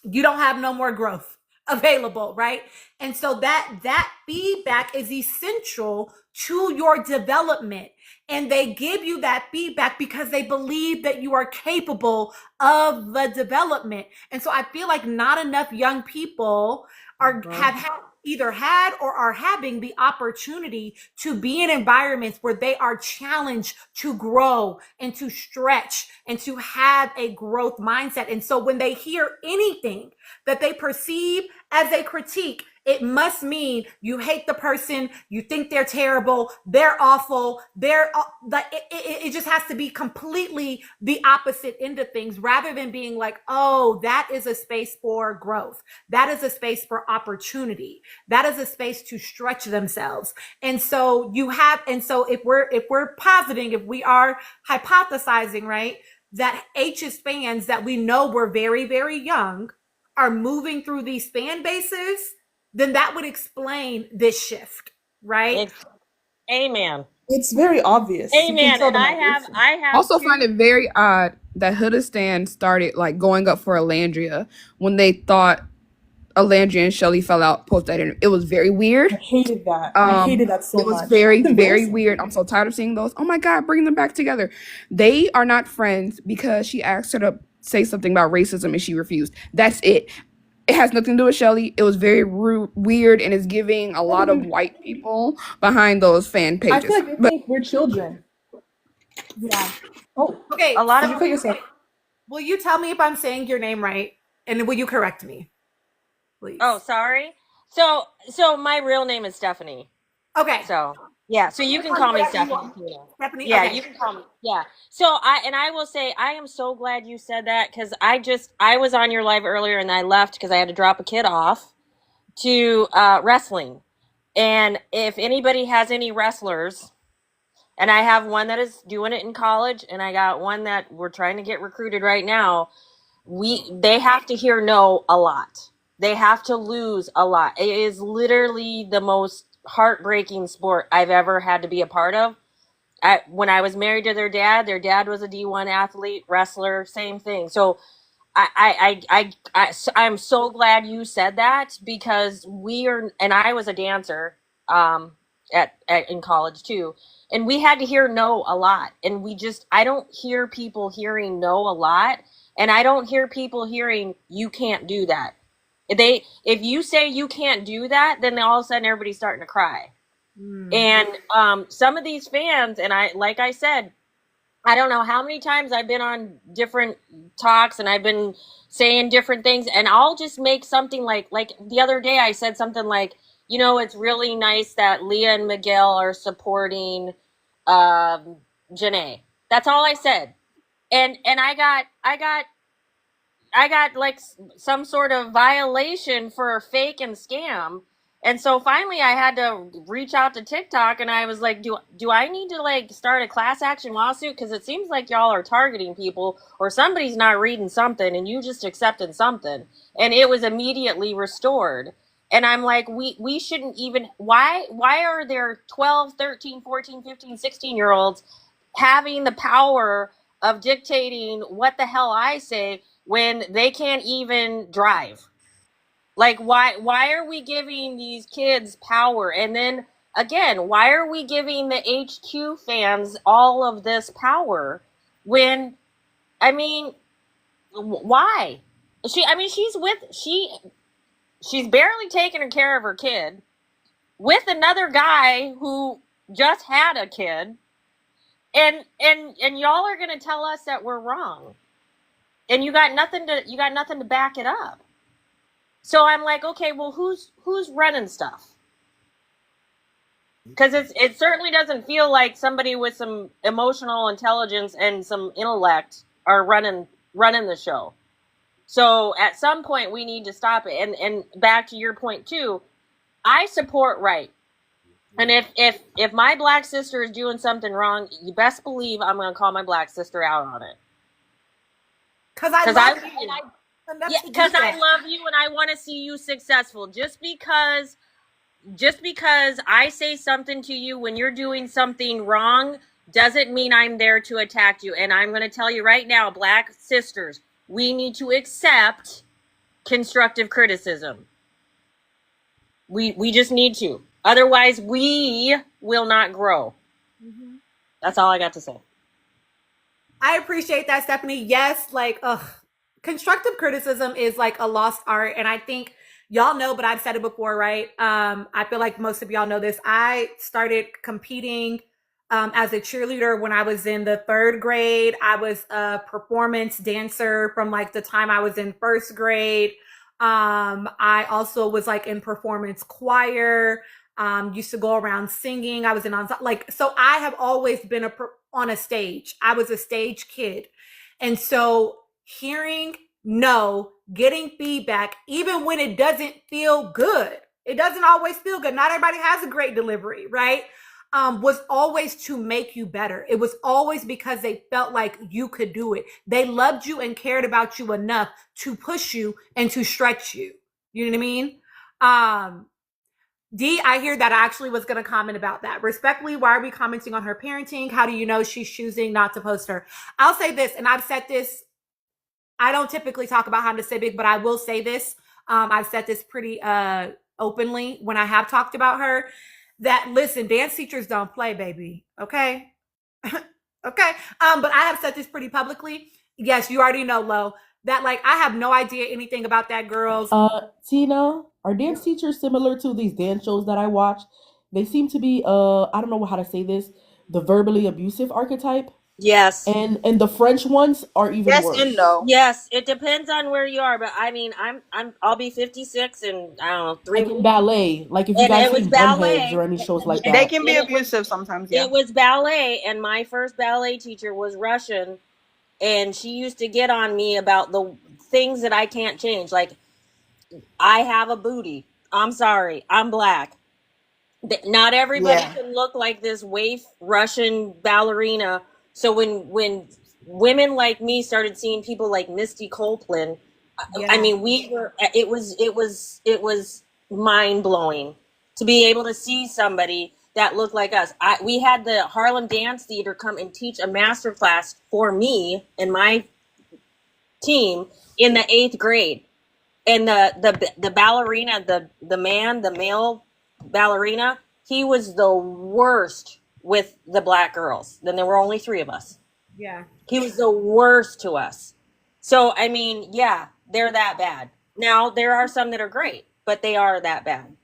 You don't have no more growth available, right? And so that feedback is essential to your development. And they give you that feedback because they believe that you are capable of the development. And so I feel like not enough young people have either had or are having the opportunity to be in environments where they are challenged to grow and to stretch and to have a growth mindset. And so when they hear anything that they perceive as a critique, it must mean you hate the person, you think they're terrible, they're awful, it just has to be completely the opposite end of things, rather than being like, oh, that is a space for growth. That is a space for opportunity. That is a space to stretch themselves. And so if we're positing, if we are hypothesizing, right, that H's fans that we know were very, very young are moving through these fan bases, then that would explain this shift, right? Amen. It's very obvious. You can Amen. tell And the I have migration. I have Also two. find it very odd that Hoodistan started like going up for Alandria when they thought Alandria and Shelly fell out post that interview. It was very weird. I hated that. I hated that so It was much. very, It's very embarrassing. weird. I'm so tired of seeing those. Oh my God, bring them back together. They are not friends because she asked her to say something about racism and she refused. That's it. It has nothing to do with Shelly. It was very weird and is giving a lot of white people behind those fan I pages. feel like they But think we're children. Yeah. Oh, Okay, A lot did of you cut yourself? will you tell me if I'm saying your name right? And will you correct me, please? Oh, sorry. So my real name is Stephanie. Okay. So yeah, so you can call me Stephanie. Stephanie? Yeah, Okay. you can call me. Yeah. So I will say I am so glad you said that because I was on your live earlier and I left because I had to drop a kid off to wrestling. And if anybody has any wrestlers, and I have one that is doing it in college, and I got one that we're trying to get recruited right now, they have to hear no a lot. They have to lose a lot. It is literally the most heartbreaking sport I've ever had to be a part of. When I was married to their dad was a D1 athlete, wrestler, same thing. So I'm so glad you said that because and I was a dancer, in college too. And we had to hear no a lot. And I don't hear people hearing no a lot. And I don't hear people hearing, you can't do that. If you say you can't do that, then all of a sudden everybody's starting to cry. And some of these fans, and like I said, I don't know how many times I've been on different talks and I've been saying different things, and I'll just make something like the other day I said something like, it's really nice that Leah and Miguel are supporting Janae. That's all I said. And I got like some sort of violation for fake and scam. And so finally I had to reach out to TikTok and I was like, do I need to like start a class action lawsuit? Because it seems like y'all are targeting people or somebody's not reading something and you just accepted something. And it was immediately restored. And I'm like, we shouldn't even, why are there 12, 13, 14, 15, 16-year-olds having the power of dictating what the hell I say when they can't even drive? Like, why are we giving these kids power? And then again, why are we giving the HQ fans all of this power when, why? She's barely taking care of her kid with another guy who just had a kid. And y'all are going to tell us that we're wrong. And you got nothing to back it up. So I'm like, okay, well, who's running stuff? Because it certainly doesn't feel like somebody with some emotional intelligence and some intellect are running the show. So at some point we need to stop it. And back to your point too, I support right. And if my black sister is doing something wrong, you best believe I'm going to call my black sister out on it. Because I love you. Because I love you and I want to see you successful. Just because I say something to you when you're doing something wrong doesn't mean I'm there to attack you. And I'm going to tell you right now, black sisters, we need to accept constructive criticism. We just need to. Otherwise, we will not grow. Mm-hmm. That's all I got to say. I appreciate that, Stephanie. Yes, constructive criticism is like a lost art. And I think y'all know, but I've said it before, right? I feel like most of y'all know this. I started competing as a cheerleader when I was in the 3rd grade. I was a performance dancer from like the time I was in 1st grade. I also was like in performance choir. Used to go around singing. I was in so I have always been on a stage. I was a stage kid. And so hearing no, getting feedback, even when it doesn't feel good, it doesn't always feel good. Not everybody has a great delivery, right? was always to make you better. It was always because they felt like you could do it. They loved you and cared about you enough to push you and to stretch you. You know what I mean? D, I hear that. I actually was going to comment about that. Respectfully, why are we commenting on her parenting? How do you know she's choosing not to post her? I'll say this, and I've said this. I don't typically talk about Honda Civic, but I will say this. I've said this pretty openly when I have talked about her. That listen, dance teachers don't play, baby. Okay, okay. But I have said this pretty publicly. Yes, you already know, Lo, that like I have no idea anything about that girl's. Tina, are dance teachers similar to these dance shows that I watch? They seem to be I don't know how to say this, the verbally abusive archetype. Yes. And the French ones are even Yes worse. and no. Yes, it depends on where you are, but I mean, I'll be 56 in I don't know 3 Like in weeks. ballet, like if you And guys it was seen Bunheads ballet. or any shows like They that. can be And it was abusive sometimes, yeah. it was ballet, and my first ballet teacher was Russian, and she used to get on me about the things that I can't change. Like, I have a booty. I'm sorry, I'm black. Not everybody Yeah. can look like this waif Russian ballerina. So when women like me started seeing people like Misty Copeland, I mean, we were. It was mind blowing to be able to see somebody that looked like us. We had the Harlem Dance Theater come and teach a master class for me and my team in the 8th grade, and the ballerina, the male ballerina, he was the worst with the black girls. Then there were only 3 of us. Yeah. He was the worst to us. So I mean, yeah, they're that bad. Now there are some that are great, but they are that bad.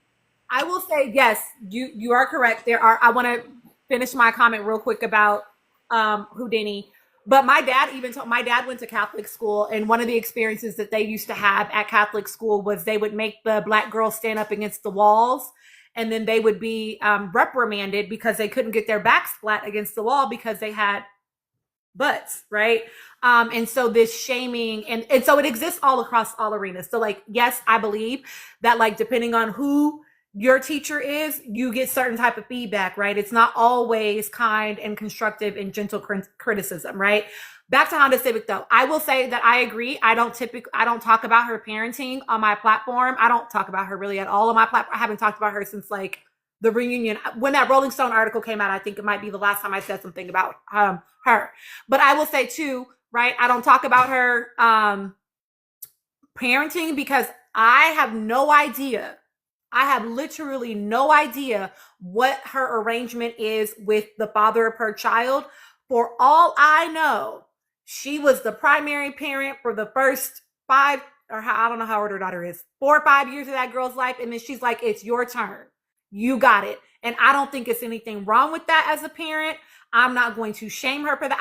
I will say yes, you are correct. There are. I want to finish my comment real quick about Houdini. But my dad even told my dad went to Catholic school, and one of the experiences that they used to have at Catholic school was they would make the black girls stand up against the walls, and then they would be reprimanded because they couldn't get their backs flat against the wall because they had butts, right? And so this shaming and so it exists all across all arenas. So like, yes, I believe that like depending on who your teacher is, you get certain type of feedback, right? It's not always kind and constructive and gentle criticism, right? Back to Honda Civic though. I will say that I agree. I don't talk about her parenting on my platform. I don't talk about her really at all on my platform. I haven't talked about her since like the reunion. When that Rolling Stone article came out, I think it might be the last time I said something about her. But I will say too, right? I don't talk about her parenting because I have no idea. I have literally no idea what her arrangement is with the father of her child. For all I know, she was the primary parent for the first 5, or I don't know how old her daughter is, 4 or 5 years of that girl's life. And then she's like, it's your turn. You got it. And I don't think it's anything wrong with that as a parent. I'm not going to shame her for that.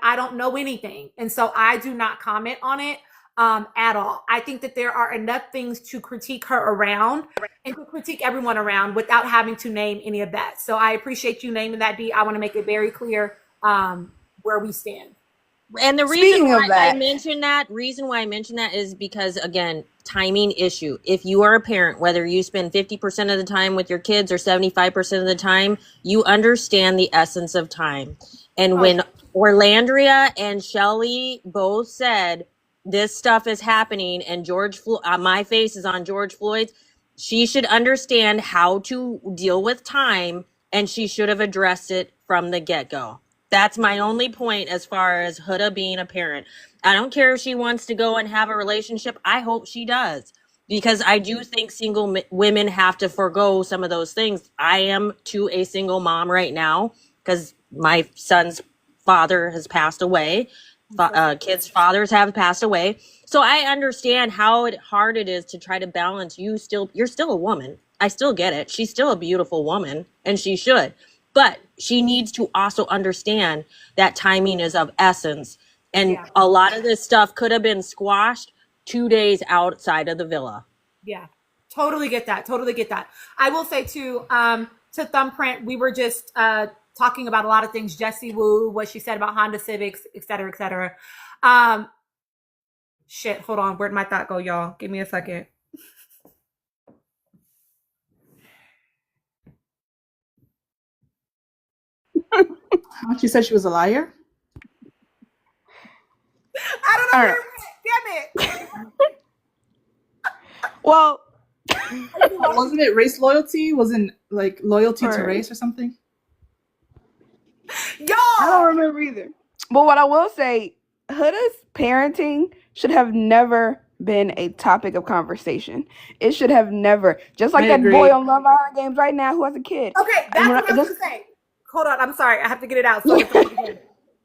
I don't know anything. And so I do not comment on it at all. I think that there are enough things to critique her around and to critique everyone around without having to name any of that. So I appreciate you naming that, D. I want to make it very clear where we stand. And the Speaking reason of why that- I mention that is because, again, timing issue. If you are a parent, whether you spend 50% of the time with your kids or 75% of the time, you understand the essence of time. And when Orlandria and Shelley both said this stuff is happening and my face is on George Floyd's, she should understand how to deal with time, and she should have addressed it from the get-go. That's my only point as far as Huda being a parent. I don't care if she wants to go and have a relationship. I hope she does, because I do think single women have to forego some of those things. I am to a single mom right now because my son's father has passed away. Kids' fathers have passed away. So I understand how hard it is to try to balance. You're still a woman. I still get it. She's still a beautiful woman, and she should. But she needs to also understand that timing is of essence. And a lot of this stuff could have been squashed 2 days outside of the villa. Yeah, totally get that. Totally get that. I will say too, to Thumbprint, we were just talking about a lot of things. Jessie Wu, what she said about Honda Civics, et cetera, et cetera. Shit, hold on. Where'd my thought go, y'all? Give me a second. She said she was a liar. I don't know All where right. it went. Damn it. Well, Wasn't it race loyalty? Wasn't like loyalty to Alright. race or something? I don't Y'all. remember either. But what I will say, Huda's parenting should have never been a topic of conversation. It should have never. Just like I that agree. boy on Love Island games right now who has a kid. Okay, that's And what I was just- going to say. Hold on, I'm sorry. I have to get it out. So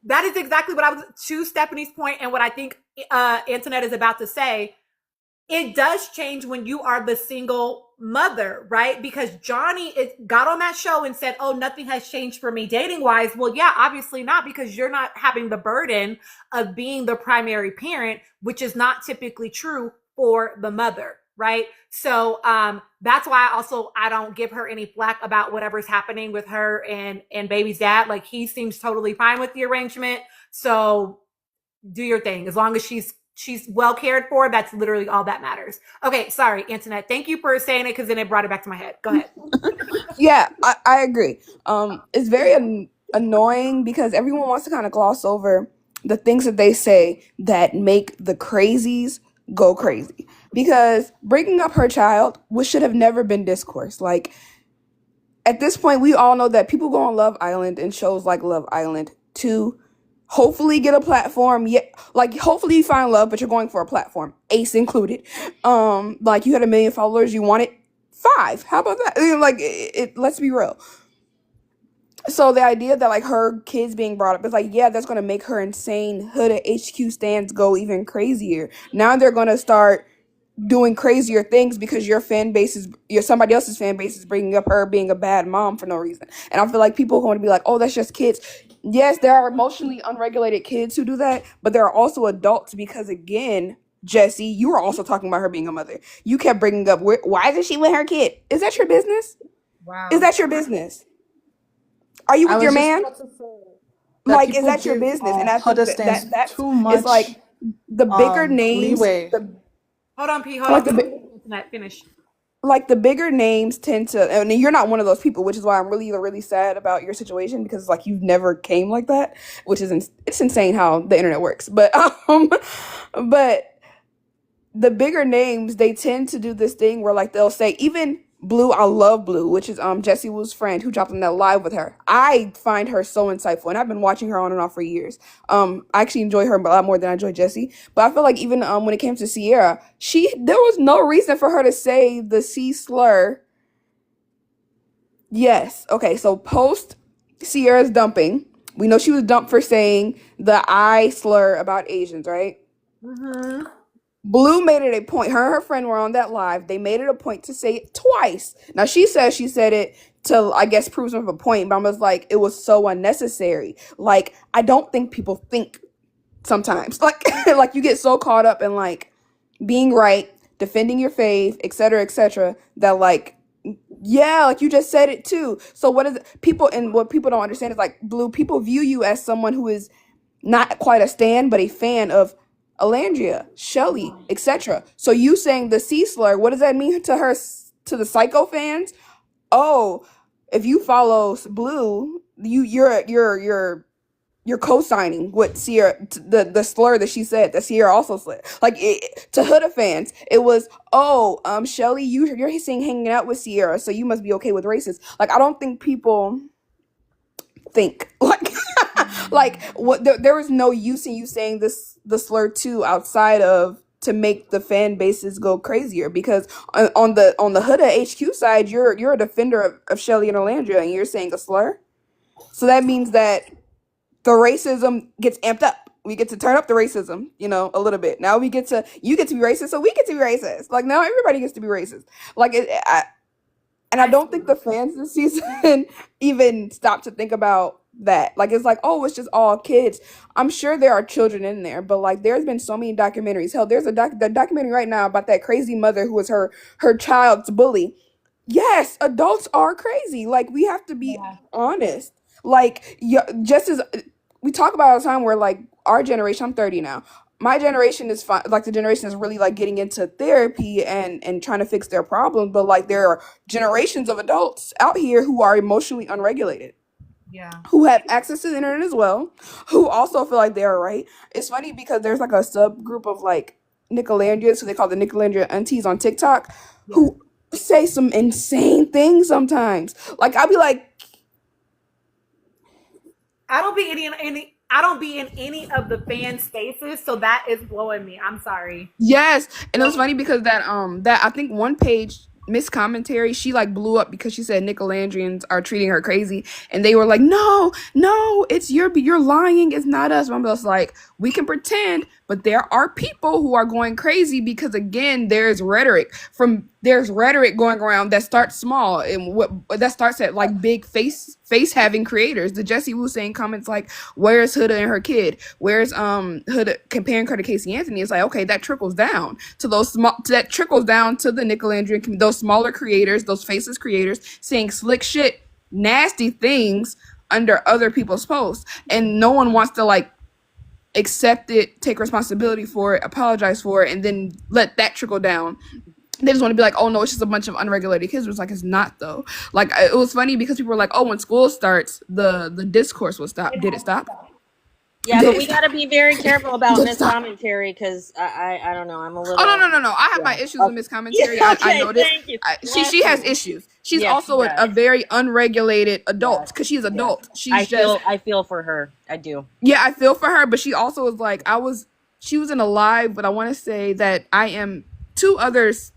that is exactly what I was, to Stephanie's point and what I think Antoinette is about to say. It does change when you are the single mother, right? Because Johnny got on that show and said, oh, nothing has changed for me dating wise. Well, yeah, obviously not, because you're not having the burden of being the primary parent, which is not typically true for the mother, right? So that's why I don't give her any flack about whatever's happening with her and baby's dad. Like, he seems totally fine with the arrangement. So do your thing. As long as she's well cared for, that's literally all that matters. Okay, sorry, Antoinette. Thank you for saying it, because then it brought it back to my head. Go ahead. Yeah, I agree. It's very annoying because everyone wants to kind of gloss over the things that they say that make the crazies go crazy. Because bringing up her child, which should have never been discourse. Like, at this point, we all know that people go on Love Island and shows like Love Island to hopefully get a platform. Yeah, like, hopefully you find love, but you're going for a platform, Ace included. Like, you had 1 million followers, you wanted 5. How about that? Like, let's be real. So the idea that like her kids being brought up is like, yeah, that's gonna make her insane Huda HQ stands go even crazier. Now they're gonna start doing crazier things because your somebody else's fan base is bringing up her being a bad mom for no reason. And I feel like people are going to be like, oh, that's just kids. Yes, there are emotionally unregulated kids who do that, but there are also adults, because again, Jesse, you were also talking about her being a mother. You kept bringing up, why isn't she with her kid? Is that your business? Wow. Is that your business? Are you with your man? Like, is that your business? And I think Huda stands that's too much. it's like the bigger names. leeway. Hold on, P. Like Hold the on. big- Antoinette, finish. Like the bigger names tend to, and you're not one of those people, which is why I'm really sad about your situation, because like you've never came like that, which is it's insane how the internet works. But but the bigger names, they tend to do this thing where like they'll say, even Blue, I love Blue, which is Jessie Woo's friend who dropped in that live with her. I find her so insightful, and I've been watching her on and off for years. I actually enjoy her a lot more than I enjoy Jessie. But I feel like even when it came to Sierra, there was no reason for her to say the C slur. Yes, okay, so post Sierra's dumping, we know she was dumped for saying the I slur about Asians, right? Mm-hmm. Blue made it a point. Her and her friend were on that live. They made it a point to say it twice. Now, she says she said it to, I guess, prove some of a point, but I was like, it was so unnecessary. Like, I don't think people think sometimes. Like, like you get so caught up in, like, being right, defending your faith, etc., that, like, yeah, like you just said it too. So what is it? What people don't understand is, like, Blue, people view you as someone who is not quite a stan, but a fan of Alandria, Shelly, etc. So you saying the C slur, what does that mean to her, to the Psycho fans? Oh, if you follow Blue, you're co-signing what Sierra, the slur that she said, that Sierra also said. Like, to Huda fans, it was, oh, Shelly, you're saying hanging out with Sierra, so you must be okay with racist. Like, I don't think people think like like what there was no use in you saying the slur too, outside of to make the fan bases go crazier, because on the Huda HQ side, you're a defender of Shelly and Alandria, and you're saying a slur. So that means that the racism gets amped up. We get to turn up the racism, a little bit. Now you get to be racist, so we get to be racist. Like, now everybody gets to be racist. Like, I don't think the fans this season even stop to think about that. Like, it's like, oh, it's just all kids. I'm sure there are children in there, but like, there's been so many documentaries. Hell, there's the documentary right now about that crazy mother who was her child's bully. Yes, adults are crazy. Like, we have to be honest. Like, just as we talk about all the time, where like our generation, I'm 30 now. My generation is fine. Like, the generation is really like getting into therapy and trying to fix their problems. But like, there are generations of adults out here who are emotionally unregulated. Yeah. who have access to the internet as well, who also feel like they are right. It's funny because there's like a subgroup of like Nicolandrians, who they call the Nicolandria aunties on TikTok, Yeah. who say some insane things sometimes. Like I'll be like, I don't be in any of the fan spaces, so that is blowing me. I'm sorry. yes, and it was funny because that I think one page Miss Commentary, she like blew up because she said Nicolandrians are treating her crazy, and they were like, no, no, it's you're lying, it's not us. I'm just like, we can pretend, but there are people who are going crazy because again, there's rhetoric going around that starts small and that starts at like big face having creators. The Jessie Wu saying comments like, "Where's Huda and her kid? Where's Huda?" Comparing her to Casey Anthony. It's like, okay, that trickles down to those that trickles down to the Nicolandrian, those smaller creators, those faceless creators saying slick shit, nasty things under other people's posts, and no one wants to like accept it, take responsibility for it, apologize for it, and then let that trickle down. They just want to be like, oh no, it's just a bunch of unregulated kids. It was like, it's not though. Like it was funny because people were like, oh, when school starts, the discourse will stop. Did it stop? Yeah, Did but it we stop? got to be very careful about Did it Miss stop? Commentary because I don't know. I'm a little. Oh no! I have Yeah. my issues with Miss Commentary. Yeah, I okay, noticed. thank you. She has issues. She's Yes, also she a does. very unregulated adult Yes. because she's adult. She's I feel for her. I do. yeah, I feel for her, but she also was like, she was in a live, but I want to say that I am two others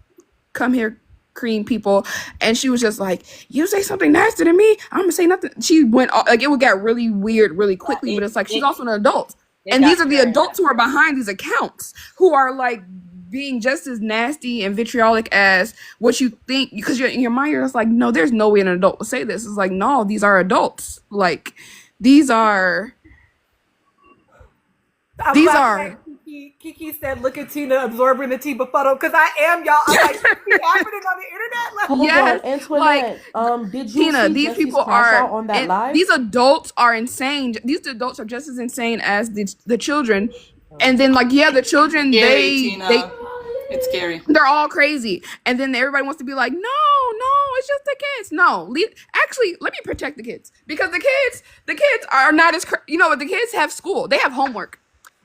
come here cream people, and she was just like, you say something nasty to me, I'm gonna say nothing. She went like, it would get really weird really quickly, but it's like she's also an adult, and these are the adults who are behind these accounts who are like being just as nasty and vitriolic as what you think, because in your mind you're just like, no, there's no way an adult would say this. It's like, no, these are adults. Like these are I'm these glad are that Kiki said, "Look at Tina absorbing the tea befuddle," because I am, y'all. I'm like, it's happening on the internet. Like, Hold Yes, on, Antoinette. Did you Tina, see these Jesse's people crash are out on that live? these adults are insane. These adults are just as insane as the children. And then like, yeah, the children, Scary, Tina. they It's scary. they're all crazy. And then everybody wants to be like, no, it's just the kids. No, actually, let me protect the kids, because the kids are not as you know what, the kids have school, they have homework.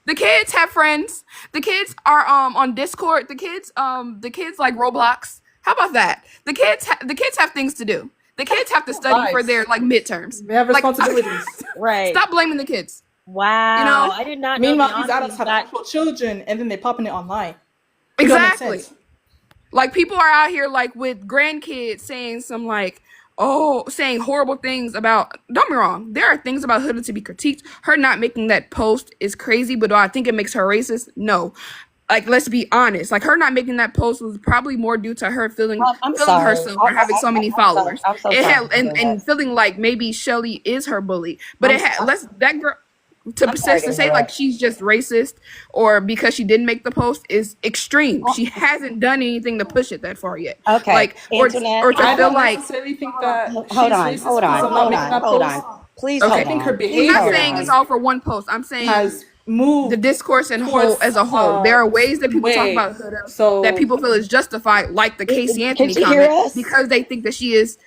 The kids have friends. The kids are on Discord. The kids like Roblox. How about that? The kids have things to do. The kids have to study for Lives. their like midterms. They have Like, responsibilities. Right. stop blaming the kids. Wow. You know? I did not know. Meanwhile, the these adults aunties have got- actual children, and then they're popping it online. It don't make Exactly. sense. Like people are out here like with grandkids saying some like, saying horrible things about. Don't get me wrong, there are things about Huda to be critiqued. Her not making that post is crazy, but do I think it makes her racist? No. Like, let's be honest. Like, her not making that post was probably more due to her feeling I'm sorry. herself for having so many followers. I'm so It sorry. had and feeling like maybe Shelly is her bully, but I'm it had so- that girl. To I'm sorry to say hear like that. she's just racist or because she didn't make the post is extreme. She hasn't done anything to push it that far yet. Okay, Like or Antoinette, to I feel don't like necessarily think that Hold she's on, racist hold on, because of not hold making on, that hold post. on. Please Okay. I hold think on. her I'm behavior not saying it's all for one post. I'm saying has moved the discourse and whole towards, as a whole. There are ways that people talk way. about Huda So that people feel is justified, like the Casey Can Anthony she hear comment, us? because they think that she is.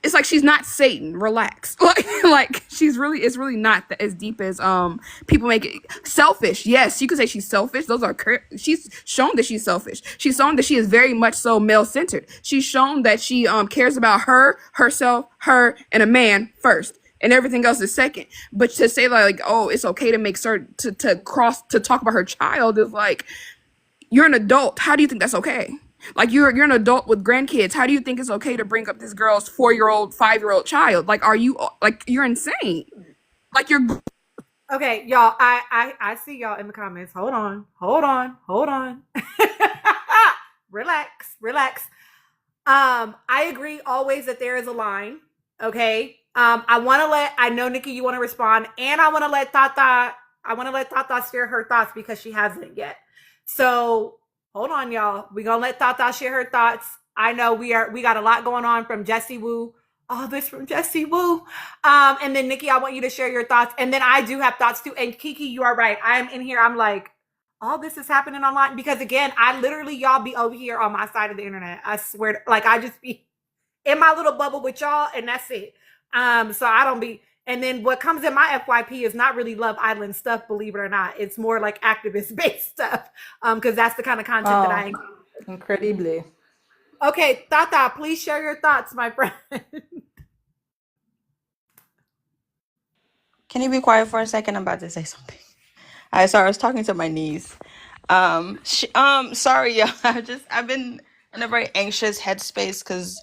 It's like she's not Satan. Relax. Like she's really. It's really not as deep as people make it. Selfish. Yes, you could say she's selfish. Those are. She's shown that she's selfish. She's shown that she is very much so male centered. She's shown that she cares about herself, her, and a man first, and everything else is second. But to say like, oh, it's okay to make certain to talk about her child is like, you're an adult. How do you think that's okay? Like you're an adult with grandkids. How do you think it's okay to bring up this girl's 4-year-old, 5-year-old child? Like, are you like, you're insane? Like you're okay, y'all. I see y'all in the comments. Hold on. Relax. I agree always that there is a line. Okay. I know Nikki, you want to respond, and I want to let Tata share her thoughts because she hasn't yet. So hold on, y'all. We're gonna let Tata share her thoughts. I know we got a lot going on from Jessie Wu. All this from Jessie Wu. And then Nikki, I want you to share your thoughts. And then I do have thoughts too. And Kiki, you are right. I'm in here. I'm like, all this is happening online because again, I literally, y'all be over here on my side of the internet. I swear, like I just be in my little bubble with y'all, and that's it. So I don't be And then what comes in my FYP is not really Love Island stuff, believe it or not. It's more like activist based stuff, because that's the kind of content that I. Incredibly. Okay, Tata, please share your thoughts, my friend. Can you be quiet for a second? I'm about to say something. Sorry, I was talking to my niece. Sorry, y'all. I've been in a very anxious headspace because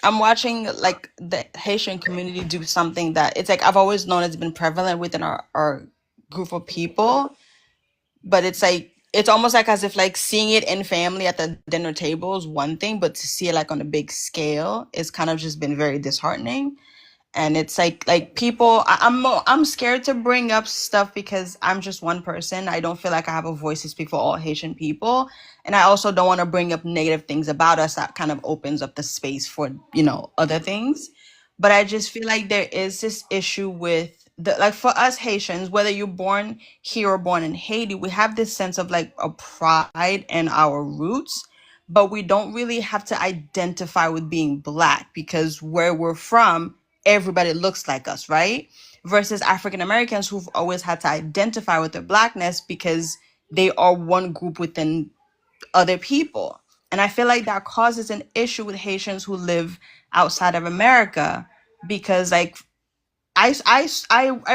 I'm watching like the Haitian community do something that it's like I've always known it's been prevalent within our group of people, but it's like it's almost like as if like seeing it in family at the dinner table is one thing, but to see it like on a big scale is kind of just been very disheartening. And it's like people I'm scared to bring up stuff because I'm just one person. I don't feel like I have a voice to speak for all Haitian people, and I also don't want to bring up negative things about us that kind of opens up the space for other things. But I just feel like there is this issue with the like for us Haitians, whether you're born here or born in Haiti, we have this sense of like a pride in our roots, but we don't really have to identify with being Black because where we're from, everybody looks like us, right? Versus African Americans who've always had to identify with their Blackness because they are one group within other people. And I feel like that causes an issue with Haitians who live outside of America because like I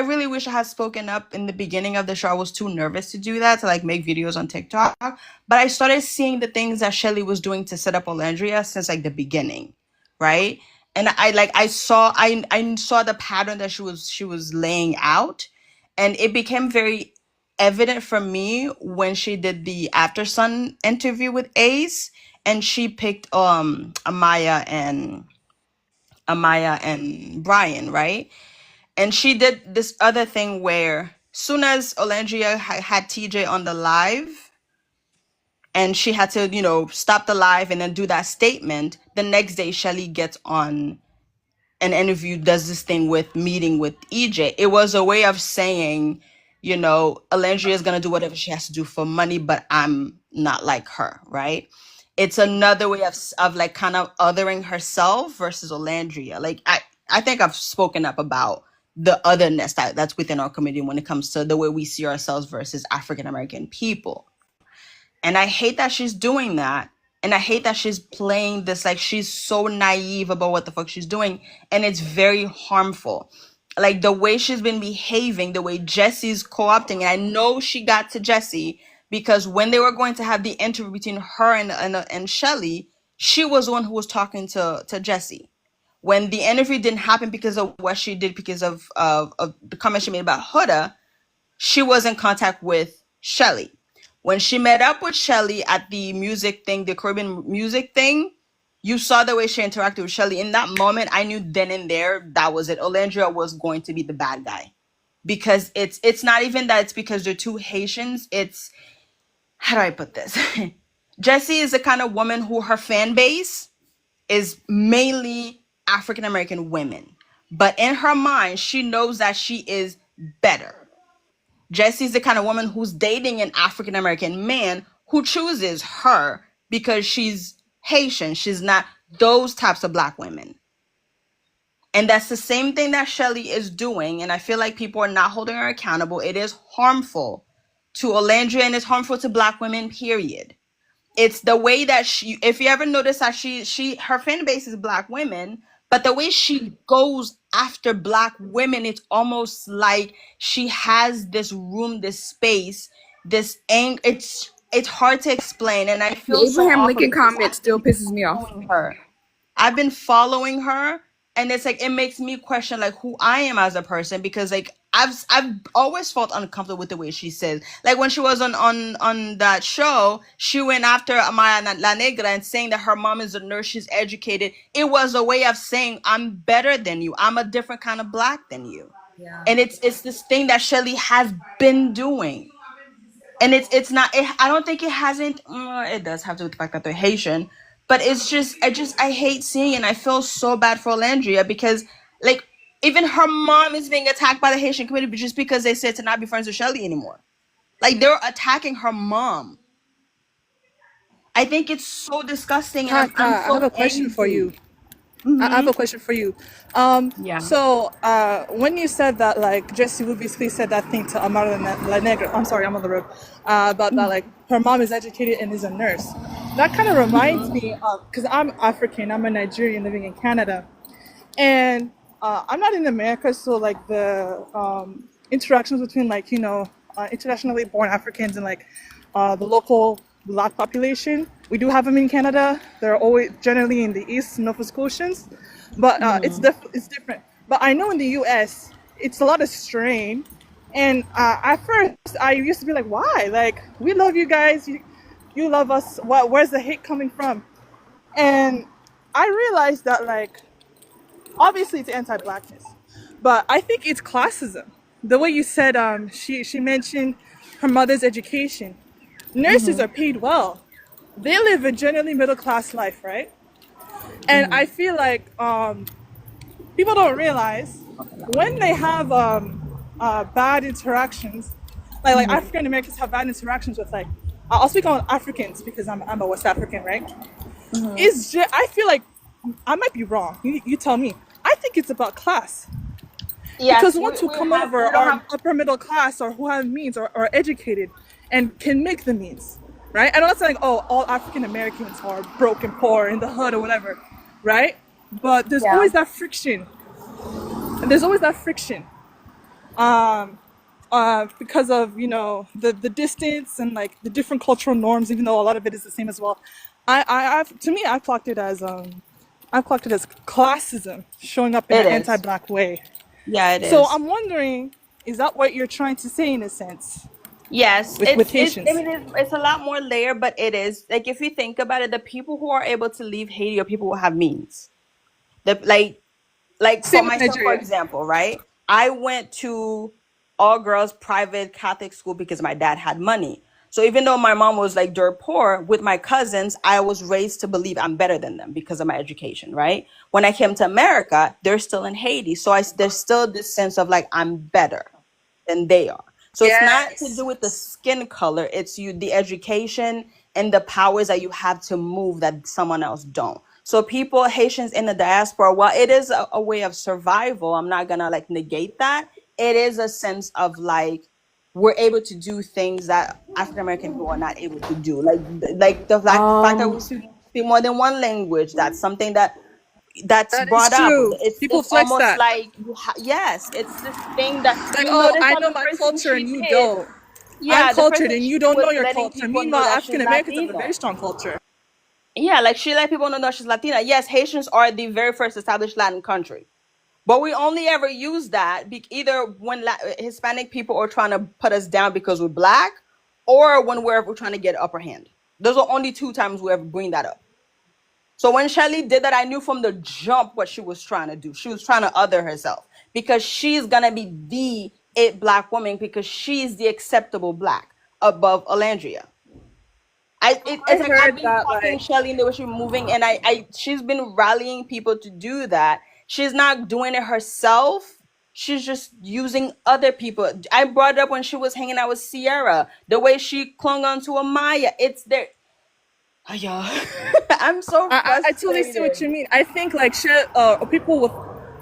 really wish I had spoken up in the beginning of the show. I was too nervous to do that, to like make videos on TikTok. But I started seeing the things that Shelly was doing to set up Olandria since like the beginning, right? And I saw the pattern that she was laying out, and it became very evident for me when she did the After Sun interview with Ace, and she picked Amaya and Brian, right? And she did this other thing where soon as Olandria had TJ on the live and she had to, stop the live and then do that statement, the next day Shelly gets on an interview, does this thing with meeting with EJ. It was a way of saying, Alendria is going to do whatever she has to do for money, but I'm not like her, right? It's another way of like kind of othering herself versus Olandria. Like, I think I've spoken up about the otherness that's within our community when it comes to the way we see ourselves versus African American people. And I hate that she's doing that. And I hate that she's playing this, like she's so naive about what the fuck she's doing. And it's very harmful. Like the way she's been behaving, the way Jesse's co-opting. And I know she got to Jesse because when they were going to have the interview between her and Shelly, she was the one who was talking to Jesse. When the interview didn't happen because of what she did, because of the comment she made about Huda, she was in contact with Shelly. When she met up with Shelly at the music thing, the Caribbean music thing, you saw the way she interacted with Shelly. In that moment, I knew then and there that was it. Olandria was going to be the bad guy. Because it's not even that it's because they're two Haitians. It's, how do I put this? Jessie is the kind of woman who her fan base is mainly African American women. But in her mind, she knows that she is better. Jessie's the kind of woman who's dating an African American man who chooses her because she's Haitian. She's not those types of Black women. And that's the same thing that Shelly is doing. And I feel like people are not holding her accountable. It is harmful to Olandria and it's harmful to Black women, period. It's the way that she, if you ever notice that her fan base is Black women, but the way she goes after Black women, it's almost like she has this room, this space, this anger. It's hard to explain, and I The feel so awful Lincoln because comment still pisses me off. I've been following her, and it's like it makes me question like who I am as a person because like I've always felt uncomfortable with the way she says. Like when she was on that show, she went after Amaya La Negra and saying that her mom is a nurse, she's educated. It was a way of saying I'm better than you. I'm a different kind of Black than you. Yeah. And it's this thing that Shelly has been doing. And it's not. I don't think it hasn't. It does have to do with the fact that they're Haitian, but it's just. I hate seeing it. And I feel so bad for Olandria because like. Even her mom is being attacked by the Haitian community just because they said to not be friends with Shelly anymore. Like they're attacking her mom. I think it's so disgusting. And Tata, I I'm have so a question for angry. you. I have a question for you. Yeah. So when you said that, like Jessie Wu basically said that thing to Amara La Negra, I'm sorry, I'm on the road, about that, like her mom is educated and is a nurse. That kind of reminds me of, because I'm African, I'm a Nigerian living in Canada, and I'm not in America, so like the interactions between like internationally born Africans and like the local black population, we do have them in Canada. They're always generally in the East, Nova Scotians, but it's different. But I know in the U.S. it's a lot of strain, and at first I used to be like, why? Like we love you guys, you love us. What? Where's the hate coming from? And I realized that like obviously it's anti-blackness, but I think it's classism. The way you said, she mentioned her mother's education. Nurses are paid well. They live a generally middle class life, right? And I feel like people don't realize when they have bad interactions, like African Americans have bad interactions with like, I'll speak on Africans because I'm a West African, right? I feel like I might be wrong. You tell me. I think it's about class. Because ones who come over are upper middle class or who have means or are educated and can make the means, right? And I'm not saying, oh, all African Americans are broke and poor in the hood or whatever, right? But there's always that friction. And there's always that friction because of, the distance and like the different cultural norms, even though a lot of it is the same as well. To me, I clocked it as classism showing up in It an is. anti-black way. Yeah, it is. So I'm wondering, is that what you're trying to say in a sense Yes, with Haitians? I mean, it's a lot more layered, but it is like if you think about it, the people who are able to leave Haiti are people who have means. The like for Same with myself, for Nigeria. example, right? I went to all girls private Catholic school because my dad had money. So even though my mom was like dirt poor, with my cousins, I was raised to believe I'm better than them because of my education, right? When I came to America, they're still in Haiti. So there's still this sense of like I'm better than they are. So it's not to do with the skin color, it's the education and the powers that you have to move that someone else don't. So people, Haitians in the diaspora, while it is a way of survival, I'm not gonna like negate that. It is a sense of like we're able to do things that African American people are not able to do. Like the fact that we speak more than one language. That's something that's That is brought up. true. People It's flex almost that. like yes, it's this thing that Like, you oh, notice I that know the my person culture and she you did, don't. yeah, I'm the cultured person and she you don't know was your letting culture. people know Meanwhile, that she's African Americans have a Latina. very strong culture. Yeah, like she let people know that she's Latina. Yes, Haitians are the very first established Latin country. But we only ever use that either when Hispanic people are trying to put us down because we're black, or when we're trying to get upper hand. Those are only two times we ever bring that up. So when Shelly did that, I knew from the jump what she was trying to do. She was trying to other herself because she's gonna be the it black woman because she's the acceptable black above Alandria. It's like I've heard been that, talking like, Shelly in the way she's moving, and she's been rallying people to do that. She's not doing it herself. She's just using other people. I brought it up when she was hanging out with Sierra. The way she clung onto Amaya. It's there. Oh, y'all. I'm so I totally see what you frustrated. mean. I think like people with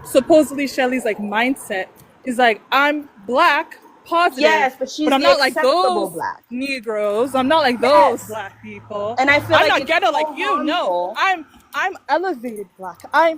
supposedly Shelly's like mindset is like, I'm black, positive, Yes, but she's but I'm the not like acceptable those black. Negroes. I'm not like those Yes. black people. And I feel I'm like not it's ghetto so like you. No, harmful. I'm elevated black. I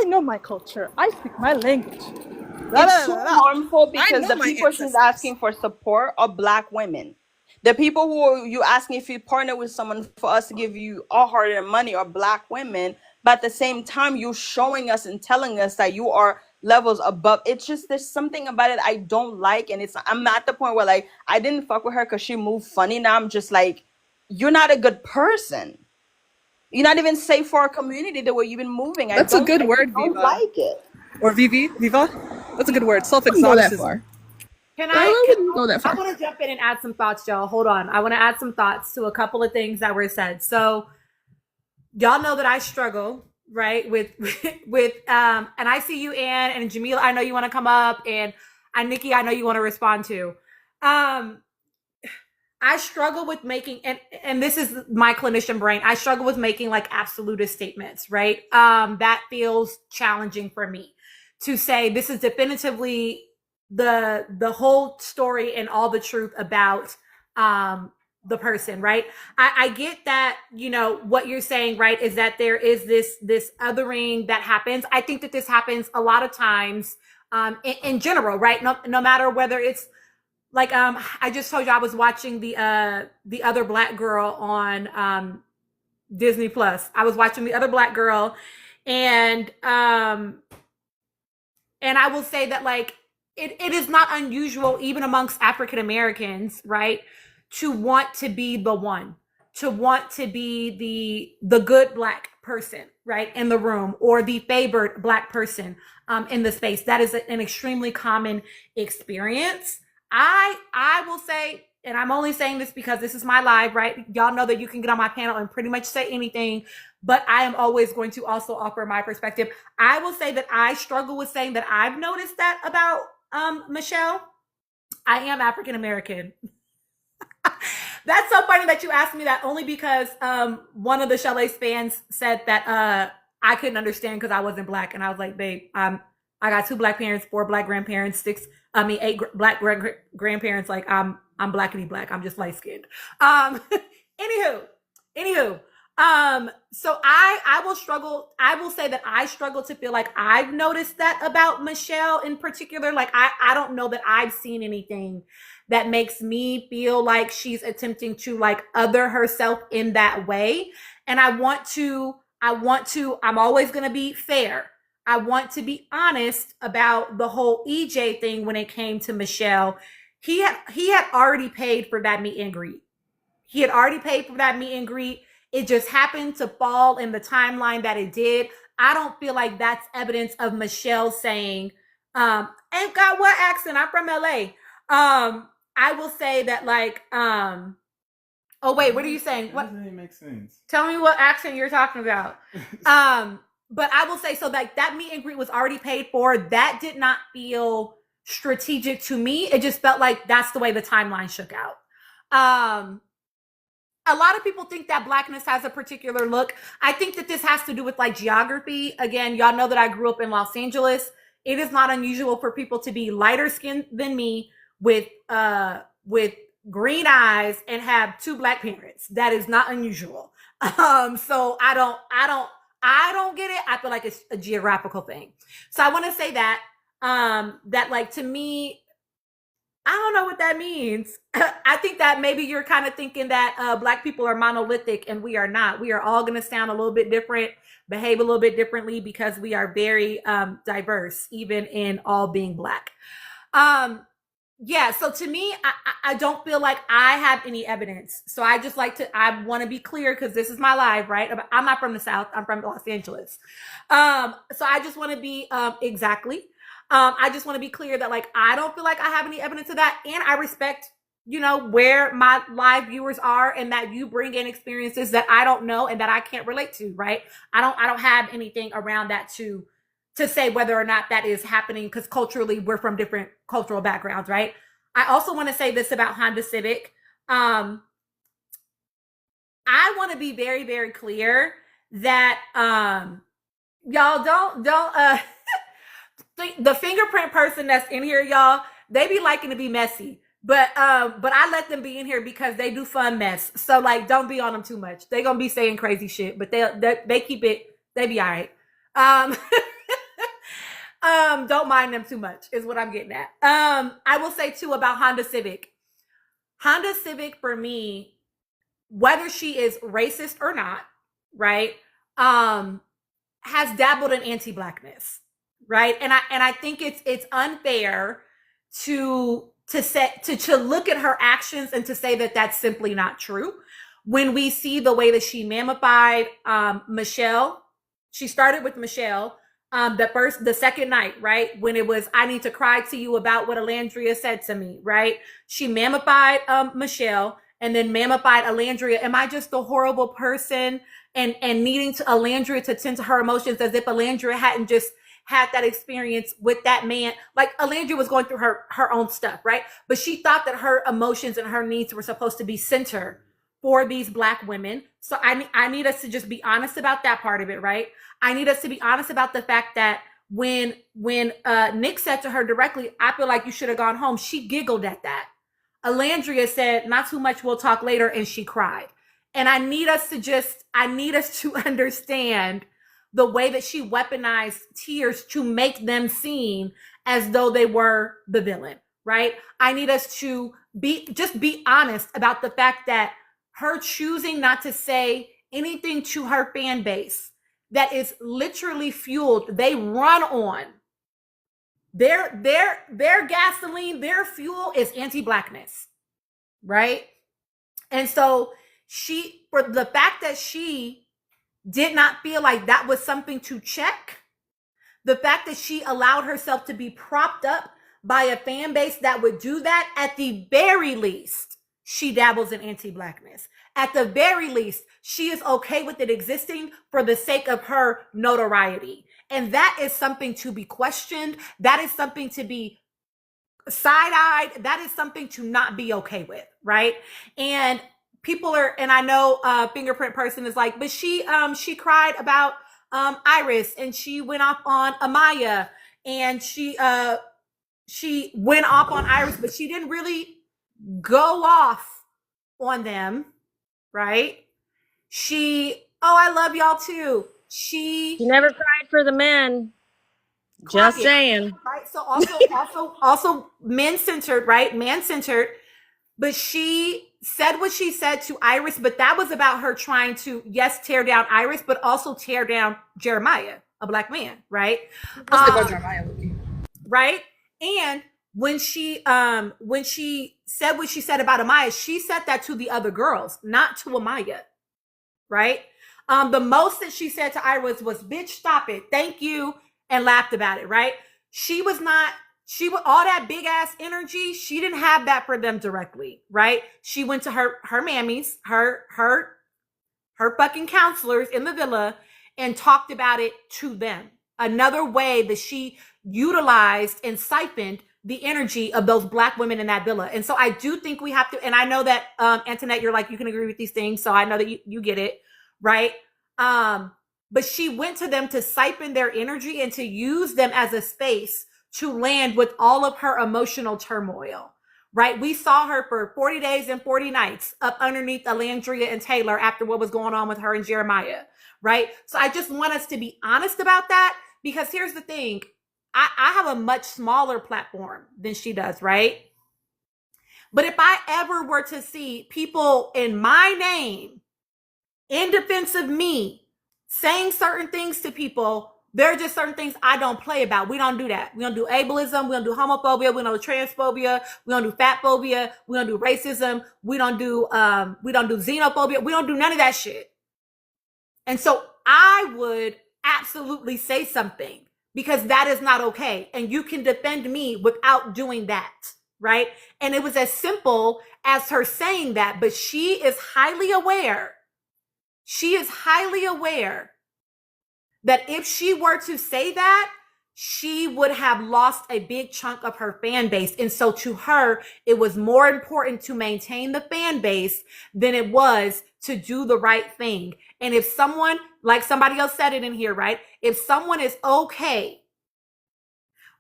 know my culture. I speak my language. It's so harmful I because know the my people she's ancestors. asking for support are black women. The people who are you asking if you partner with someone for us to give you all hard-earned money are black women. But at the same time, you're showing us and telling us that you are levels above. It's just there's something about it I don't like, and I'm at the point where like I didn't fuck with her because she moved funny. Now I'm just like, you're not a good person. You're not even safe for our community the way you've been moving. That's a good I word, don't Viva. like it. Or Viva. That's a good word. I wouldn't go that Self-exoticism. far. Can I I? wouldn't go that I far. want to jump in and add some thoughts, y'all. Hold on. I want to add some thoughts to a couple of things that were said. So, y'all know that I struggle, right, with and I see you, Ann, and Jamila. I know you want to come up, and Nikki, I know you want to respond to. I struggle with making, and this is my clinician brain, I struggle with making like absolutist statements, right? That feels challenging for me to say this is definitively the whole story and all the truth about the person, right? I get that, you know, what you're saying, right, is that there is this othering that happens. I think that this happens a lot of times in general, right? No matter whether it's like I just told you I was watching the other black girl on Disney Plus. I was watching the other black girl, and I will say that like it is not unusual even amongst African Americans, right, to want to be the one, to want to be the good black person, right, in the room, or the favored black person in the space. That is an extremely common experience. I will say, and I'm only saying this because this is my live, right? Y'all know that you can get on my panel and pretty much say anything, but I am always going to also offer my perspective. I will say that I struggle with saying that I've noticed that about Michelle. I am African American. That's so funny that you asked me that, only because one of the Chalet's fans said that I couldn't understand because I wasn't black, and I was like, babe, I got 2 black parents, 4 black grandparents, 8 black grandparents. Like I'm blackity black. I'm just light skinned. Anywho. So I will struggle. I will say that I struggle to feel like I've noticed that about Michelle in particular. Like I don't know that I've seen anything that makes me feel like she's attempting to like other herself in that way. And I'm always going to be fair. I want to be honest about the whole EJ thing when it came to Michelle. He had already paid for that meet and greet. He had already paid for that meet and greet. It just happened to fall in the timeline that it did. I don't feel like that's evidence of Michelle saying, ain't got what accent, I'm from LA. I will say that like, oh wait, what are you saying? What doesn't even make sense? Tell me what accent you're talking about. But I will say, so like that meet and greet was already paid for. That did not feel strategic to me. It just felt like that's the way the timeline shook out. A lot of people think that blackness has a particular look. I think that this has to do with like geography. Again, y'all know that I grew up in Los Angeles. It is not unusual for people to be lighter skinned than me with green eyes and have 2 black parents. That is not unusual. So I don't get it. I feel like it's a geographical thing. So I want to say that that like to me, I don't know what that means. I think that maybe you're kind of thinking that black people are monolithic, and we are not. We are all going to sound a little bit different, behave a little bit differently, because we are very diverse, even in all being black. Yeah, so to me, I don't feel like I have any evidence. So I just like to, I want to be clear, because this is my live, right? I'm not from the South. I'm from Los Angeles. So I just want to be exactly. I just want to be clear that like I don't feel like I have any evidence of that, and I respect, you know, where my live viewers are, and that you bring in experiences that I don't know and that I can't relate to, right? I don't have anything around that to say whether or not that is happening, because culturally we're from different cultural backgrounds, right? I also want to say this about Honda Civic. I want to be very, very clear that y'all don't the fingerprint person that's in here, y'all, they be liking to be messy. But I let them be in here because they do fun mess. So like, don't be on them too much. They gonna be saying crazy shit, but they keep it, they be all right. Don't mind them too much is what I'm getting at. I will say too about Honda Civic. Honda Civic, for me, whether she is racist or not, right, has dabbled in anti-blackness, right? And I think it's unfair to look at her actions and to say that that's simply not true. When we see the way that she mamified Michelle, she started with Michelle. The second night, right? When it was, I need to cry to you about what Alandria said to me, right? She mamified Michelle, and then mamified Alandria. Am I just a horrible person? And needing to Alandria to tend to her emotions, as if Alandria hadn't just had that experience with that man. Like Alandria was going through her own stuff, right? But she thought that her emotions and her needs were supposed to be center for these Black women. So I need us to just be honest about that part of it, right? I need us to be honest about the fact that when Nick said to her directly, I feel like you should have gone home, she giggled at that. Alandria said, not too much, we'll talk later, and she cried. And I need us to understand the way that she weaponized tears to make them seem as though they were the villain, right? I need us to be honest about the fact that her choosing not to say anything to her fan base that is literally fueled, they run on their gasoline, their fuel is anti-Blackness, right? And so for the fact that she did not feel like that was something to check, the fact that she allowed herself to be propped up by a fan base that would do that, at the very least, she dabbles in anti-Blackness. At the very least, she is okay with it existing for the sake of her notoriety. And that is something to be questioned. That is something to be side-eyed. That is something to not be okay with, right? And and I know Fingerprint Person is like, but she cried about Iris, and she went off on Amaya, and she went off on Iris, but she didn't really go off on them, right? I love y'all too. She never cried for the men. Just saying. Right. So also men-centered, right? Man-centered. But she said what she said to Iris, but that was about her trying to, yes, tear down Iris, but also tear down Jeremiah, a Black man, right? Right? And when she said what she said about Amaya, she said that to the other girls, not to Amaya, right? The most that she said to Iris was, bitch, stop it, thank you, and laughed about it, right? She was all that big ass energy, she didn't have that for them directly, right? She went to her mammies, her fucking counselors in the villa, and talked about it to them. Another way that she utilized and siphoned the energy of those Black women in that villa. And so I do think we have to, and I know that Antoinette, you're like, you can agree with these things, so I know that you get it, right? But she went to them to siphon their energy and to use them as a space to land with all of her emotional turmoil, right? We saw her for 40 days and 40 nights up underneath Alandria and Taylor after what was going on with her and Jeremiah, right? So I just want us to be honest about that, because here's the thing. I have a much smaller platform than she does, right? But if I ever were to see people in my name, in defense of me, saying certain things to people, there are just certain things I don't play about. We don't do that. We don't do ableism. We don't do homophobia. We don't do transphobia. We don't do fatphobia. We don't do racism. We don't do xenophobia. We don't do none of that shit. And so I would absolutely say something, because that is not okay. And you can defend me without doing that, right? And it was as simple as her saying that, but she is highly aware. She is highly aware that if she were to say that, she would have lost a big chunk of her fan base. And so to her, it was more important to maintain the fan base than it was to do the right thing. And if someone, like somebody else said it in here, right? If someone is okay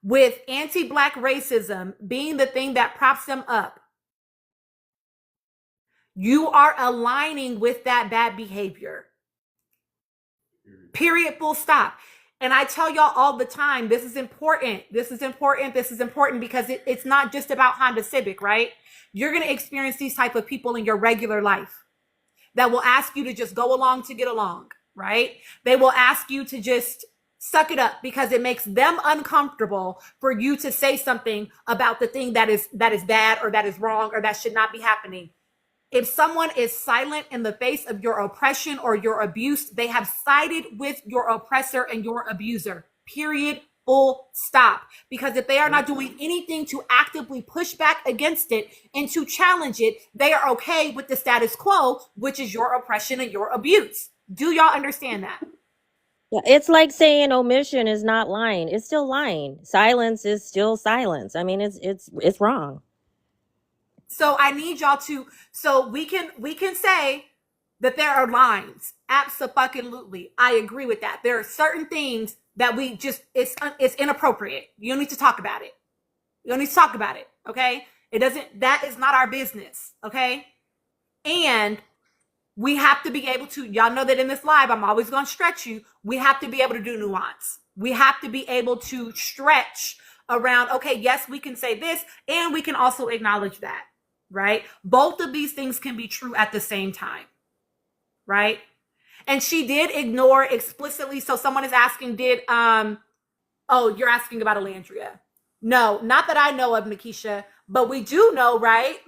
with anti-Black racism being the thing that props them up, you are aligning with that bad behavior. Period, full stop. And I tell y'all all the time, this is important. This is important. This is important, because it's not just about Honda Civic, right? You're going to experience these type of people in your regular life that will ask you to just go along to get along, right? They will ask you to just suck it up because it makes them uncomfortable for you to say something about the thing that is bad or that is wrong or that should not be happening. If someone is silent in the face of your oppression or your abuse, they have sided with your oppressor and your abuser. Period. Full stop. Because if they are not doing anything to actively push back against it and to challenge it, they are okay with the status quo, which is your oppression and your abuse. Do y'all understand that? Yeah, it's like saying omission is not lying. It's still lying. Silence is still silence. I mean, it's wrong. So I need y'all to, so we can say that there are lines. Absolutely. I agree with that. There are certain things that we just, it's inappropriate. You don't need to talk about it. You don't need to talk about it. Okay. That is not our business. Okay. And we have to be able to, y'all know that in this live, I'm always going to stretch you. We have to be able to do nuance. We have to be able to stretch around, okay, yes, we can say this, and we can also acknowledge that, right? Both of these things can be true at the same time, right? And she did ignore explicitly. So someone is asking, oh, you're asking about Alandria. No, not that I know of, Nikisha, but we do know, right?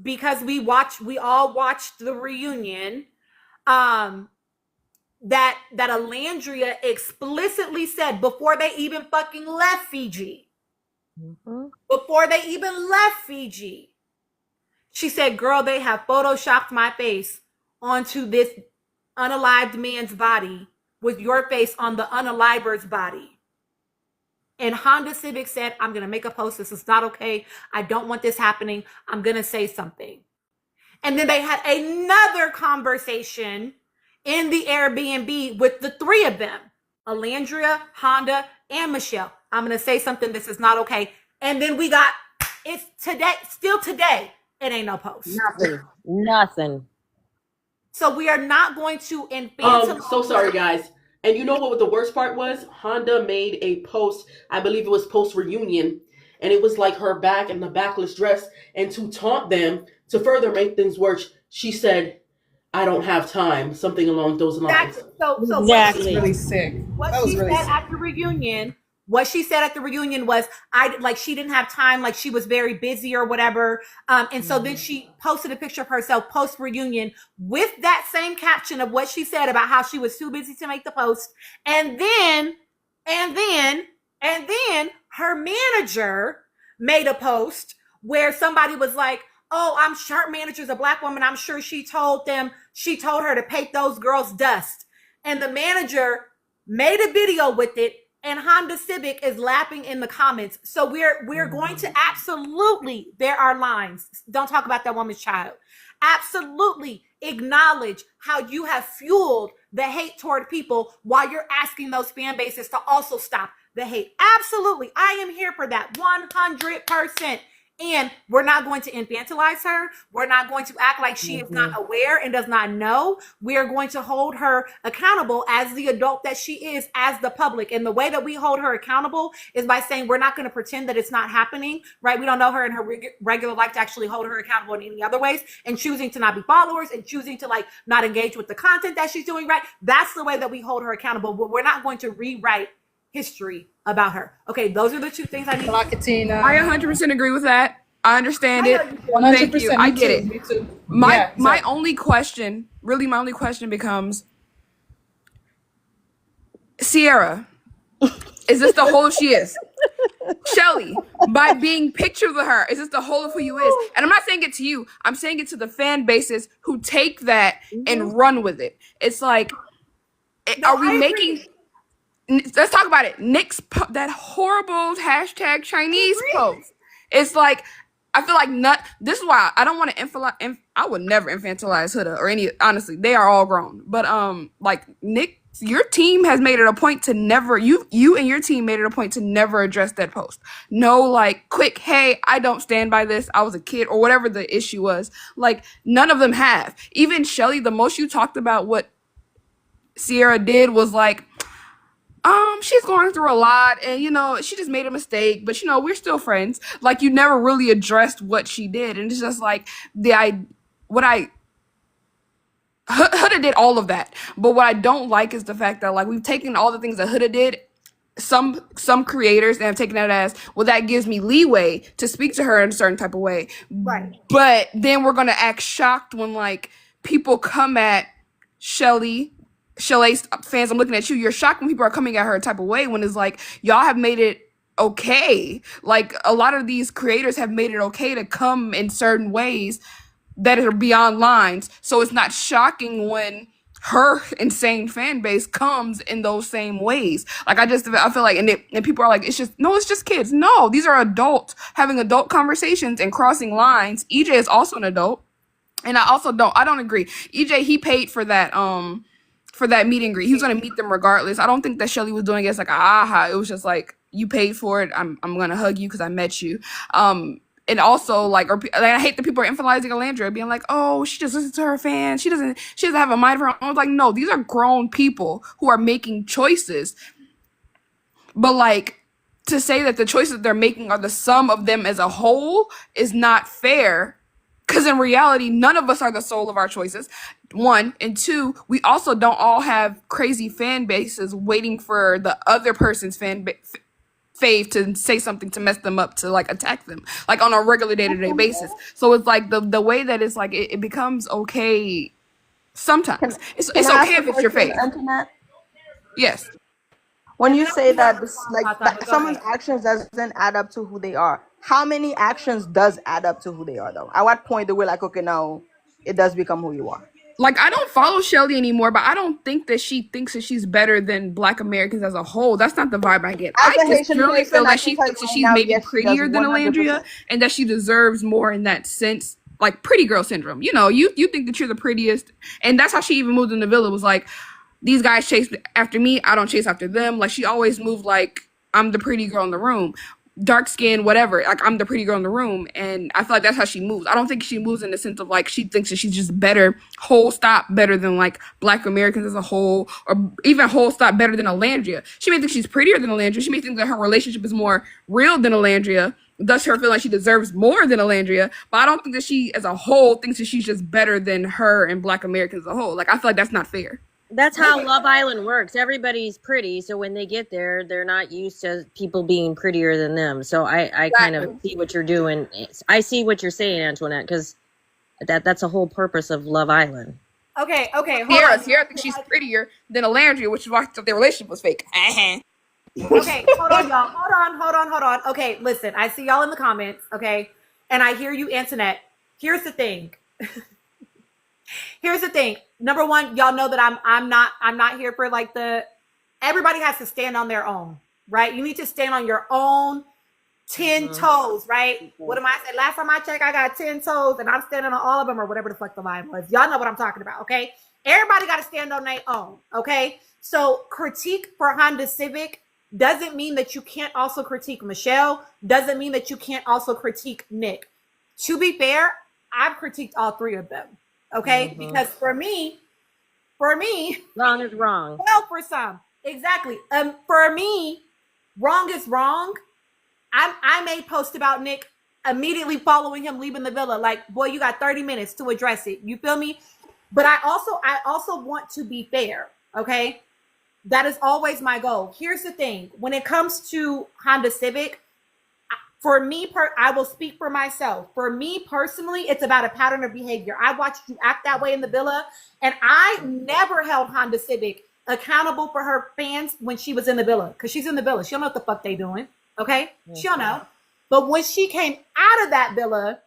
Because we all watched the reunion, that Alandria explicitly said before they even fucking left Fiji, she said, girl, they have photoshopped my face onto this unalived man's body with your face on the unaliver's body. And Honda Civic said, I'm going to make a post. This is not okay. I don't want this happening. I'm going to say something. And then they had another conversation in the Airbnb with the three of them, Alandria, Honda, and Michelle. I'm going to say something. This is not okay. And then it's today, still today, it ain't no post. Nothing. So we are not going to infantilize. So sorry, guys. And you know what the worst part was? Honda made a post, I believe it was post reunion, and it was like her back in the backless dress. And to taunt them, to further make things worse, she said, I don't have time, something along those lines. So Exactly. Really sick. what That was she really said sick. at the reunion, was she didn't have time, like she was very busy or whatever. And so then she posted a picture of herself post reunion with that same caption of what she said about how she was too busy to make the post. And then her manager made a post where somebody was like, oh, I'm sure her manager's a black woman. I'm sure she told her to pay those girls dust. And the manager made a video with it, and Honda Civic is laughing in the comments. So we're going to absolutely, there are lines. Don't talk about that woman's child. Absolutely acknowledge how you have fueled the hate toward people while you're asking those fan bases to also stop the hate. Absolutely. I am here for that 100%. And we're not going to infantilize her. We're not going to act like she is not aware and does not know. We are going to hold her accountable as the adult that she is, as the public. And the way that we hold her accountable is by saying we're not going to pretend that it's not happening, right? We don't know her in her regular life to actually hold her accountable in any other ways, and choosing to not be followers and choosing to not engage with the content that she's doing, right? That's the way that we hold her accountable. But we're not going to rewrite history about her. Okay, those are the two things I need. Blockatina. I 100% agree with that. I understand it. 100%. Thank you. I get it. Me too. My only question becomes, Sierra, is this the whole she is? Shelly, by being pictured with her, is this the whole of who you is? And I'm not saying it to you. I'm saying it to the fan bases who take that and run with it. It's like, are we making... Let's talk about it. Nick's that horrible hashtag Chinese post. It's like, I feel like this is why I don't want to I would never infantilize Huda or any, honestly, they are all grown. But like Nick, your team has made it a point to never, you and your team made it a point to never address that post. No, like, quick, hey, I don't stand by this, I was a kid, or whatever the issue was. Like, none of them have. Even Shelly, the most you talked about what Sierra did was like, she's going through a lot, and she just made a mistake, but we're still friends. Like, you never really addressed what she did, and it's just like Huda did all of that. But what I don't like is the fact that, like, we've taken all the things that Huda did, some creators, and have taken that as, well, that gives me leeway to speak to her in a certain type of way. Right. But then we're gonna act shocked when, like, people come at Shelly's fans, I'm looking at you. You're shocked when people are coming at her type of way, when it's like, y'all have made it okay. Like, a lot of these creators have made it okay to come in certain ways that are beyond lines. So it's not shocking when her insane fan base comes in those same ways. Like I feel like, and people are like, it's just kids. No, these are adults having adult conversations and crossing lines. EJ is also an adult, and I don't agree. EJ, he paid for that meet and greet. He was gonna meet them regardless. I don't think that Shelly was doing it as like aha. It was just like, you paid for it. I'm gonna hug you because I met you. And also I hate that people are infantilizing Alandria, being like, oh, she just listens to her fans. She doesn't have a mind of her own. I was like, no, these are grown people who are making choices. But like, to say that the choices they're making are the sum of them as a whole is not fair. Because in reality, none of us are the soul of our choices. One. And two, we also don't all have crazy fan bases waiting for the other person's fave to say something to mess them up, to like attack them like on a regular day-to-day basis. So it's like the way that it's like it becomes okay sometimes. It's Can I ask okay a if it's your question, fave. Antoinette? Yes. When you say that this, like Hot that topic, go someone's ahead. actions doesn't add up to who they are, how many actions does add up to who they are though? At what point do we like, okay, now it does become who you are? Like, I don't follow Shelly anymore, but I don't think that she thinks that she's better than Black Americans as a whole. That's not the vibe I get. As I a just Haitian generally feel person, I that she can tell thinks you that right she's now, maybe yes, she does prettier than Alandria 100%. and that she deserves more in that sense. Like pretty girl syndrome. You know, you think that you're the prettiest. And that's how she even moved in the villa, was like, these guys chase after me, I don't chase after them. Like, she always moved like, I'm the pretty girl in the room. Dark skin, whatever. Like, I'm the pretty girl in the room. And I feel like that's how she moves. I don't think she moves in the sense of like she thinks that she's just better, whole stop better than like Black Americans as a whole, or even whole stop better than Alandria. She may think she's prettier than Alandria. She may think that her relationship is more real than Alandria, thus her feeling like she deserves more than Alandria. But I don't think that she as a whole thinks that she's just better than her and Black Americans as a whole. Like, I feel like that's not fair. That's how Love Island works. Everybody's pretty, so when they get there, they're not used to people being prettier than them. So I kind of see what you're doing. I see what you're saying, Antoinette, because that's a whole purpose of Love Island. Okay, hold Sierra thinks she's prettier than Alandria, which is why their relationship was fake. on. Okay, hold on, y'all. Hold on. Okay, listen, I see y'all in the comments, okay? And I hear you, Antoinette. Here's the thing. Number one, y'all know that I'm not here for like everybody has to stand on their own, right? You need to stand on your own 10 toes, right? What am I saying? Last time I checked, I got 10 toes and I'm standing on all of them, or whatever the fuck the line was. Y'all know what I'm talking about, okay? Everybody got to stand on their own, okay? So critique for Honda Civic doesn't mean that you can't also critique Michelle, doesn't mean that you can't also critique Nick. To be fair, I've critiqued all three of them. Okay, because for me, Wrong is wrong. well, for some, exactly. For me, wrong is wrong. I made post about Nick immediately following him leaving the villa. Like, boy, you got 30 minutes to address it. You feel me? But I also want to be fair. Okay, that is always my goal. Here's the thing: when it comes to Honda Civic, for me, I will speak for myself. For me personally, it's about a pattern of behavior. I watched you act that way in the villa, and I never held Honda Civic accountable for her fans when she was in the villa, because she's in the villa. She don't know what the fuck they doing, okay? She don't know. But when she came out of that villa,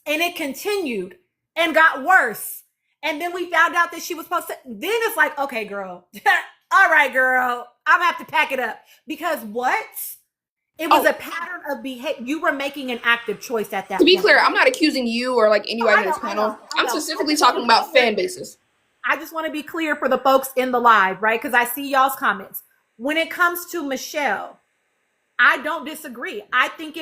and it continued and got worse, and then we found out that she was supposed to, then it's like, okay, girl, all right, girl, I'm gonna have to pack it up. Because what? It was a pattern of behavior. You were making an active choice at that To be point. clear, I'm not accusing you or like anyone I in this know, I panel. know. I'm specifically talking about fan bases. I just want to be clear for the folks in the live, right? Because I see y'all's comments. When it comes to Michelle, I don't disagree. I think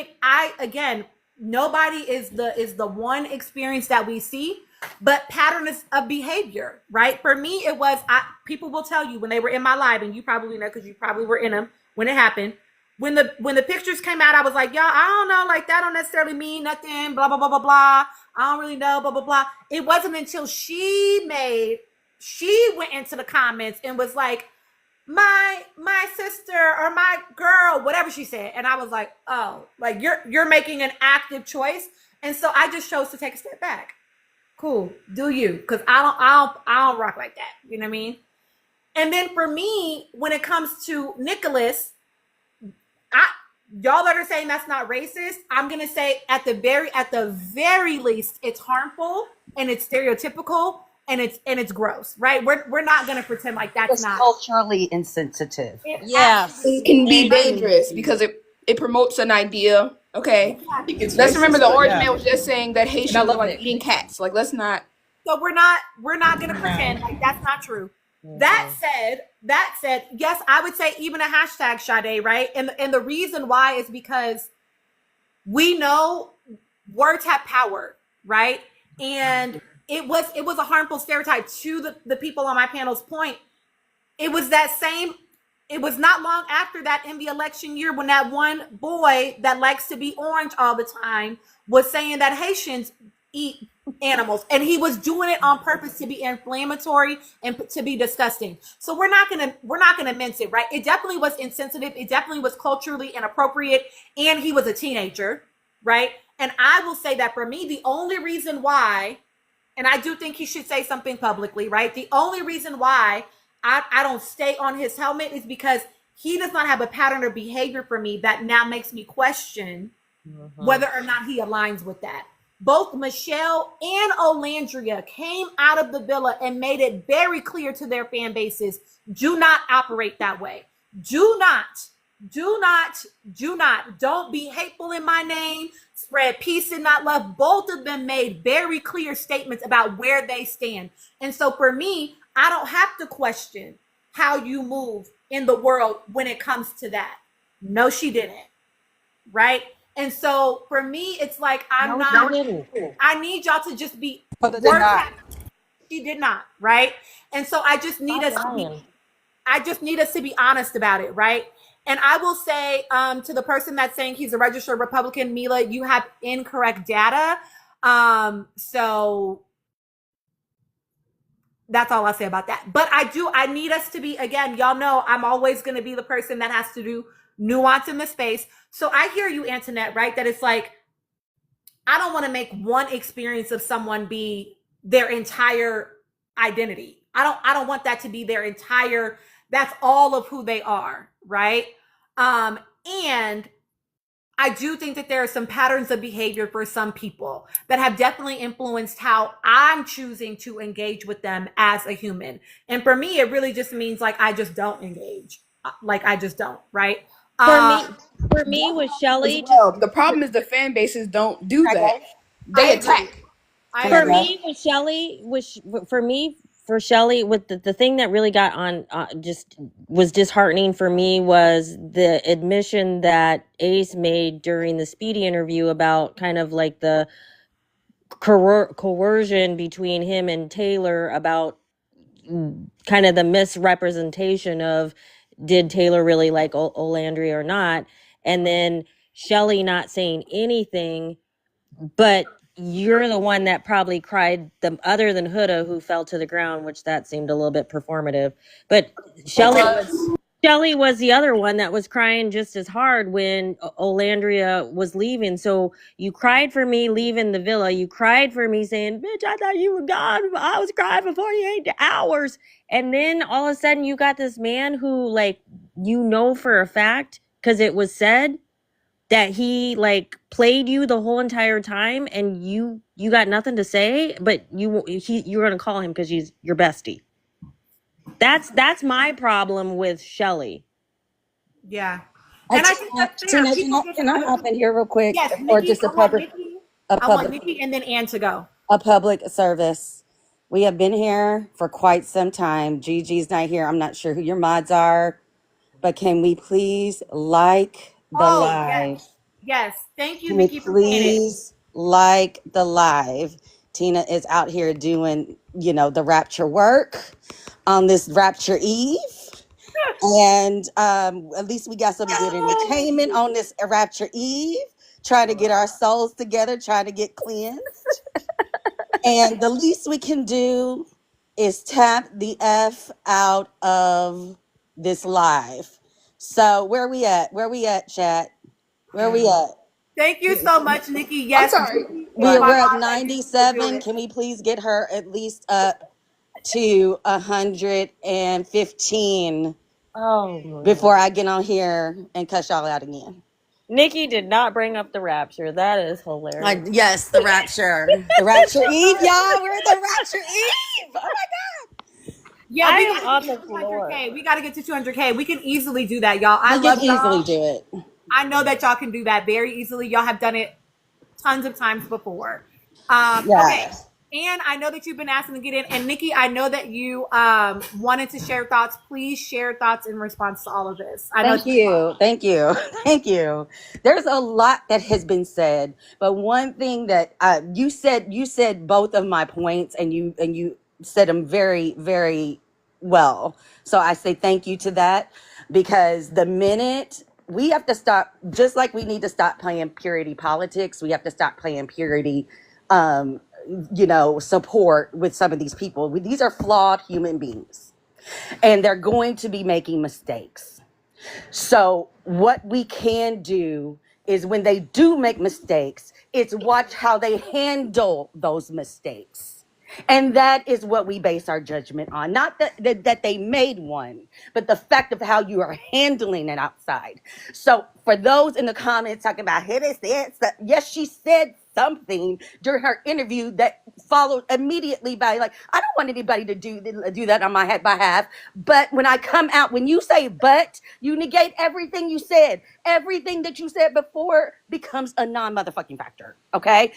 again, nobody is the one experience that we see, but pattern of behavior, right? For me, it was, people will tell you when they were in my live, and you probably know because you probably were in them when it happened. When the pictures came out, I was like, y'all, I don't know, like that don't necessarily mean nothing, blah, blah, blah, blah, blah. I don't really know, blah, blah, blah. It wasn't until she went into the comments and was like, my sister or my girl, whatever she said. And I was like, oh, like you're making an active choice. And so I just chose to take a step back. Cool, do you? Because I don't rock like that. You know what I mean? And then for me, when it comes to Nicholas, y'all that are saying that's not racist, I'm gonna say at the very least, it's harmful and it's stereotypical. it's gross, right? We're not gonna pretend like that's It's not. culturally insensitive. It Yes. It can be Thank you. dangerous because it promotes an idea. Okay, Exactly. It's let's remember racist, the but orange yeah. man was just saying that And I Haitians love are it. eating cats. Like, let's not. So we're not gonna pretend like that's not true. That said, yes, I would say even a hashtag Sade, right? And the reason why is because we know words have power, right? And it was a harmful stereotype to the people on my panel's point. It was not long after that in the election year when that one boy that likes to be orange all the time was saying that Haitians eat animals, and he was doing it on purpose to be inflammatory and to be disgusting. So we're not gonna mince it, right? It definitely was insensitive. It definitely was culturally inappropriate, and he was a teenager, right? And I will say that for me, the only reason why, and I do think he should say something publicly, right? The only reason why I don't stay on his helmet is because he does not have a pattern of behavior for me that now makes me question whether or not he aligns with that. Both Michelle and Olandria came out of the villa and made it very clear to their fan bases, do not operate that way. Do not, don't be hateful in my name, spread peace and not love. Both of them made very clear statements about where they stand. And so for me, I don't have to question how you move in the world when it comes to that. No, she didn't. Right? And so for me, it's like, I need y'all to just be But it did not. She did not, right? And so I just need us to be honest about it, right? And I will say to the person that's saying he's a registered Republican, Mila, you have incorrect data. So that's all I'll say about that. But I need us to be, again, y'all know I'm always going to be the person that has to do nuance in the space. So I hear you, Antoinette, right? That it's like, I don't want to make one experience of someone be their entire identity. I don't want that to be their entire, that's all of who they are, right? And I do think that there are some patterns of behavior for some people that have definitely influenced how I'm choosing to engage with them as a human. And for me, it really just means like, I just don't engage. Like, I just don't, right? For me with Shelly, Well, the problem is the fan bases don't do that. They attack. for me with Shelly, for Shelly, with the thing that really got on just was disheartening for me was the admission that Ace made during the Speedy interview about kind of like the coercion between him and Taylor about kind of the misrepresentation of did Taylor really like Olandria or not, and then Shelly not saying anything, but you're the one that probably cried, the other than Huda, who fell to the ground, which that seemed a little bit performative. But Shelly was the other one that was crying just as hard when Olandria was leaving. So you cried for me leaving the villa. You cried for me saying, "Bitch, I thought you were gone. I was crying for 48 hours." And then all of a sudden you got this man who, like, you know for a fact, because it was said that he like played you the whole entire time, and you got nothing to say, but you're gonna call him because he's your bestie. That's my problem with Shelly. Yeah. And I think that's fair. Can I hop in here real quick? Yes, Or Nikki, just I want Nikki and then Ann to go. a public service. We have been here for quite some time. Gigi's not here. I'm not sure who your mods are, but can we please like the live? Yes. Thank you, Can we Nikki, for saying it. please like the live? Tina is out here doing, the rapture work on this Rapture Eve. And at least we got some good entertainment on this Rapture Eve, trying to get our souls together, trying to get cleansed. And the least we can do is tap the F out of this live. So where we at? Where we at, chat? Where we at? Thank you so much, Nikki. Yes. I'm sorry. We're at 97. Can we please get her at least up to 115 before I get on here and cuss y'all out again? Nikki did not bring up the rapture. That is hilarious. Yes, the Rapture. The Rapture Eve, y'all. We're at the Rapture Eve. Oh my Yeah, I we am gotta on get the to floor. 200K. We gotta get to 200K. We can easily do that, y'all. I God. We love can easily y'all. do it. I know that y'all can do that very easily. Y'all have done it tons of times before. Okay. Yes. And I know that you've been asking to get in. And Nikki, I know that you wanted to share thoughts. Please share thoughts in response to all of this. I know Thank it's been a lot. you. Thank you. Thank you. There's a lot that has been said, but one thing that you said both of my points, and you said them very, very well. So I say thank you to that, because the minute we have to stop, just like we need to stop playing purity politics, we have to stop playing purity um support with some of these people. These are flawed human beings, and they're going to be making mistakes. So what we can do is, when they do make mistakes, it's watch how they handle those mistakes. And that is what we base our judgment on. Not that they made one, but the fact of how you are handling it outside. So for those in the comments talking about, hey, they said, yes, she said something during her interview that followed immediately by, like, I don't want anybody to do that on my behalf. But when I come out, when you say but, you negate everything you said. Everything that you said before becomes a non-motherfucking factor. Okay?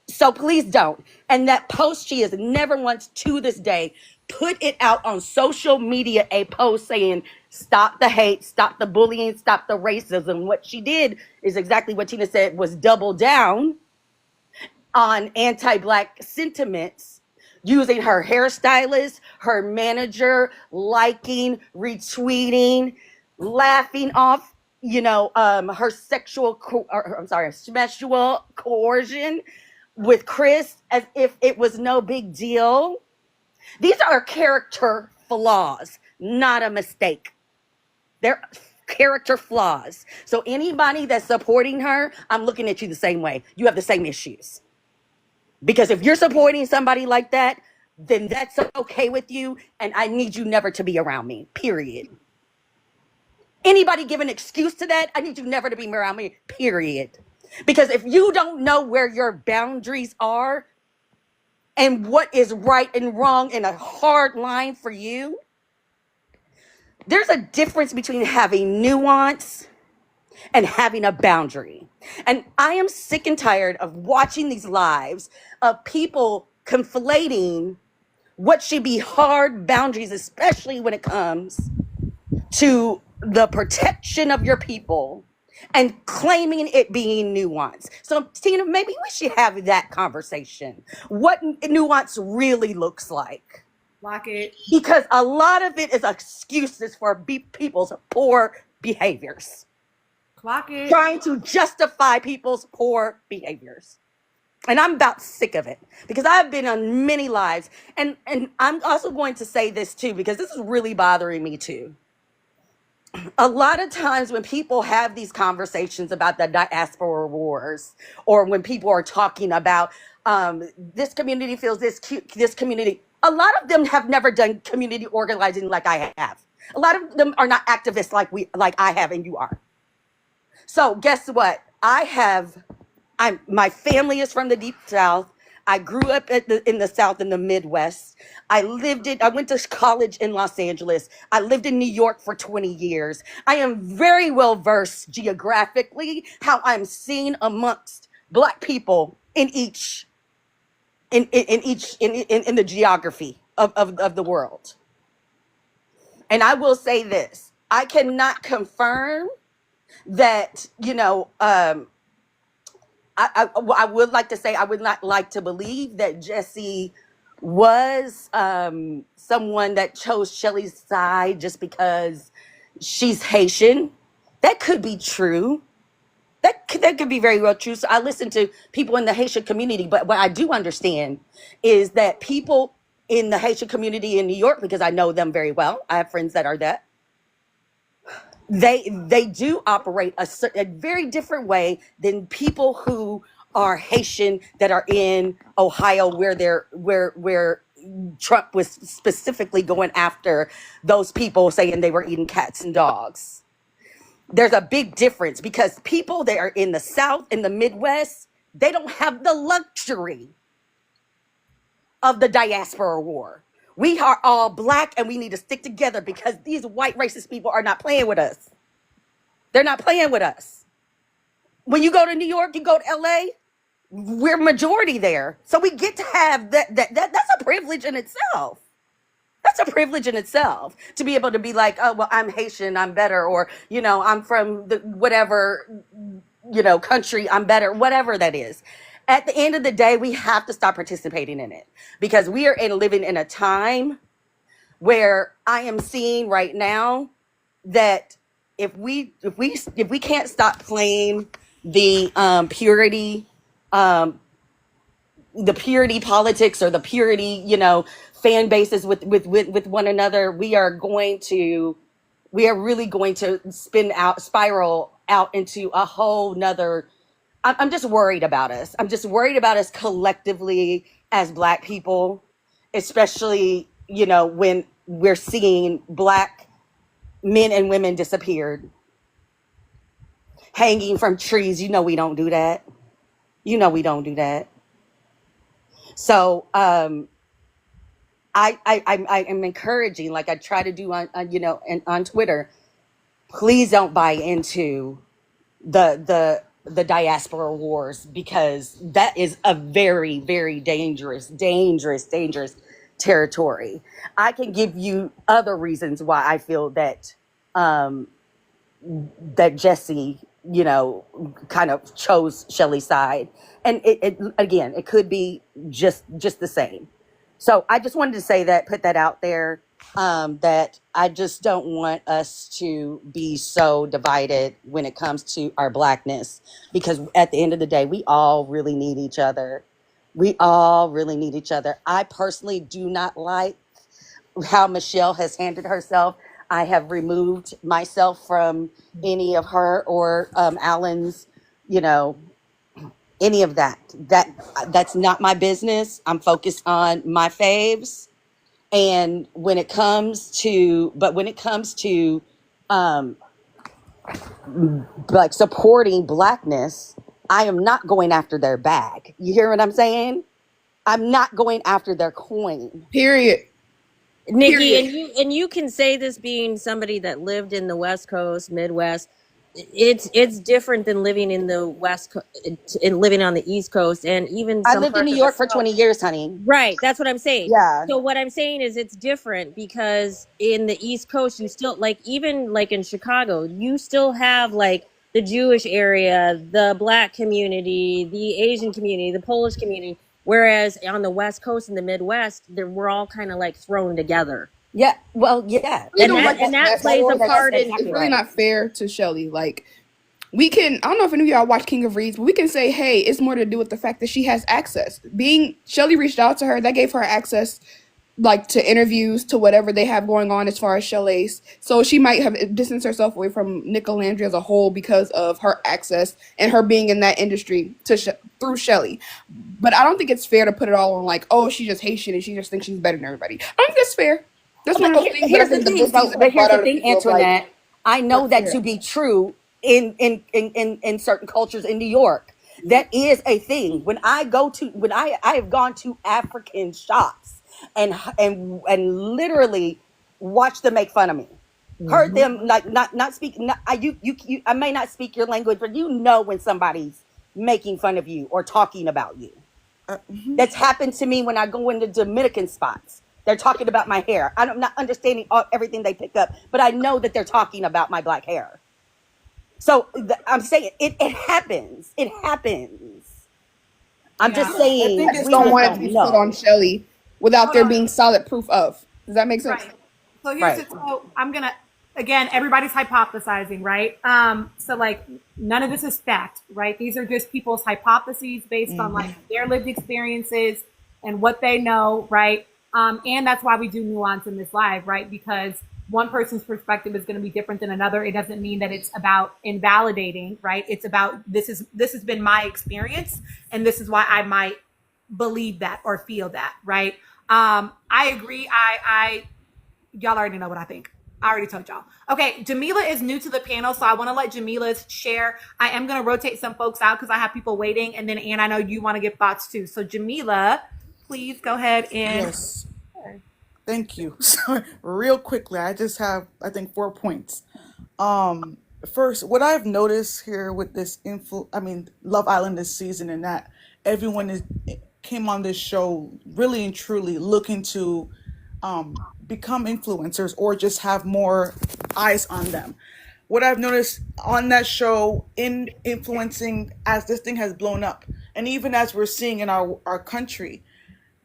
So please don't. And that post, she has never once to this day put it out on social media, a post saying, stop the hate, stop the bullying, stop the racism. What she did is exactly what Tina said, was double down on anti-Black sentiments, using her hairstylist, her manager, liking, retweeting, laughing off, her sexual coercion with Chris, as if it was no big deal. These are character flaws, not a mistake. They're character flaws. So anybody that's supporting her, I'm looking at you the same way. You have the same issues. Because if you're supporting somebody like that, then that's okay with you, and I need you never to be around me, period. Anybody give an excuse to that, I need you never to be around me, period. Because if you don't know where your boundaries are and what is right and wrong in a hard line for you, there's a difference between having nuance and having a boundary. And I am sick and tired of watching these lives of people conflating what should be hard boundaries, especially when it comes to the protection of your people, and claiming it being nuance. So, Tina, maybe we should have that conversation. What nuance really looks like. Lock it. Because a lot of it is excuses for people's poor behaviors. Clock it. Trying to justify people's poor behaviors. And I'm about sick of it, because I've been on many lives. And I'm also going to say this too, because this is really bothering me too. A lot of times when people have these conversations about the diaspora wars, or when people are talking about this community feels this community, a lot of them have never done community organizing like I have. A lot of them are not activists like I have and you are. So guess what? My family is from the Deep South. I grew up in the South, in the Midwest. I went to college in Los Angeles. I lived in New York for 20 years. I am very well versed geographically, how I'm seen amongst Black people in the geography of the world. And I will say this, I cannot confirm that, I would like to say, I would not like to believe that Jesse was someone that chose Shelly's side just because she's Haitian. That could be true. That could be very well true. So I listen to people in the Haitian community, but what I do understand is that people in the Haitian community in New York, because I know them very well, I have friends that are that, they do operate a very different way than people who are Haitian that are in Ohio, where Trump was specifically going after those people, saying they were eating cats and dogs. There's a big difference, because people that are in the South, in the Midwest, they don't have the luxury of the diaspora war. We are all black and we need to stick together because these white racist people are not playing with us. They're not playing with us. When you go to New York, you go to LA, we're majority there. So we get to have that's a privilege in itself. That's a privilege in itself to be able to be like, oh, well, I'm Haitian, I'm better, or, you know, I'm from the whatever, you know, country, I'm better, whatever that is. At the end of the day, we have to stop participating in it because we are living in a time where I am seeing right now that if we can't stop playing the purity politics or the purity, you know, fan bases with one another, we are really going to spiral out into a whole nother. I'm just worried about us. I'm just worried about us collectively as Black people, especially, you know, when we're seeing Black men and women disappeared, hanging from trees. You know, we don't do that. You know, we don't do that. So I am encouraging, like I try to do on you know, and on Twitter, please don't buy into the diaspora wars, because that is a very, very dangerous territory. I can give you other reasons why I feel that that Jesse, you know, kind of chose Shelly's side, and it again, it could be just the same. So I just wanted to say that, put that out there, that I just don't want us to be so divided when it comes to our Blackness, because at the end of the day, we all really need each other. We all really need each other. I personally do not like how Michelle has handled herself. I have removed myself from any of her or Alan's, you know, any of that. That's not my business. I'm focused on my faves. And when it comes to like supporting Blackness, I am not going after their bag. You hear what I'm saying? I'm not going after their coin. Period. Nikki, Period. and you can say this being somebody that lived in the West Coast, Midwest. It's different than living in the West and living on the East Coast, and even I some lived in parts New of the York for South. 20 years, honey. Right, that's what I'm saying. Yeah. So what I'm saying is it's different because in the East Coast, you still, like, even like in Chicago, you still have like the Jewish area, the Black community, the Asian community, the Polish community. Whereas on the West Coast and the Midwest, we're all kind of like thrown together. Yeah. Well, yeah. Really And don't like that that plays a metaphor. part in. It's really not fair to Shelly. Like, we can, I don't know if any of y'all watch King of Reeds, but we can say, hey, it's more to do with the fact that she has access. Shelly reached out to her, that gave her access, like, to interviews, to whatever they have going on as far as Shelley's. So she might have distanced herself away from Nicolandria as a whole because of her access and her being in that industry through Shelly. But I don't think it's fair to put it all on, like, oh, she's just Haitian and she just thinks she's better than everybody. I don't think that's fair. That's one of those things that I Here's the think the thing, book needs to but be here's brought the out thing, of people, like, Antoinette. I know that fair. to be true in certain cultures in New York. That is a thing. When I have gone to African shops and literally watched them make fun of me. Heard them like not speak. I may not speak your language, but you know when somebody's making fun of you or talking about you. That's happened to me when I go into Dominican spots. They're talking about my hair. I'm not understanding everything they pick up, but I know that they're talking about my Black hair. So I'm saying it happens. It happens. I'm just Yeah. saying. I just we don't just want it don't to be know. put on Shelly without Hold there on. being solid proof of. Does that make sense? Right. So here's Right. it. So I'm gonna, again, everybody's hypothesizing, right? So like none of this is fact, right? These are just people's hypotheses based on like their lived experiences and what they know, right? And that's why we do nuance in this live, right? Because one person's perspective is going to be different than another. It doesn't mean that it's about invalidating, right? It's about this has been my experience, and this is why I might believe that or feel that, right? I agree. Y'all already know what I think. I already told y'all. Okay, Jamila is new to the panel, so I want to let Jamila share. I am going to rotate some folks out because I have people waiting, and then Anne, I know you want to give thoughts too. So Jamila, please go ahead and. Yes. Thank you. So, real quickly, I just have, I think, 4 points. Um, First, what I've noticed here with this Love Island this season, and that everyone is came on this show really and truly looking to become influencers or just have more eyes on them. What I've noticed on that show in influencing as this thing has blown up, and even as we're seeing in our country,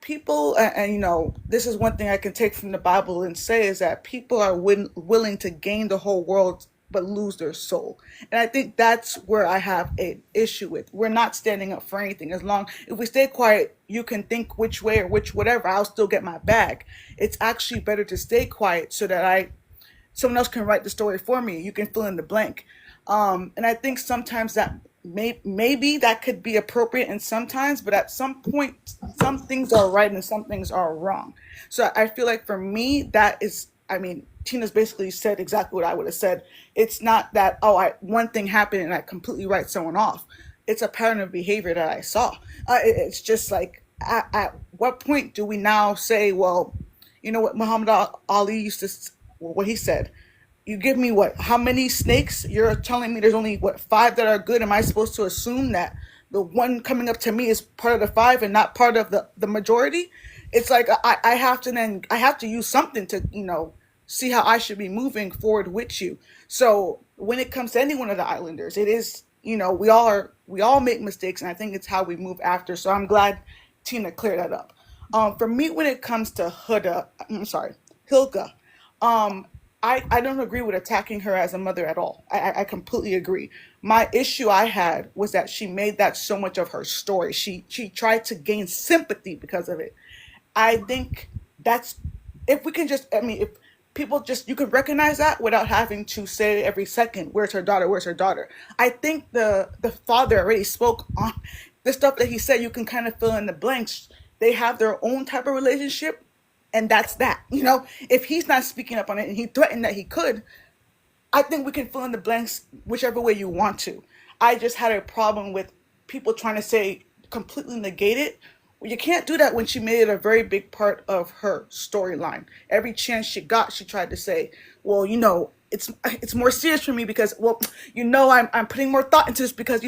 people and this is one thing I can take from the Bible and say is that people are willing to gain the whole world but lose their soul. And I think that's where I have an issue with. We're not standing up for anything. As long if we stay quiet, you can think which way or which whatever, I'll still get my bag. It's actually better to stay quiet so that I someone else can write the story for me. You can fill in the blank. And I think sometimes that maybe that could be appropriate and sometimes, but at some point, some things are right and some things are wrong. So I feel like for me, that is, Tina's basically said exactly what I would have said. It's not that, oh, one thing happened and I completely write someone off. It's a pattern of behavior that I saw. It's just like, at what point do we now say, well, you know what Muhammad Ali used to, what he said, you give me what, how many snakes? You're telling me there's only what, five that are good. Am I supposed to assume that the one coming up to me is part of the five and not part of the majority? It's like I have to use something to, see how I should be moving forward with you. So when it comes to any one of the islanders, it is, we all make mistakes, and I think it's how we move after. So I'm glad Tina cleared that up. For me, when it comes to Hilka, I don't agree with attacking her as a mother at all. I completely agree. My issue I had was that she made that so much of her story. She tried to gain sympathy because of it. I think that's, if we can just, if people just, you can recognize that without having to say every second, where's her daughter, where's her daughter. I think the father already spoke on the stuff that he said. You can kind of fill in the blanks. They have their own type of relationship, and that's that. If he's not speaking up on it and he threatened that he could, I think we can fill in the blanks whichever way you want to. I just had a problem with people trying to say completely negate it. Well, you can't do that when she made it a very big part of her storyline. Every chance she got, she tried to say, well, it's more serious for me because, well, I'm putting more thought into this because,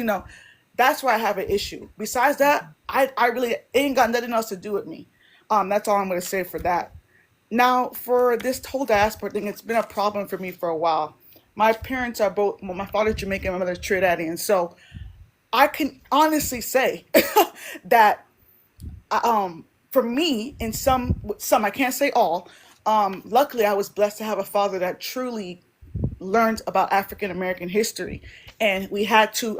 that's where I have an issue. Besides that, I really ain't got nothing else to do with me. That's all I'm going to say for that. Now, for this whole diaspora thing, it's been a problem for me for a while. My parents are both, well, my father's Jamaican, my mother's Trinidadian. So I can honestly say that for me, in some, I can't say all, luckily I was blessed to have a father that truly learned about African American history. And we had to,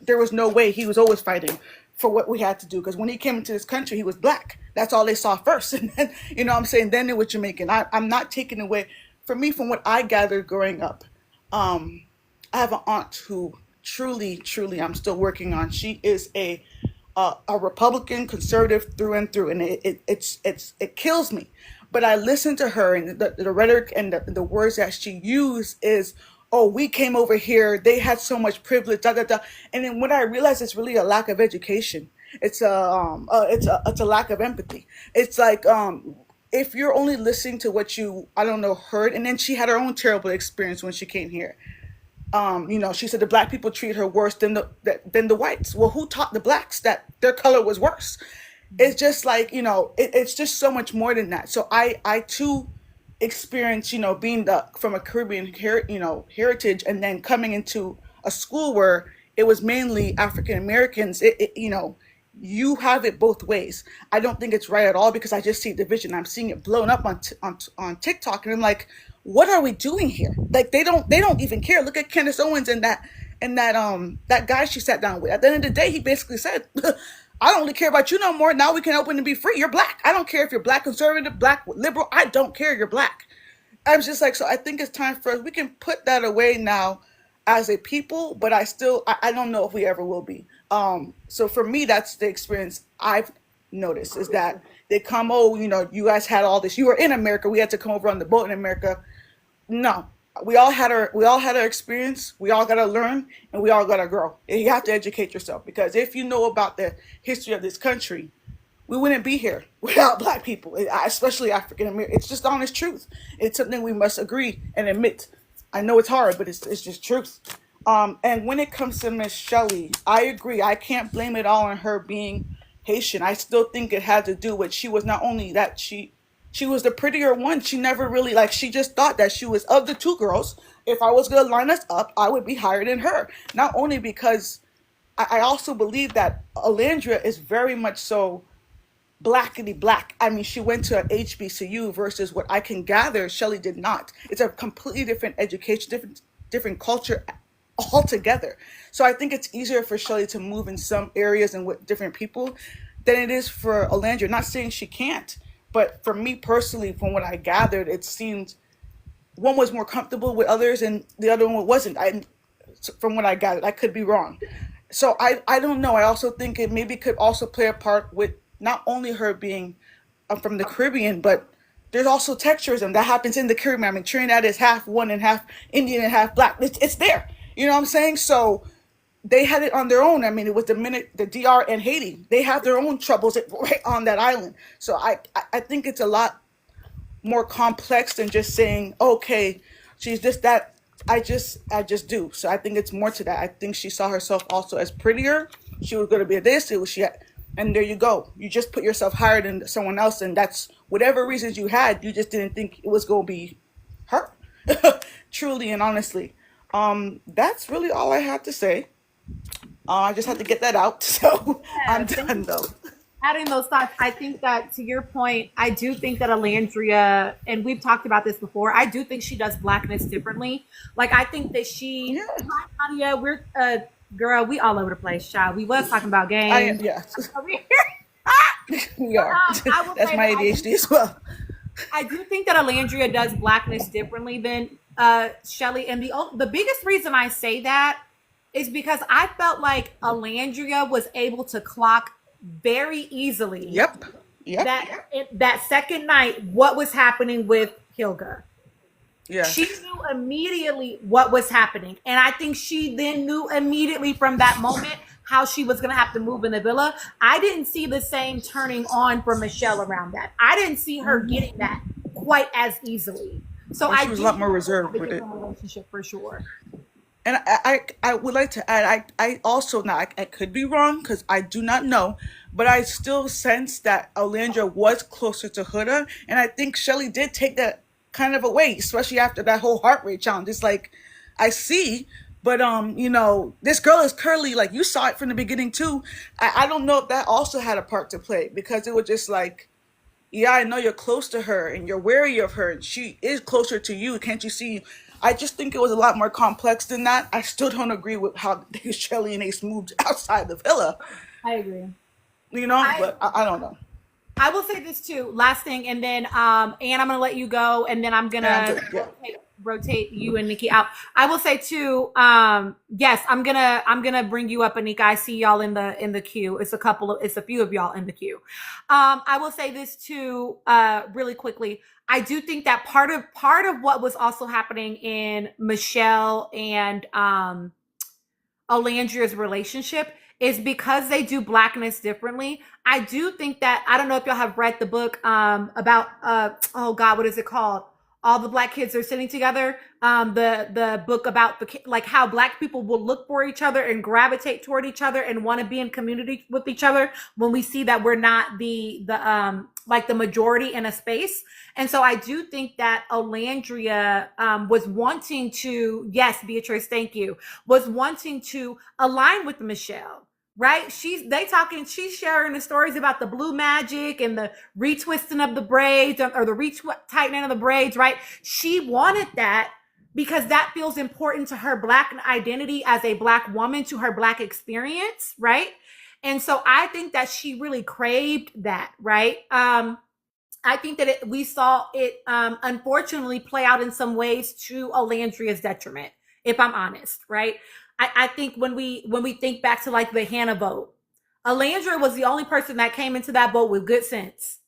there was no way, he was always fighting for what we had to do. Because when he came into this country, he was black. That's all they saw first. And then, then they were Jamaican. I'm not taking away, for me, from what I gathered growing up. I have an aunt who truly, truly, I'm still working on. She is a Republican, conservative through and through. And it kills me. But I listen to her, and the rhetoric and the words that she used is, oh, we came over here, they had so much privilege, da da da. And then when I realized it's really a lack of education, it's a lack of empathy. It's like, if you're only listening to what you, heard, and then she had her own terrible experience when she came here. She said the black people treat her worse than the whites. Well, who taught the blacks that their color was worse? It's just like, it's just so much more than that. So I too experience, being from a Caribbean heritage, and then coming into a school where it was mainly African Americans. You have it both ways. I don't think it's right at all because I just see division. I'm seeing it blown up on TikTok, and I'm like, what are we doing here? Like they don't even care. Look at Candace Owens and that guy she sat down with. At the end of the day, he basically said, I don't really care about you no more. Now we can open and be free. You're black. I don't care if you're black conservative, black liberal. I don't care. You're black. I was just like, so I think it's time for us. We can put that away now as a people, but I don't know if we ever will be. So for me, that's the experience I've noticed, is that they come, oh, you guys had all this. You were in America. We had to come over on the boat in America. No, we all had our experience. We all got to learn, and we all got to grow. And you have to educate yourself, because if you know about the history of this country, we wouldn't be here without black people, especially African American. It's just honest truth. It's something we must agree and admit. I know it's hard, but it's just truth. And when it comes to Miss Shelley, I agree. I can't blame it all on her being Haitian. I still think it had to do with she was not only that she was the prettier one. She never really like she just thought that she was of the two girls. If I was gonna line us up, I would be higher than her. Not only because I also believe that Alandria is very much so blackity black. I mean, she went to an HBCU versus what I can gather, Shelley did not. It's a completely different education, different culture altogether. So I think it's easier for Shelley to move in some areas and with different people than it is for Alandria. Not saying she can't, but for me personally, from what I gathered, it seemed one was more comfortable with others and the other one wasn't. From what I gathered, I could be wrong. So I don't know. I also think it maybe could also play a part with not only her being from the Caribbean, but there's also texturism that happens in the Caribbean. I mean, Trinidad is half one and half Indian and half black. It's there. You know what I'm saying? So they had it on their own. I mean, it was the DR and Haiti. They have their own troubles right on that island. So I think it's a lot more complex than just saying, okay, she's this, that. I just do. So I think it's more to that. I think she saw herself also as prettier. She was going to be this. It was and there you go. You just put yourself higher than someone else, and that's whatever reasons you had. You just didn't think it was going to be her, truly and honestly. That's really all I had to say. I just had to get that out. So I'm done though. Adding those thoughts, I think that to your point, I do think that Alandria, and we've talked about this before, I do think she does blackness differently. Like, I think that she, Yeah. hi, Nadia, we're, girl, we all over the place, child. We was talking about I am. games. Yeah. Over here. We are. I will That's say my that ADHD as well. I do think that Alandria does blackness differently than Shelley. And the biggest reason I say that is because I felt like Alandria was able to clock very easily Yep. Yep. that second night what was happening with Hilga. Yeah. She knew immediately what was happening. And I think she then knew immediately from that moment how she was going to have to move in the villa. I didn't see the same turning on for Michelle around that. I didn't see her getting that quite as easily. So She was a lot more reserved with it. Relationship for sure. And I would like to add, I also, now I could be wrong because I do not know, but I still sense that Alandra was closer to Huda. And I think Shelley did take that kind of away, especially after that whole heart rate challenge. It's like, I see, but this girl is curly, like you saw it from the beginning too. I don't know if that also had a part to play, because it was just like, yeah, I know you're close to her and you're wary of her and she is closer to you. Can't you see? I just think it was a lot more complex than that. I still don't agree with how Shelley and Ace moved outside the villa, I agree. but I don't know. I will say this too. Last thing, and then Anne, I'm gonna let you go, and then I'm gonna rotate you and Nikki out. I will say too. Yes, I'm gonna bring you up, Anika. I see y'all in the queue. It's a few of y'all in the queue. I will say this too, really quickly. I do think that part of what was also happening in Michelle and Alandria's relationship is because they do blackness differently. I do think that, I don't know if y'all have read the book about oh God, what is it called? All the Black Kids Are Sitting Together. The book about like how Black people will look for each other and gravitate toward each other and want to be in community with each other when we see that we're not the majority in a space. And so I do think that Alandria was wanting to, yes, Beatrice, thank you, was wanting to align with Michelle. Right? She's sharing the stories about the blue magic and the retwisting of the braids or the retightening of the braids, right? She wanted that because that feels important to her Black identity as a Black woman, to her Black experience, right? And so I think that she really craved that, right? I think that we saw it unfortunately play out in some ways to Alandria's detriment, if I'm honest, right? I think when we think back to like the Hannah vote, Alandria was the only person that came into that vote with good sense.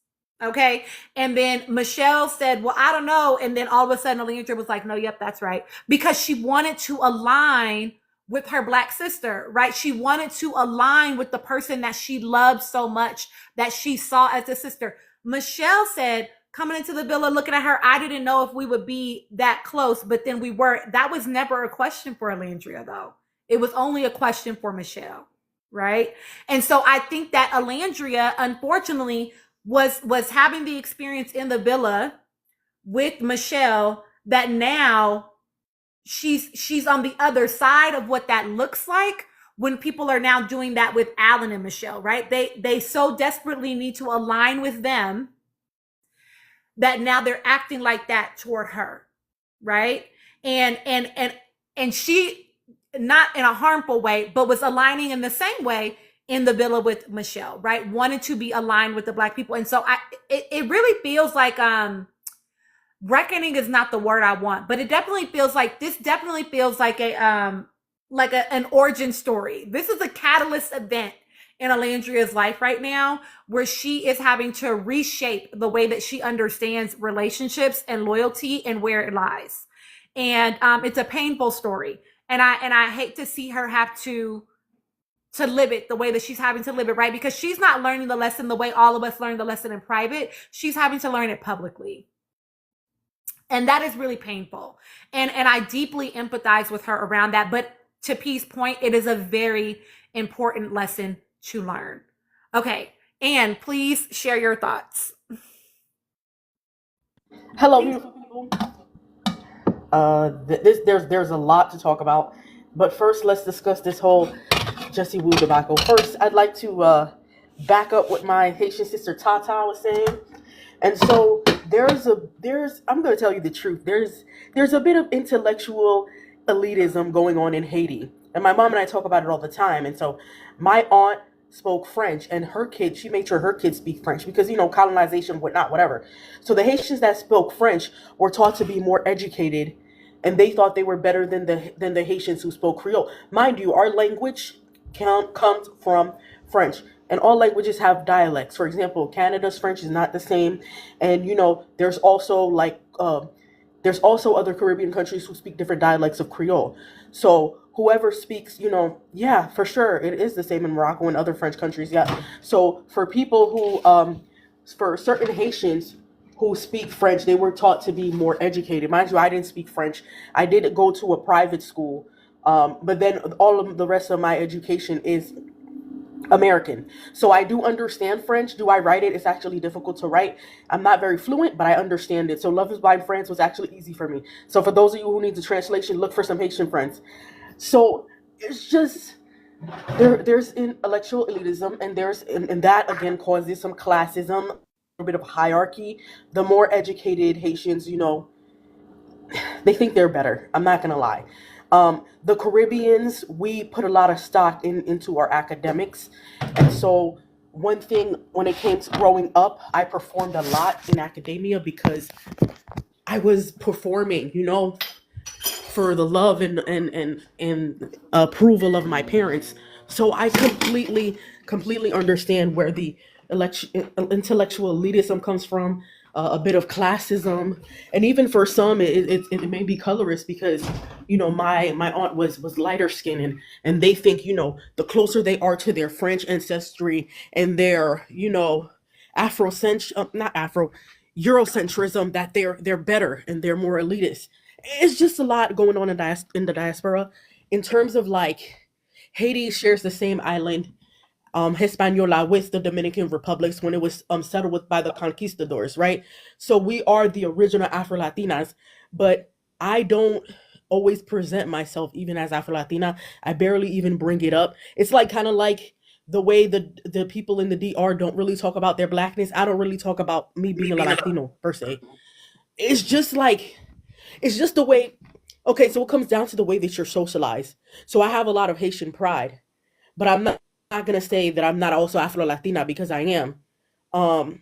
Okay. And then Michelle said, well, I don't know. And then all of a sudden Alandria was like, no, yep, that's right. Because she wanted to align with her black sister, right? She wanted to align with the person that she loved so much, that she saw as a sister. Michelle said, coming into the villa, looking at her, I didn't know if we would be that close, but then we were. That was never a question for Alandria, though. It was only a question for Michelle, right? And so I think that Alandria, unfortunately, was having the experience in the villa with Michelle, that now she's on the other side of what that looks like when people are now doing that with Alan and Michelle, right? They so desperately need to align with them that now they're acting like that toward her, right? And she, not in a harmful way, but was aligning in the same way in the villa with Michelle, right? Wanted to be aligned with the black people. And so it really feels like reckoning is not the word I want, but it definitely feels like an origin story. This is a catalyst event in Alandria's life right now, where she is having to reshape the way that she understands relationships and loyalty and where it lies. And it's a painful story. And I hate to see her have to live it the way that she's having to live it, right? Because she's not learning the lesson the way all of us learn the lesson in private. She's having to learn it publicly. And that is really painful. And I deeply empathize with her around that. But to P's point, it is a very important lesson to learn. Okay, Anne, please share your thoughts. Hello, beautiful people. There's a lot to talk about, but first let's discuss this whole Jessie Woo debacle. First, I'd like to back up what my Haitian sister Tata was saying. And so I'm going to tell you the truth. There's a bit of intellectual elitism going on in Haiti. And my mom and I talk about it all the time. And so my aunt spoke French, and she made sure her kids speak French because, colonization, whatnot, whatever. So the Haitians that spoke French were taught to be more educated, and they thought they were better than the Haitians who spoke Creole. Mind you, our language comes from French. And all languages have dialects. For example, Canada's French is not the same. And, there's also other Caribbean countries who speak different dialects of Creole. So whoever speaks, yeah, for sure, it is the same in Morocco and other French countries. Yeah. So for people who, for certain Haitians who speak French, they were taught to be more educated. Mind you, I didn't speak French. I did go to a private school. But then all of the rest of my education is American. So I do understand French. Do I write it? It's actually difficult to write. I'm not very fluent, but I understand it. So Love is Blind France was actually easy for me. So for those of you who need the translation, look for some Haitian friends. So it's just, there's intellectual elitism, and that again causes some classism, a bit of hierarchy. The more educated Haitians, they think they're better. I'm not gonna lie. The Caribbeans, we put a lot of stock into our academics. And so one thing, when it came to growing up, I performed a lot in academia because I was performing, for the love and approval of my parents. So I completely understand where the intellectual elitism comes from. A bit of classism, and even for some, it may be colorist because my aunt was lighter skinned, and they think the closer they are to their French ancestry and their Eurocentrism, that they're better and they're more elitist. It's just a lot going on in the diaspora. In terms of Haiti shares the same island, Hispaniola, with the Dominican Republics when it was settled with by the conquistadors, right? So we are the original Afro-Latinas, but I don't always present myself even as Afro-Latina. I barely even bring it up. It's kind of like the way the people in the DR don't really talk about their blackness. I don't really talk about me being a Latino per se. It's just the way. Okay, so it comes down to the way that you're socialized. So I have a lot of Haitian pride, but I'm not gonna say that I'm not also Afro-Latina because I am. Um,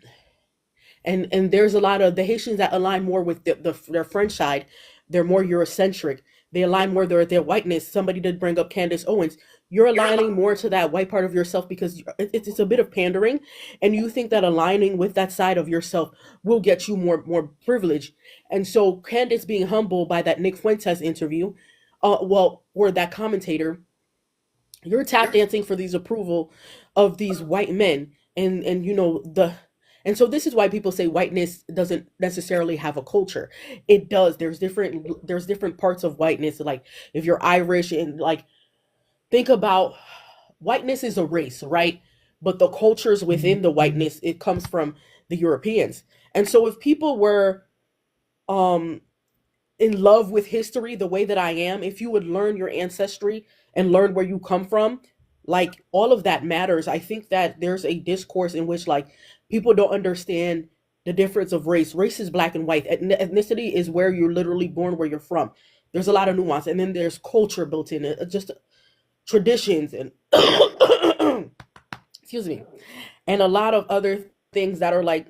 and there's a lot of the Haitians that align more with their French side. They're more Eurocentric. They align more with their whiteness. Somebody did bring up Candace Owens. You're aligning more to that white part of yourself because it's a bit of pandering, and you think that aligning with that side of yourself will get you more privilege. And so Candace being humbled by that Nick Fuentes interview, or that commentator, you're tap dancing for these approval of these white men, and and so this is why people say whiteness doesn't necessarily have a culture. It does. There's different parts of whiteness. Like if you're Irish, and like, think about, whiteness is a race, right? But the cultures within the whiteness, it comes from the Europeans. And so if people were um in love with history the way that I am, if you would learn your ancestry and learn where you come from, like, all of that matters. I think that there's a discourse in which, like, people don't understand the difference of race. Race is black and white. Ethnicity is where you're literally born, where you're from. There's a lot of nuance, and then there's culture built in it, just traditions and excuse me, and a lot of other things that are like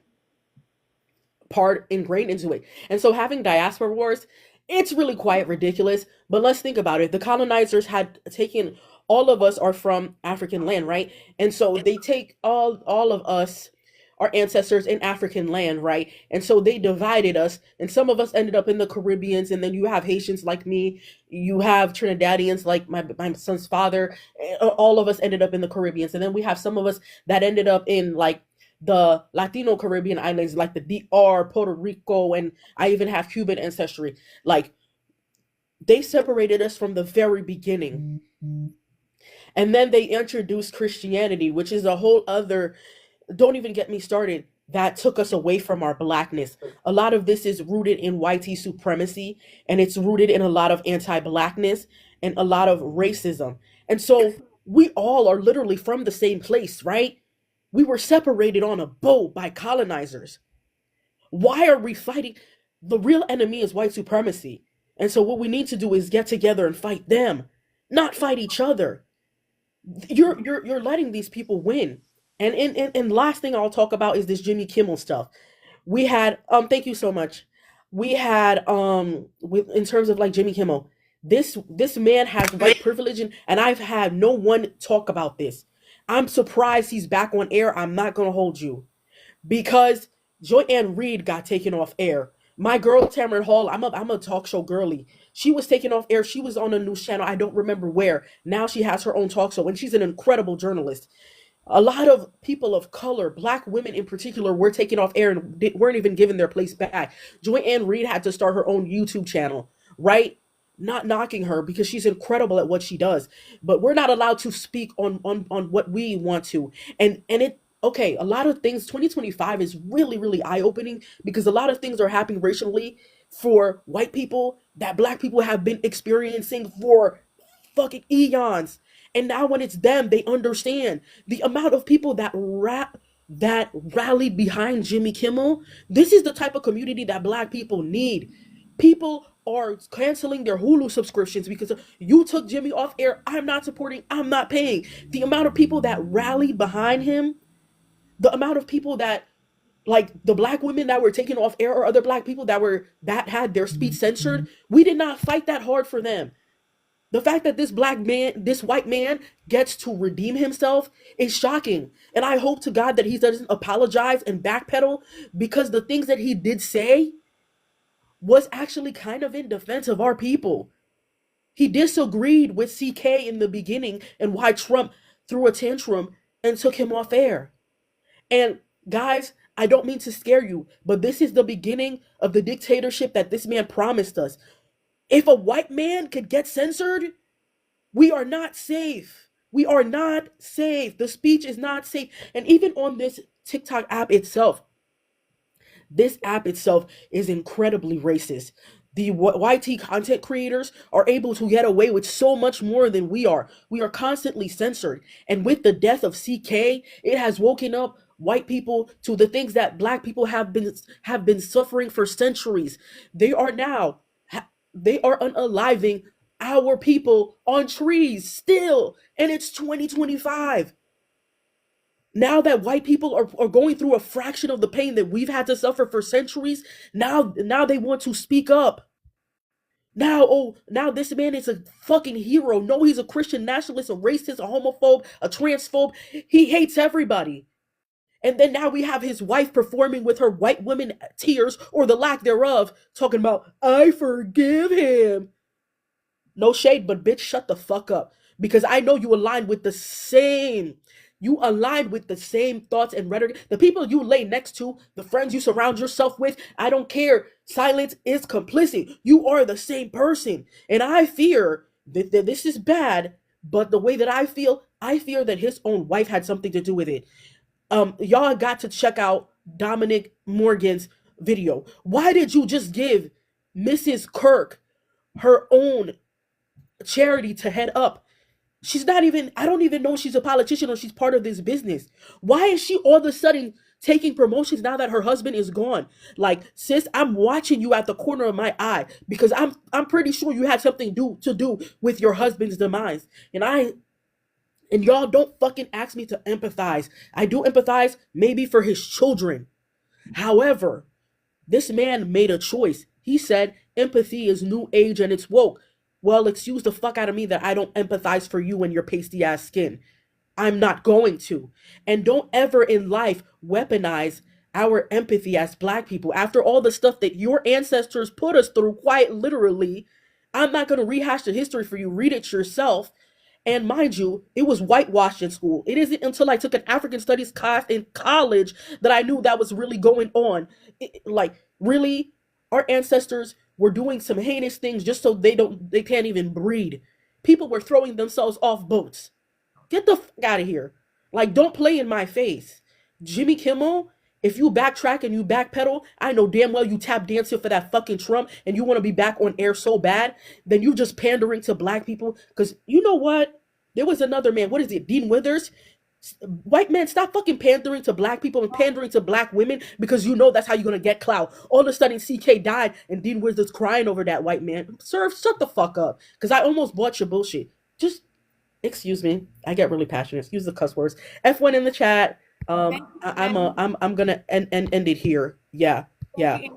part ingrained into it. And so having diaspora wars, it's really quite ridiculous. But let's think about it. The colonizers had taken, all of us are from African land, right? And so they take all of us, our ancestors, in African land, right? And so they divided us, and some of us ended up in the Caribbeans, and then you have Haitians like me, you have Trinidadians like my son's father. All of us ended up in the Caribbeans, and then we have some of us that ended up in, like, the Latino Caribbean islands, like the DR, Puerto Rico, and I even have Cuban ancestry. Like, they separated us from the very beginning. And then they introduced Christianity, which is a whole other, don't even get me started, that took us away from our blackness. A lot of this is rooted in white supremacy, and it's rooted in a lot of anti-blackness and a lot of racism. And so we all are literally from the same place, right? We were separated on a boat by colonizers. Why are we fighting? The real enemy is white supremacy. And so what we need to do is get together and fight them, not fight each other. You're letting these people win. And last thing I'll talk about is this Jimmy Kimmel stuff. We had thank you so much. We had with, in terms of like Jimmy Kimmel, this man has white privilege, and I've had no one talk about this. I'm surprised he's back on air. I'm not gonna hold you, because Joy Ann Reid got taken off air. My girl Tamron Hall, I'm a talk show girly. She was taken off air. She was on a news channel. I don't remember where. Now she has her own talk show, and she's an incredible journalist. A lot of people of color, black women in particular, were taken off air and weren't even given their place back. Joy Ann Reid had to start her own YouTube channel, right? Not knocking her, because she's incredible at what she does, but we're not allowed to speak on what we want to. And it, okay, a lot of things, 2025 is really, really eye-opening, because a lot of things are happening racially for white people that black people have been experiencing for fucking eons. And now when it's them, they understand the amount of people that rallied behind Jimmy Kimmel. This is the type of community that black people need. People are canceling their Hulu subscriptions because you took Jimmy off air. I'm not supporting, I'm not paying. The amount of people that rallied behind him, the amount of people that, like, the black women that were taken off air, or other black people that had their speech censored, we did not fight that hard for them. The fact that this white man gets to redeem himself is shocking. And I hope to God that he doesn't apologize and backpedal, because the things that he did say was actually kind of in defense of our people. He disagreed with CK in the beginning, and why Trump threw a tantrum and took him off air. And guys, I don't mean to scare you, but this is the beginning of the dictatorship that this man promised us. If a white man could get censored, we are not safe. We are not safe. The speech is not safe. And even on this TikTok app itself, this app itself is incredibly racist. The YT content creators are able to get away with so much more than we are. We are constantly censored. And with the death of CK, it has woken up white people to the things that black people have been suffering for centuries. They are unaliving our people on trees still, and it's 2025. Now that white people are going through a fraction of the pain that we've had to suffer for centuries, now they want to speak up. Now this man is a fucking hero. No, he's a Christian nationalist, a racist, a homophobe, a transphobe. He hates everybody. And then now we have his wife performing with her white women tears, or the lack thereof, talking about, I forgive him. No shade, but bitch, shut the fuck up. Because I know you align with the same thoughts and rhetoric. The people you lay next to, the friends you surround yourself with, I don't care. Silence is complicit. You are the same person. And I fear that this is bad, but the way that I fear that his own wife had something to do with it. Y'all got to check out Dominic Morgan's video. Why did you just give Mrs. Kirk her own charity to head up? She's not even, I don't even know if she's a politician or she's part of this business. Why is she all of a sudden taking promotions now that her husband is gone? Like, sis, I'm watching you at the corner of my eye because I'm pretty sure you had something to do with your husband's demise. And y'all don't fucking ask me to empathize. I do empathize maybe for his children. However, this man made a choice. He said empathy is new age and it's woke. Well, excuse the fuck out of me that I don't empathize for you and your pasty ass skin. I'm not going to. And don't ever in life weaponize our empathy as black people. After all the stuff that your ancestors put us through, quite literally, I'm not going to rehash the history for you. Read it yourself. And mind you, it was whitewashed in school. It isn't until I took an African studies class in college that I knew that was really going on. Like, really, our ancestors were doing some heinous things just so they can't even breed. People were throwing themselves off boats. Get the fuck out of here. Like, don't play in my face. Jimmy Kimmel, if you backtrack and you backpedal, I know damn well you tap dancing for that fucking Trump and you want to be back on air so bad, then you just pandering to black people. Because you know what? There was another man, what is it, Dean Withers? White man, stop fucking pandering to black people and pandering to black women because you know that's how you're going to get clout. All of a sudden, CK died and Dean Withers crying over that white man. Sir, shut the fuck up. Because I almost bought your bullshit. Just excuse me. I get really passionate. Excuse the cuss words. F1 in the chat. I'm gonna end it here. Yeah.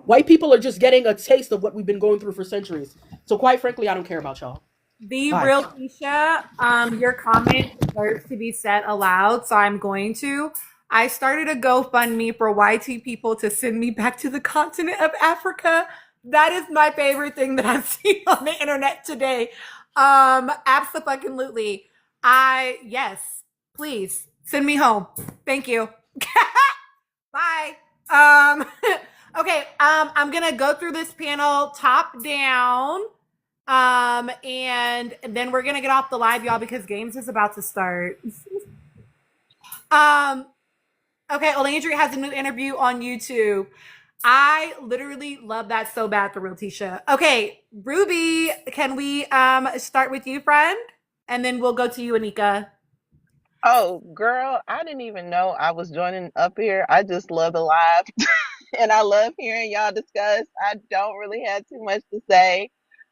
White people are just getting a taste of what we've been going through for centuries. So quite frankly, I don't care about y'all. The Bye. real Keisha, your comment deserves to be said aloud, so I'm going to. I started a GoFundMe for YT people to send me back to the continent of Africa. That is my favorite thing that I've seen on the internet today. Absolutely. Yes, please send me home. Thank you. Bye. Okay, I'm gonna go through this panel top down. And then we're gonna get off the live, y'all, because games is about to start. Okay, Olandria has a new interview on YouTube. I literally love that so bad for real, Tisha. Okay, Ruby, can we start with you, friend? And then we'll go to you, Anika. Oh, girl, I didn't even know I was joining up here. I just love the live and I love hearing y'all discuss. I don't really have too much to say.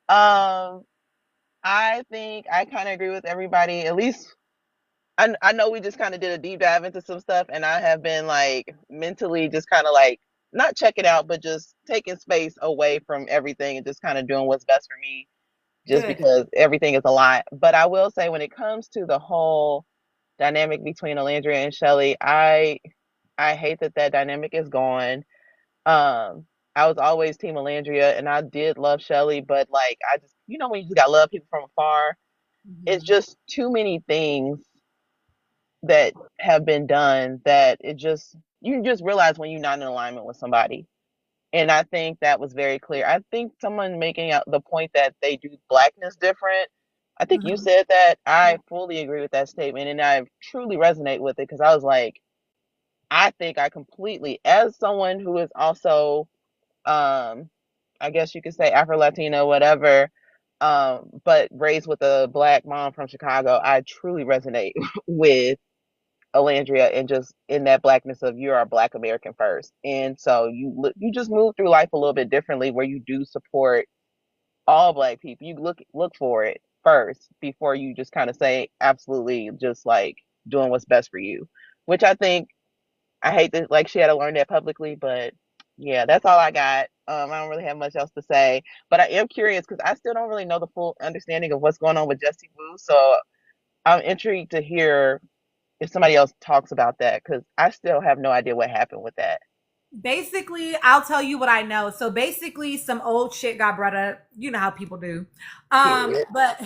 I think I kind of agree with everybody. At least I know we just kind of did a deep dive into some stuff, and I have been like mentally just kind of like not checking out, but just taking space away from everything and just kind of doing what's best for me, just Good. because everything is a lot. But I will say, when it comes to the whole dynamic between Alandria and Shelly, I hate that dynamic is gone. I was always team Alandria, and I did love Shelly, but like I just, when you just got love people from afar, it's just too many things that have been done that you just realize when you're not in alignment with somebody. And I think that was very clear. I think someone making out the point that they do blackness different. I think you said that. I fully agree with that statement, and I truly resonate with it because I was like, I think I completely, as someone who is also, I guess you could say Afro-Latino, whatever, but raised with a black mom from Chicago, I truly resonate with Alandria and just in that blackness of you're a Black American first. And so you just move through life a little bit differently where you do support all Black people. You look for it first before you just kind of say absolutely just like doing what's best for you, which I think I hate that like she had to learn that publicly, but yeah, that's all I got. I don't really have much else to say, but I am curious because I still don't really know the full understanding of what's going on with Jessie Woo. So I'm intrigued to hear if somebody else talks about that because I still have no idea what happened with that. Basically, I'll tell you what I know. So basically, some old shit got brought up. You know how people do. Period. But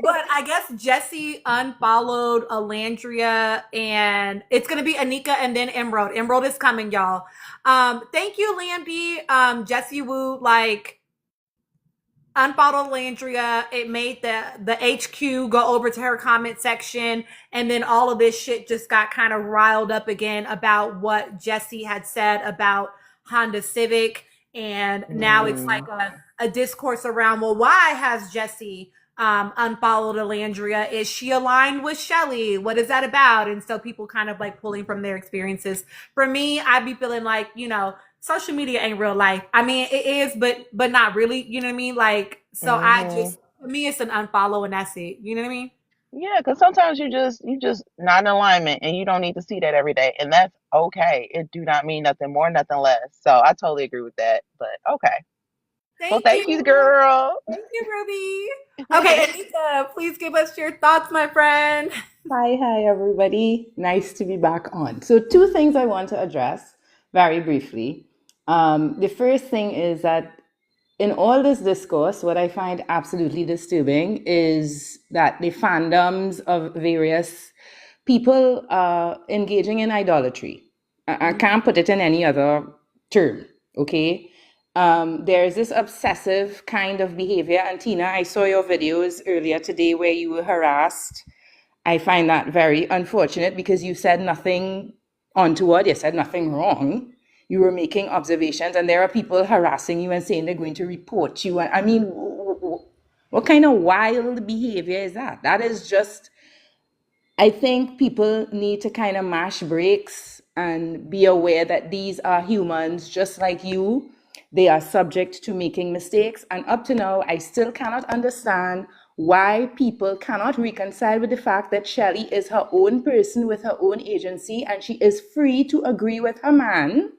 but I guess Jesse unfollowed Alandria, and it's gonna be Anika and then Emerald. Emerald is coming, y'all. Thank you, Landy. Jesse Wu unfollowed Landria. It made the HQ go over to her comment section, and then all of this shit just got kind of riled up again about what Jesse had said about Honda Civic, and now it's like a discourse around, well, why has Jesse unfollowed Landria? Is she aligned with Shelly? What is that about? And so people kind of like pulling from their experiences. For me, I'd be feeling like, social media ain't real life. I mean, it is, but not really. You know what I mean? Like, so for me, it's an unfollow and that's it. You know what I mean? Yeah, because sometimes you just not in alignment, and you don't need to see that every day, and that's okay. It do not mean nothing more, nothing less. So I totally agree with that. But okay. Well, thank you, girl. Thank you, Ruby. Okay, Anika, please give us your thoughts, my friend. Hi, everybody. Nice to be back on. So, two things I want to address very briefly. The first thing is that in all this discourse, what I find absolutely disturbing is that the fandoms of various people are engaging in idolatry. I can't put it in any other term, okay? There's this obsessive kind of behavior. And Tina, I saw your videos earlier today where you were harassed. I find that very unfortunate because you said nothing untoward, you said nothing wrong. You were making observations, and there are people harassing you and saying they're going to report you. And I mean, what kind of wild behavior is that? That is just, I think people need to kind of mash brakes and be aware that these are humans just like you. They are subject to making mistakes. And up to now, I still cannot understand why people cannot reconcile with the fact that Shelly is her own person with her own agency, and she is free to agree with her man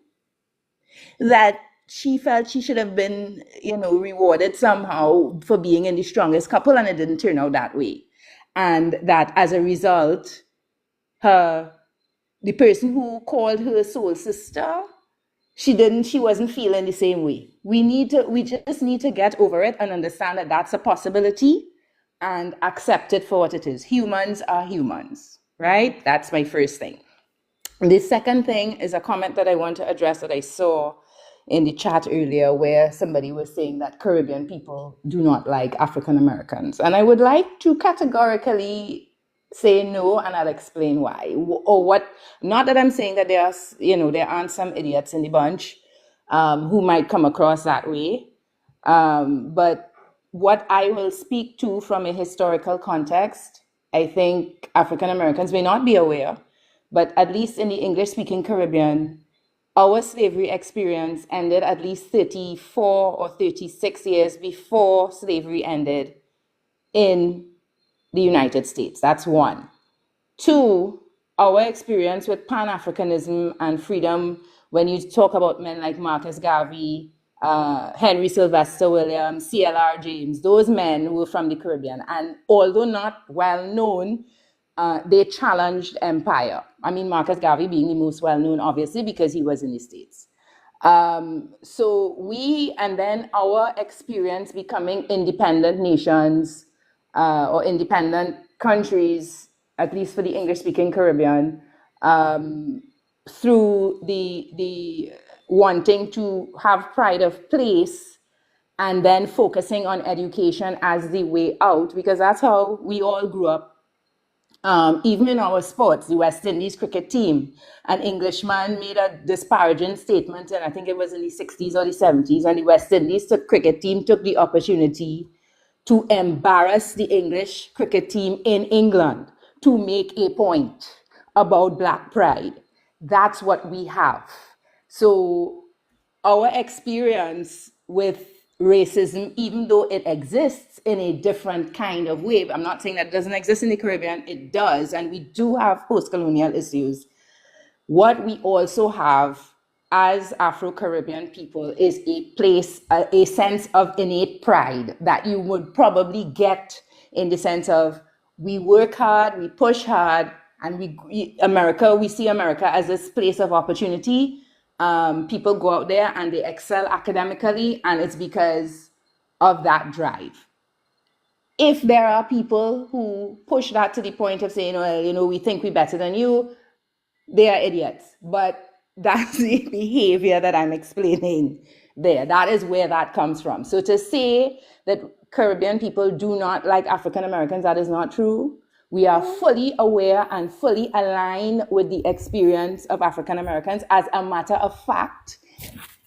that she felt she should have been, rewarded somehow for being in the strongest couple, and it didn't turn out that way. And that as a result, the person who called her soul sister, she wasn't feeling the same way. We just need to get over it and understand that that's a possibility and accept it for what it is. Humans are humans, right? That's my first thing. The second thing is a comment that I want to address that I saw in the chat earlier where somebody was saying that Caribbean people do not like African Americans. And I would like to categorically say no, and I'll explain why. Or what, not that I'm saying that there aren't some idiots in the bunch who might come across that way. But what I will speak to from a historical context, I think African Americans may not be aware, but at least in the English-speaking Caribbean, our slavery experience ended at least 34 or 36 years before slavery ended in the United States. That's one. Two, our experience with Pan-Africanism and freedom, when you talk about men like Marcus Garvey, Henry Sylvester Williams, C.L.R. James, those men were from the Caribbean. And although not well known, they challenged empire. I mean, Marcus Garvey being the most well known, obviously, because he was in the States. So and then our experience becoming independent nations or independent countries, at least for the English-speaking Caribbean, through the wanting to have pride of place and then focusing on education as the way out, because that's how we all grew up. Even in our sports, the West Indies cricket team, an Englishman made a disparaging statement, and I think it was in the 60s or the 70s, and the West Indies cricket team took the opportunity to embarrass the English cricket team in England to make a point about Black pride. That's what we have. So our experience with racism, even though it exists in a different kind of way, I'm not saying that it doesn't exist in the Caribbean, it does, and we do have post-colonial issues. What we also have as Afro-Caribbean people is a sense of innate pride that you would probably get in the sense of we work hard, we push hard, and we see America as this place of opportunity, People go out there and they excel academically, and it's because of that drive. If there are people who push that to the point of saying, well, we think we're better than you, they are idiots. But that's the behavior that I'm explaining there. That is where that comes from. So to say that Caribbean people do not like African Americans, that is not true. We are fully aware and fully aligned with the experience of African Americans. As a matter of fact,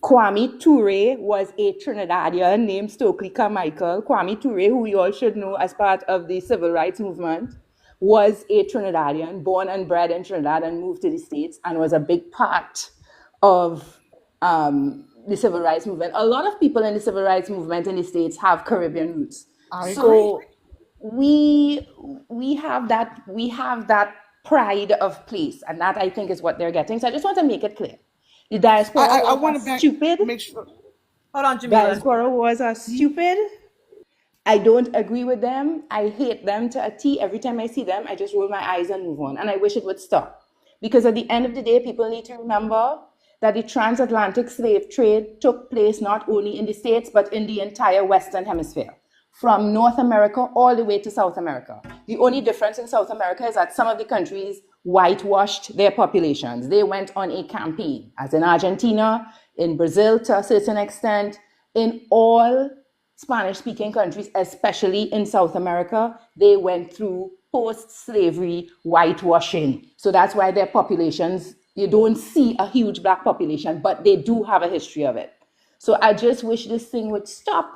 Kwame Ture was a Trinidadian named Stokely Carmichael. Kwame Ture, who we all should know as part of the civil rights movement, was a Trinidadian, born and bred in Trinidad and moved to the States, and was a big part of the civil rights movement. A lot of people in the civil rights movement in the States have Caribbean roots. I agree. So we have that pride of place, and that I think is what they're getting. So I just want to make it clear. The diaspora I was want to stupid. make sure. Hold on, Jamila. Diaspora wars are stupid. I don't agree with them. I hate them to a T. Every time I see them, I just roll my eyes and move on. And I wish it would stop. Because at the end of the day, people need to remember that the transatlantic slave trade took place not only in the States, but in the entire Western Hemisphere, from North America all the way to South America. The only difference in South America is that some of the countries whitewashed their populations. They went on a campaign, as in Argentina, in Brazil to a certain extent, in all Spanish-speaking countries, especially in South America, they went through post-slavery whitewashing. So that's why their populations, you don't see a huge black population, but they do have a history of it. So I just wish this thing would stop.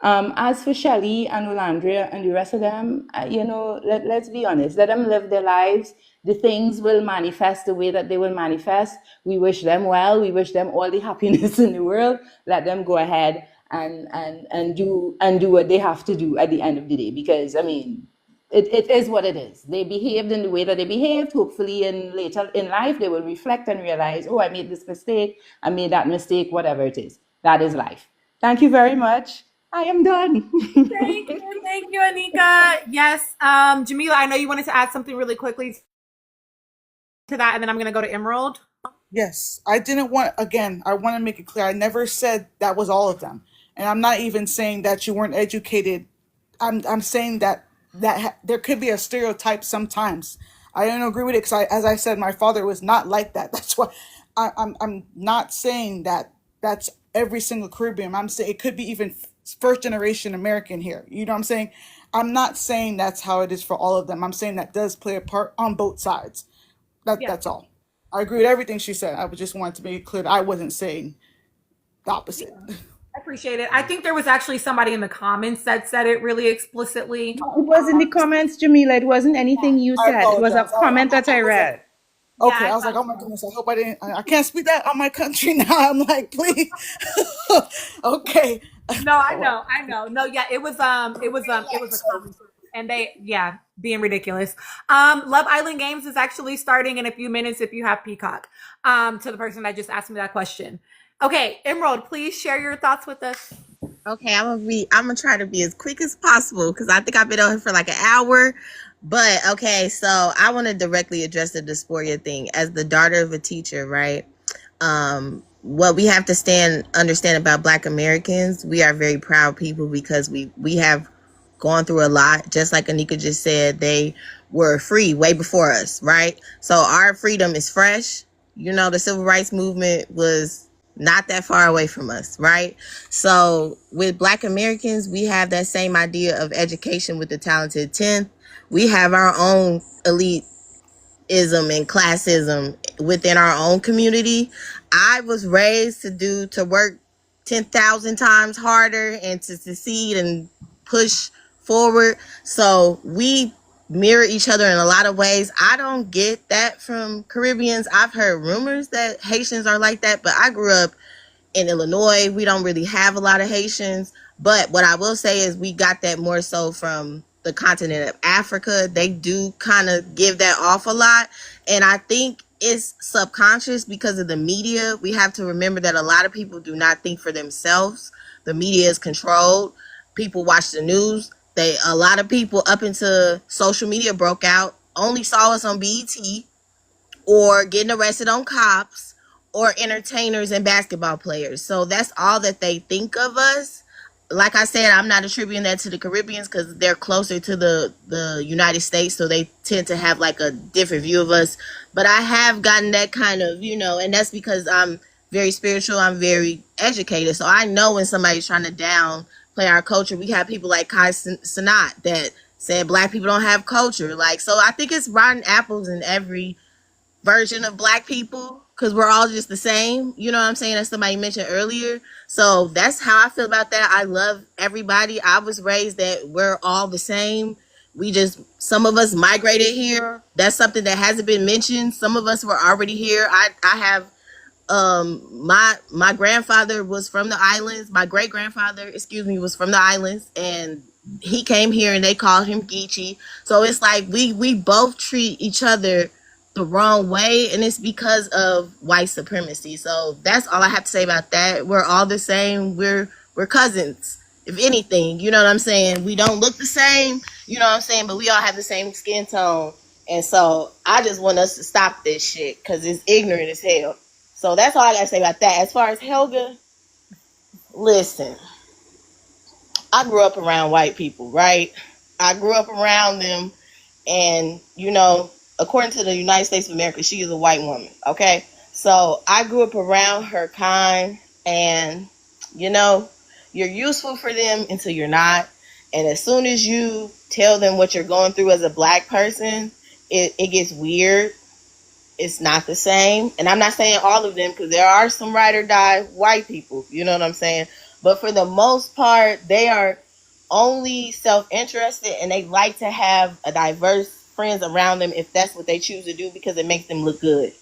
As for Shelley and Olandria and the rest of them, let's be honest. Let them live their lives. The things will manifest the way that they will manifest. We wish them well. We wish them all the happiness in the world. Let them go ahead and do what they have to do at the end of the day. Because, it is what it is. They behaved in the way that they behaved. Hopefully later in life, they will reflect and realize, oh, I made this mistake. I made that mistake, whatever it is. That is life. Thank you very much. I am done. Thank you, Anika. Yes, Jamila, I know you wanted to add something really quickly to that, and then I'm going to go to Emerald. Yes, I want to make it clear. I never said that was all of them. And I'm not even saying that you weren't educated. I'm saying that there could be a stereotype sometimes. I don't agree with it because, as I said, my father was not like that. That's why I'm not saying that that's every single Caribbean. I'm saying it could be even first generation American here. You know what I'm saying? I'm not saying that's how it is for all of them. I'm saying that does play a part on both sides. That's all. I agree with everything she said. I just wanted to make it clear that I wasn't saying the opposite. I appreciate it. I think there was actually somebody in the comments that said it really explicitly. It was in the comments, Jamila. It wasn't anything you said. It was a comment that I read. Okay, I was like, oh my goodness, I hope I can't speak that on my country now. I'm like, please. Okay. No, I know. No, yeah, it was a comment. And being ridiculous. Love Island Games is actually starting in a few minutes if you have Peacock. To the person that just asked me that question. Okay, Emerald, please share your thoughts with us. Okay, I'm gonna try to be as quick as possible because I think I've been on here for like an hour. But okay, so I want to directly address the dysphoria thing. As the daughter of a teacher, right? What we have to understand about Black Americans, we are very proud people because we have gone through a lot. Just like Anika just said, they were free way before us, right? So our freedom is fresh. The civil rights movement was not that far away from us, right? So with Black Americans, we have that same idea of education with the talented 10th. We have our own elitism and classism within our own community. I was raised to work 10,000 times harder and to succeed and push forward. So we mirror each other in a lot of ways. I don't get that from Caribbeans. I've heard rumors that Haitians are like that, but I grew up in Illinois. We don't really have a lot of Haitians, but what I will say is we got that more so from the continent of Africa. They do kind of give that off a lot, and I think it's subconscious because of the media. We have to remember that a lot of people do not think for themselves. The media is controlled. People watch the news. A lot of people up into social media broke out only saw us on BET or getting arrested on cops or entertainers and basketball players. So that's all that they think of us. Like I said, I'm not attributing that to the Caribbeans because they're closer to the United States, so they tend to have like a different view of us. But I have gotten that kind of, and that's because I'm very spiritual, I'm very educated. So I know when somebody's trying to downplay our culture. We have people like Kai Sanat that said black people don't have culture. Like, so I think it's rotten apples in every version of black people because we're all just the same. You know what I'm saying? As somebody mentioned earlier. So that's how I feel about that. I love everybody. I was raised that we're all the same. Some of us migrated here. That's something that hasn't been mentioned. Some of us were already here. I have my grandfather was from the islands. My great grandfather, was from the islands, and he came here and they called him Geechee. So it's like we both treat each other the wrong way, and it's because of white supremacy. So that's all I have to say about that. We're all the same. We're cousins, if anything. You know what I'm saying? We don't look the same, you know what I'm saying, but we all have the same skin tone. And so I just want us to stop this shit because it's ignorant as hell. So that's all I gotta say about that. As far as Helga, listen, I grew up around white people, right? I grew up around them, and according to the United States of America, she is a white woman. Okay, so I grew up around her kind, and you're useful for them until you're not. And as soon as you tell them what you're going through as a black person, it gets weird. It's not the same. And I'm not saying all of them, because there are some ride or die white people, you know what I'm saying? But for the most part, they are only self-interested, and they like to have a diverse friends around them if that's what they choose to do, because it makes them look good.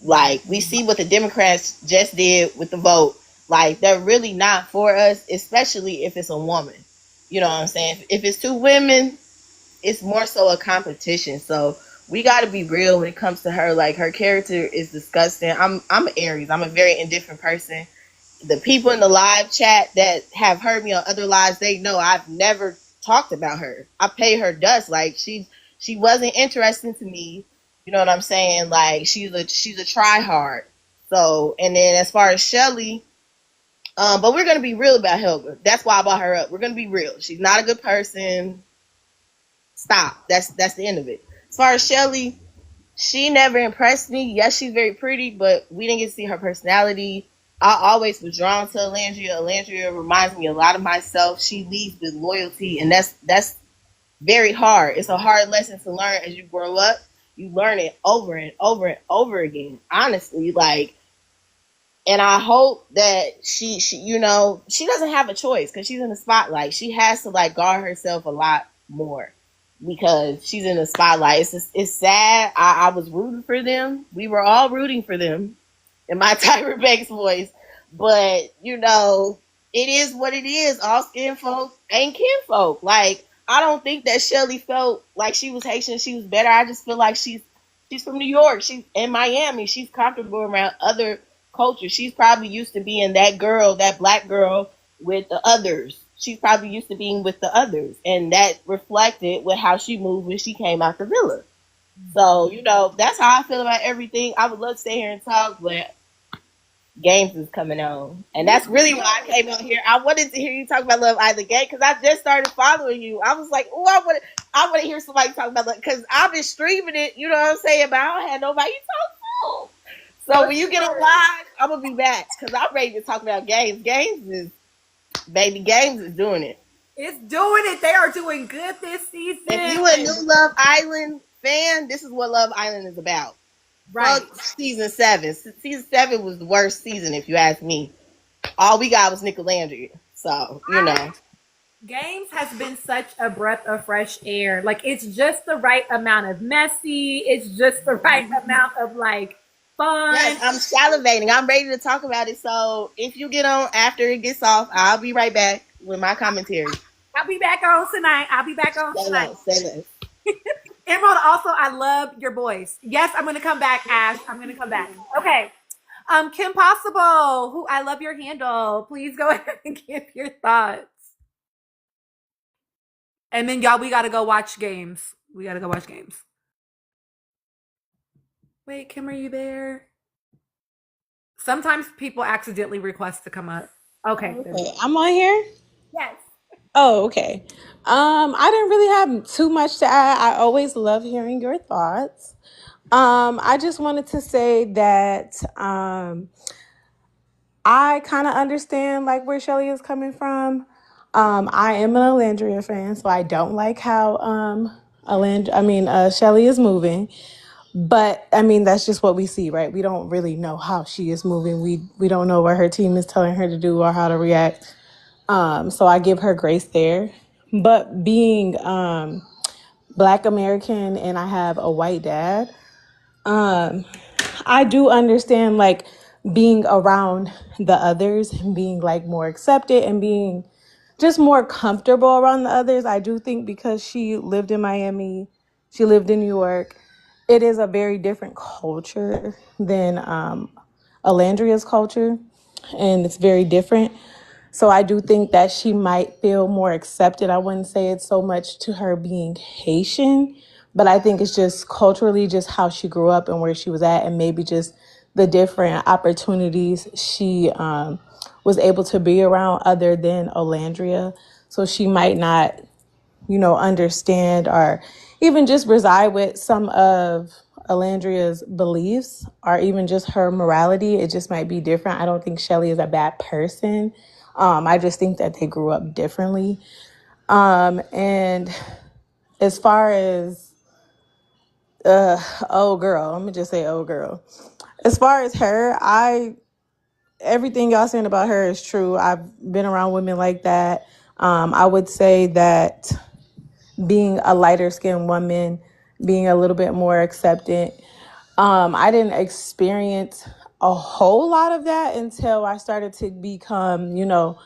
Like, we see what the Democrats just did with the vote. Like, they're really not for us, especially if it's a woman. You know what I'm saying? If it's two women, it's more so a competition. So we got to be real when it comes to her. Like, her character is disgusting. I'm Aries. I'm a very indifferent person. The people in the live chat that have heard me on other lives, they know I've never talked about her. I pay her dust. Like, she wasn't interesting to me. You know what I'm saying? Like, she's a try hard. So, and then as far as Shelly, but we're gonna be real about Helga. That's why I brought her up. We're gonna be real. She's not a good person. Stop. That's the end of it. As far as Shelly, she never impressed me. Yes, she's very pretty, but we didn't get to see her personality. I always was drawn to Alandria. Alandria reminds me a lot of myself. She leads with loyalty, and that's very hard. It's a hard lesson to learn as you grow up. You learn it over and over and over again. Honestly, like, and I hope that she doesn't have a choice because she's in the spotlight. She has to like guard herself a lot more because she's in the spotlight. It's sad. I was rooting for them. We were all rooting for them in my Tyra Banks voice. But, it is what it is. All skin folk ain't kinfolk. Like, I don't think that Shelly felt like she was Haitian. She was better. I just feel like she's from New York. She's in Miami. She's comfortable around other cultures. She's probably used to being that girl, that black girl with the others. She's probably used to being with the others. And that reflected with how she moved when she came out the villa. So, that's how I feel about everything. I would love to stay here and talk, but Games is coming on. And that's really why I came out here. I wanted to hear you talk about Love Island Game because I just started following you. I was like, oh, I want to hear somebody talk about it because I've been streaming it, you know what I'm saying, but I don't have nobody to talk to. So when you get on live, I'm going to be back because I'm ready to talk about Games. Games is doing it. It's doing it. They are doing good this season. If you a new Love Island fan, this is what Love Island is about. Right. Fuck season 7. Season 7 was the worst season, if you ask me. All we got was Nicolandria. So, Games has been such a breath of fresh air. Like, it's just the right amount of messy. It's just the right amount of, like, fun. Yes, I'm salivating. I'm ready to talk about it. So, if you get on after it gets off, I'll be right back with my commentary. I'll be back on tonight. Say less. Emerald, also, I love your voice. Yes, I'm going to come back, Ash. I'm going to come back. Okay. Kim Possible, who I love your handle. Please go ahead and give your thoughts. And then, y'all, we got to go watch Games. Wait, Kim, are you there? Sometimes people accidentally request to come up. Okay. Okay, I'm on here. Yes. Oh, okay. I didn't really have too much to add. I always love hearing your thoughts. I just wanted to say that I kind of understand like where Shelly is coming from. I am an Alandria fan, so I don't like how Shelly is moving. But I mean, that's just what we see, right? We don't really know how she is moving. We don't know what her team is telling her to do or how to react. So I give her grace there. But being Black American and I have a white dad, I do understand like being around the others and being like more accepted and being just more comfortable around the others. I do think because she lived in Miami, she lived in New York, it is a very different culture than Alandria's culture, and it's very different. So I do think that she might feel more accepted. I wouldn't say it's so much to her being Haitian, but I think it's just culturally just how she grew up and where she was at, and maybe just the different opportunities she was able to be around other than Olandria. So she might not, understand or even just reside with some of Alandria's beliefs or even just her morality. It just might be different. I don't think Shelly is a bad person. I just think that they grew up differently. And as far as old girl, I'm gonna just say old girl. As far as her, everything y'all saying about her is true. I've been around women like that. I would say that being a lighter skinned woman, being a little bit more acceptant, I didn't experience a whole lot of that until I started to become, until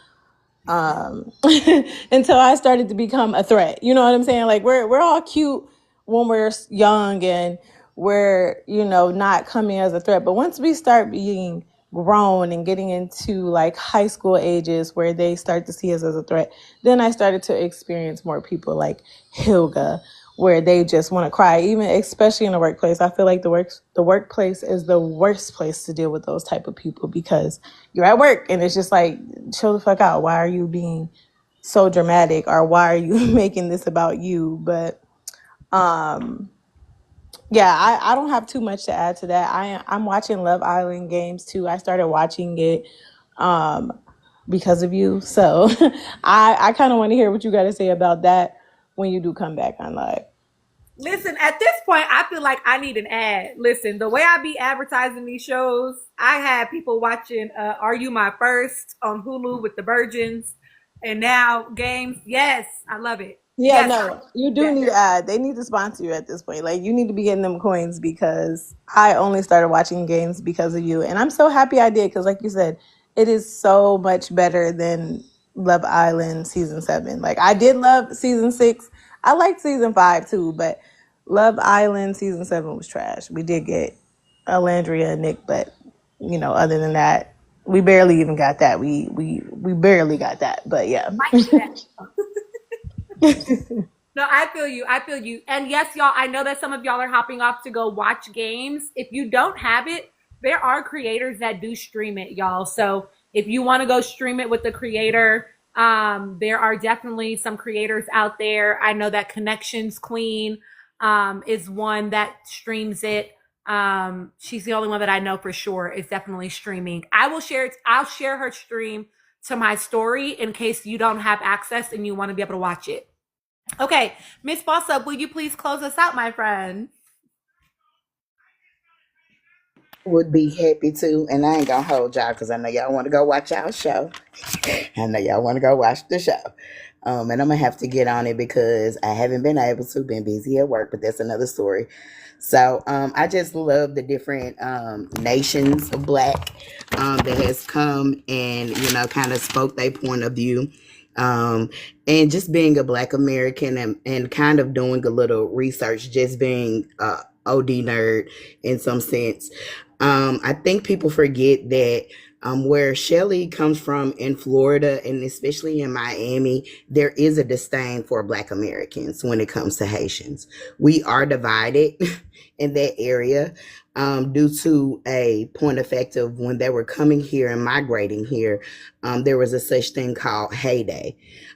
I started to become a threat. You know what I'm saying? Like we're all cute when we're young and we're, not coming as a threat. But once we start being grown and getting into like high school ages where they start to see us as a threat, then I started to experience more people like Hilga, where they just want to cry, even especially in the workplace. I feel like the workplace is the worst place to deal with those type of people because you're at work and it's just like, chill the fuck out. Why are you being so dramatic, or why are you making this about you? But yeah, I don't have too much to add to that. I'm watching Love Island games too. I started watching it because of you. So I kind of want to hear what you got to say about that when you do come back on live. Listen, at this point, I feel like I need an ad. Listen, the way I be advertising these shows, I had people watching Are You My First on Hulu with the Virgins, and now games. Yes, I love it. Yeah, Yes. no, you do need they need to sponsor you at this point. Like you need to be getting them coins because I only started watching games because of you. And I'm so happy I did because like you said, it is so much better than Love Island season 7. Like I did love season 6. I liked season 5 too, but Love Island season 7 was trash. We did get Alandria and Nick, but other than that, we barely even got that. We barely got that. But yeah. No, I feel you. I feel you. And yes, y'all, I know that some of y'all are hopping off to go watch games. If you don't have it, there are creators that do stream it, y'all. So if you want to go stream it with the creator, there are definitely some creators out there. I know that Connections Queen is one that streams it. She's the only one that I know for sure is definitely streaming. I'll share her stream to my story in case you don't have access and you want to be able to watch it. Okay, Miss Boss Up, will you please close us out, my friend? Would be happy to, and I ain't gonna hold y'all because I know y'all want to go watch our show. I know y'all want to go watch the show. And I'm gonna have to get on it because I haven't been able to, been busy at work, but that's another story. So I just love the different nations of Black that has come and kind of spoke their point of view. And just being a Black American and kind of doing a little research, just being a OD nerd in some sense. I think people forget that where Shelly comes from in Florida and especially in Miami, there is a disdain for Black Americans when it comes to Haitians. We are divided in that area. due to a point of fact of when they were coming here and migrating here, there was a such thing called heyday,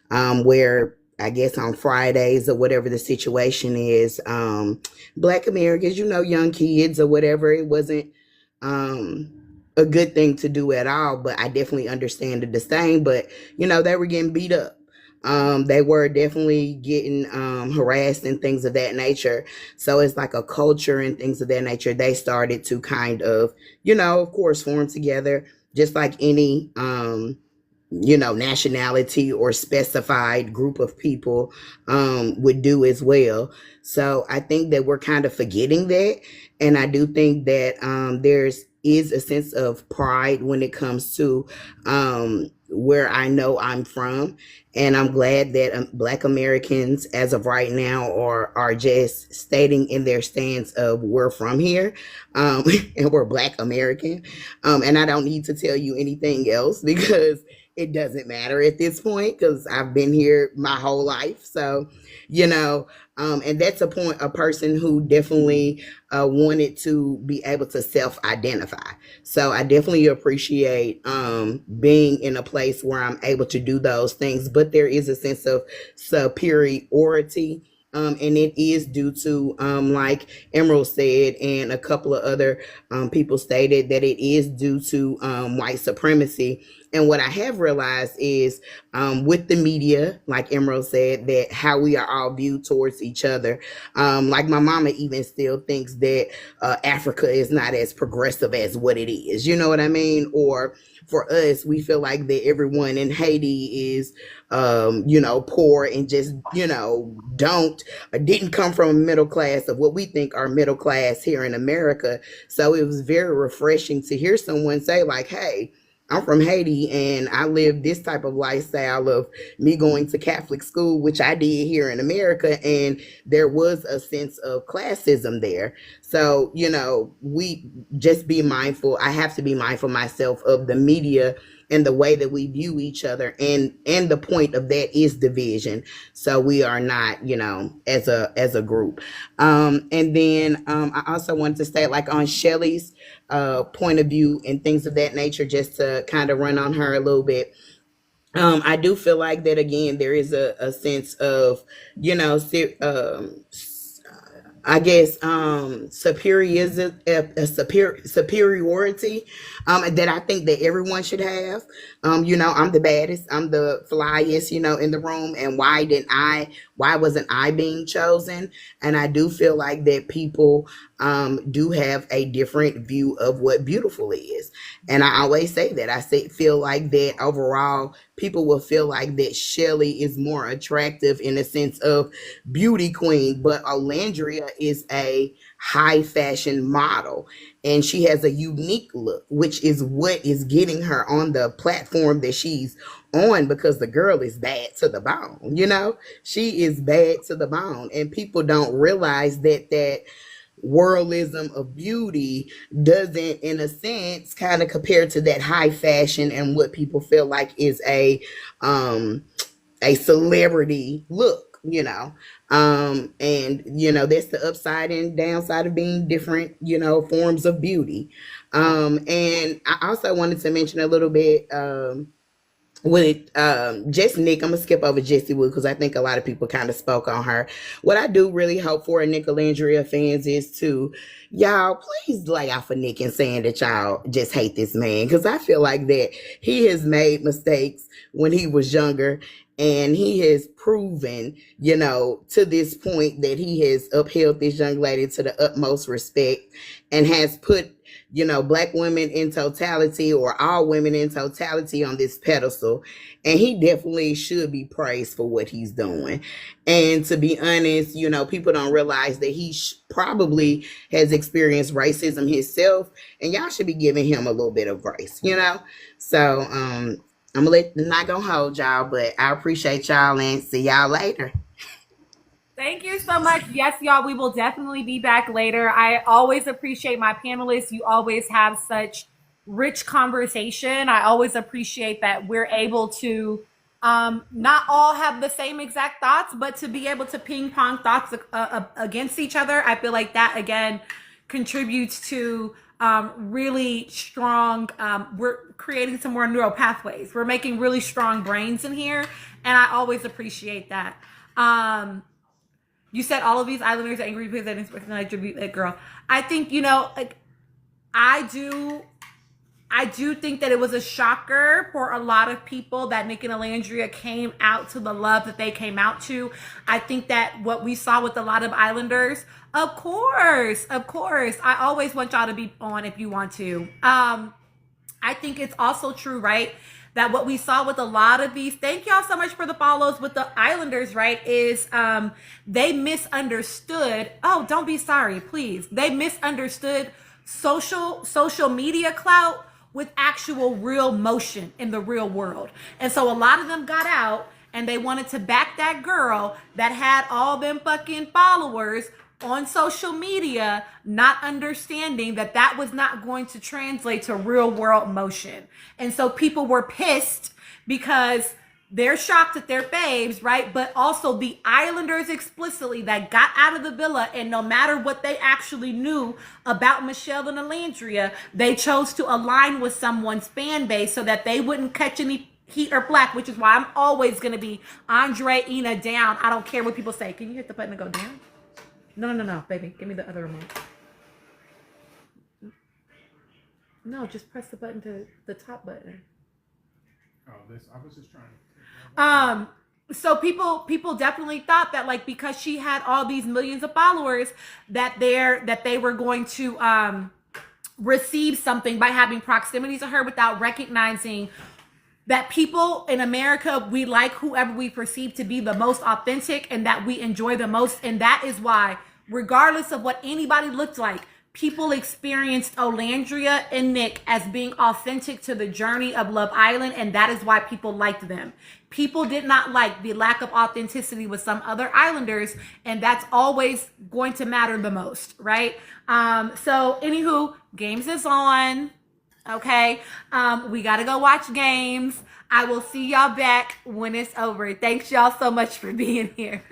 where I guess on Fridays or whatever the situation is, Black Americans, young kids or whatever, it wasn't um, a good thing to do at all. But I definitely understand the disdain. But they were getting beat up. They were definitely getting harassed and things of that nature. So it's like a culture and things of that nature. They started to kind of, of course, form together, just like any nationality or specified group of people would do as well. So I think that we're kind of forgetting that. And I do think that there's is a sense of pride when it comes to where I know I'm from. And I'm glad that Black Americans, as of right now, are just stating in their stance of we're from here, and we're Black American. And I don't need to tell you anything else because it doesn't matter at this point because I've been here my whole life. So, and that's a person who definitely wanted to be able to self-identify. So I definitely appreciate being in a place where I'm able to do those things, but there is a sense of superiority. And it is due to, like Emerald said, and a couple of other people stated that it is due to white supremacy. And what I have realized is with the media, like Emerald said, that how we are all viewed towards each other. Like my mama even still thinks that Africa is not as progressive as what it is. You know what I mean? Or for us, we feel like that everyone in Haiti is, poor and just, didn't come from a middle class of what we think are middle class here in America. So it was very refreshing to hear someone say like, hey, I'm from Haiti and I live this type of lifestyle of me going to Catholic school, which I did here in America. And there was a sense of classism there. So, we just be mindful. I have to be mindful myself of the media and the way that we view each other. And the point of that is division. So we are not, as a group. And then I also wanted to say like on Shelley's point of view and things of that nature, just to kind of run on her a little bit. I do feel like that again, there is a sense of, I guess superiority that I think that everyone should have. I'm the baddest, I'm the flyest, in the room, and why wasn't I being chosen? And I do feel like that people do have a different view of what beautiful is. And I always say that. Feel like that overall people will feel like that Shelley is more attractive in a sense of beauty queen, but Olandria is a high fashion model and she has a unique look, which is what is getting her on the platform that she's on, because the girl is bad to the bone. She is bad to the bone, and people don't realize that worldism of beauty doesn't, in a sense, kind of compare to that high fashion and what people feel like is a celebrity look. And that's the upside and downside of being different forms of beauty. And I also wanted to mention a little bit with Jessie Nick. I'm gonna skip over Jessie Wood because I think a lot of people kind of spoke on her. What I do really hope for Nick Alandria fans is to y'all please lay off of Nick and saying that y'all just hate this man, because I feel like that he has made mistakes when he was younger, and he has proven, to this point that he has upheld this young lady to the utmost respect and has put Black women in totality, or all women in totality, on this pedestal. And he definitely should be praised for what he's doing. And to be honest, people don't realize that he probably has experienced racism himself, and y'all should be giving him a little bit of grace, So, I'm not gonna hold y'all, but I appreciate y'all and see y'all later. Thank you so much. Yes, y'all, we will definitely be back later. I always appreciate my panelists. You always have such rich conversation. I always appreciate that we're able to not all have the same exact thoughts, but to be able to ping pong thoughts against each other. I feel like that, again, contributes to really strong, we're creating some more neural pathways. We're making really strong brains in here. And I always appreciate that. You said all of these Islanders are angry because they didn't recognize that girl. I think, like, I do think that it was a shocker for a lot of people that Nick and Alandria came out to the love that they came out to. I think that what we saw with a lot of Islanders, of course, I always want y'all to be on if you want to. I think it's also true, right, that what we saw with a lot of these, thank y'all so much for the follows with the Islanders, right, is they misunderstood, oh, don't be sorry, please. They misunderstood social media clout with actual real motion in the real world. And so a lot of them got out and they wanted to back that girl that had all them fucking followers on social media, not understanding that that was not going to translate to real world motion. And so people were pissed because they're shocked at their faves, right? But also the Islanders explicitly that got out of the villa, and no matter what they actually knew about Michelle and Alandria, they chose to align with someone's fan base so that they wouldn't catch any heat or flack, which is why I'm always going to be Andre Ina down. I don't care what people say. Can you hit the button to go down? No, baby. Give me the other remote. No, just press the button to the top button. Oh, I was just trying. So people definitely thought that, like, because she had all these millions of followers, that they were going to receive something by having proximity to her without recognizing that people in America, we like whoever we perceive to be the most authentic and that we enjoy the most. And that is why, regardless of what anybody looked like, people experienced Olandria and Nick as being authentic to the journey of Love Island, and that is why people liked them. People did not like the lack of authenticity with some other Islanders, and that's always going to matter the most, right? So anywho, games is on. Okay, we gotta go watch games. I will see y'all back when it's over. Thanks y'all so much for being here.